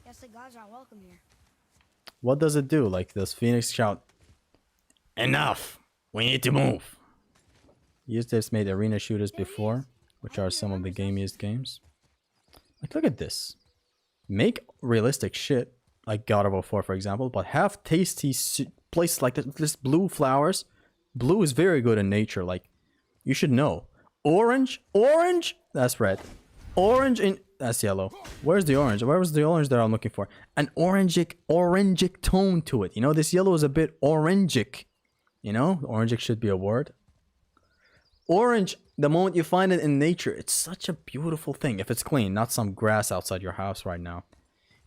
C: Guess the gods aren't welcome here.
A: What does it do? Like, does Phoenix shout, "Enough! We need to move"? Gears Devs made arena shooters before, which are some of the gamiest games. Like, look at this. Make realistic shit, like God of War 4, for example, but have tasty places like this blue flowers. Blue is very good in nature, like, you should know. Orange, that's red. Orange that's yellow. Where's the orange? Where was the orange that I'm looking for? An orangic tone to it. You know, this yellow is a bit orangic. You know, orangic should be a word. Orange, the moment you find it in nature, it's such a beautiful thing. If it's clean, not some grass outside your house right now.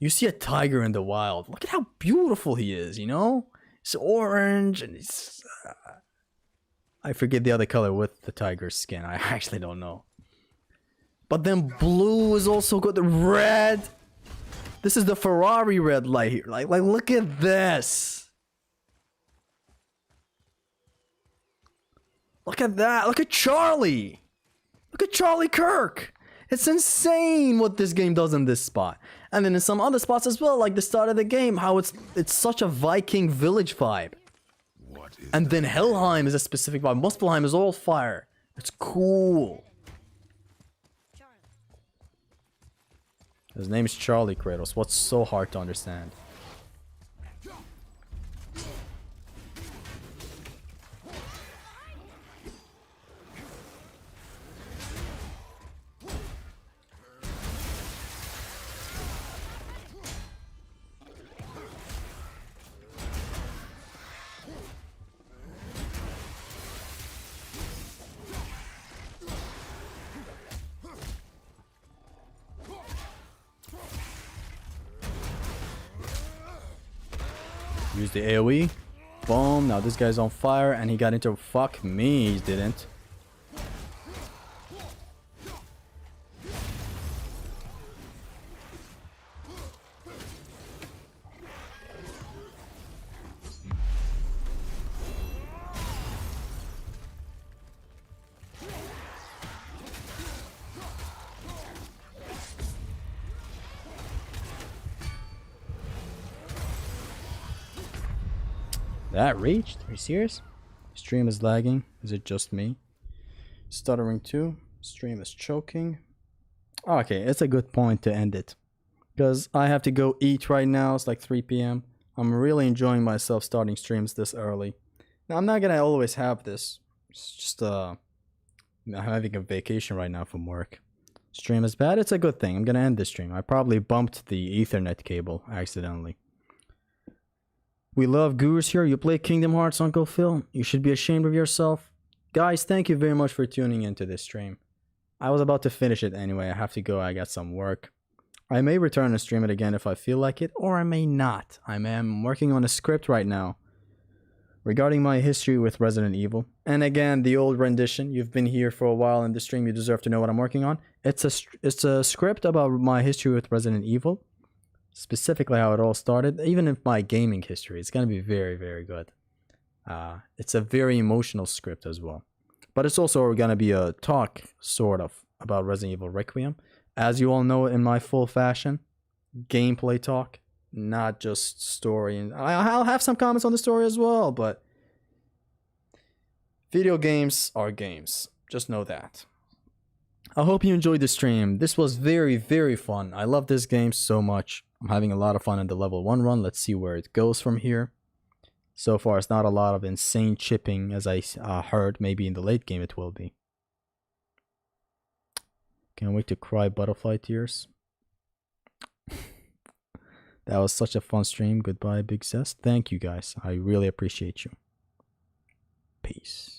A: You see a tiger in the wild. Look at how beautiful he is, you know? It's orange and it's... I forget the other color with the tiger's skin. I actually don't know. But then blue is also good. The red. This is the Ferrari red light here. Like look at this. Look at that. Look at Charlie. Look at Charlie Kirk. It's insane what this game does in this spot. And then in some other spots as well, like the start of the game, how it's such a Viking village vibe. And then Helheim is a specific vibe. Muspelheim is all fire. It's cool. His name's Charlie, Kratos. What's so hard to understand? Use the AoE. Boom. Now this guy's on fire and he got into... Fuck me, he didn't. That reached? Are you serious? Stream is lagging. Is it just me? Stuttering too. Stream is choking. Okay, it's a good point to end it. Because I have to go eat right now. It's like 3 p.m. I'm really enjoying myself starting streams this early. Now, I'm not gonna always have this. It's just I'm having a vacation right now from work. Stream is bad. It's a good thing. I'm gonna end this stream. I probably bumped the Ethernet cable accidentally. We love Gurus here. You play Kingdom Hearts, Uncle Phil. You should be ashamed of yourself. Guys, thank you very much for tuning into this stream. I was about to finish it anyway. I have to go. I got some work. I may return to stream it again if I feel like it, or I may not. I am working on a script right now regarding my history with Resident Evil. And again, the old rendition. You've been here for a while in the stream. You deserve to know what I'm working on. It's a script about my history with Resident Evil. Specifically how it all started, even in my gaming history. It's going to be very, very good. It's a very emotional script as well. But it's also going to be a talk, sort of, about Resident Evil Requiem. As you all know, in my full fashion, gameplay talk, not just story. And I'll have some comments on the story as well, but video games are games. Just know that. I hope you enjoyed the stream. This was very, very fun. I love this game so much. I'm having a lot of fun in the level 1 run. Let's see where it goes from here. So far, it's not a lot of insane chipping, as I heard. Maybe in the late game it will be. Can't wait to cry butterfly tears. That was such a fun stream. Goodbye, Big Zest. Thank you, guys. I really appreciate you. Peace.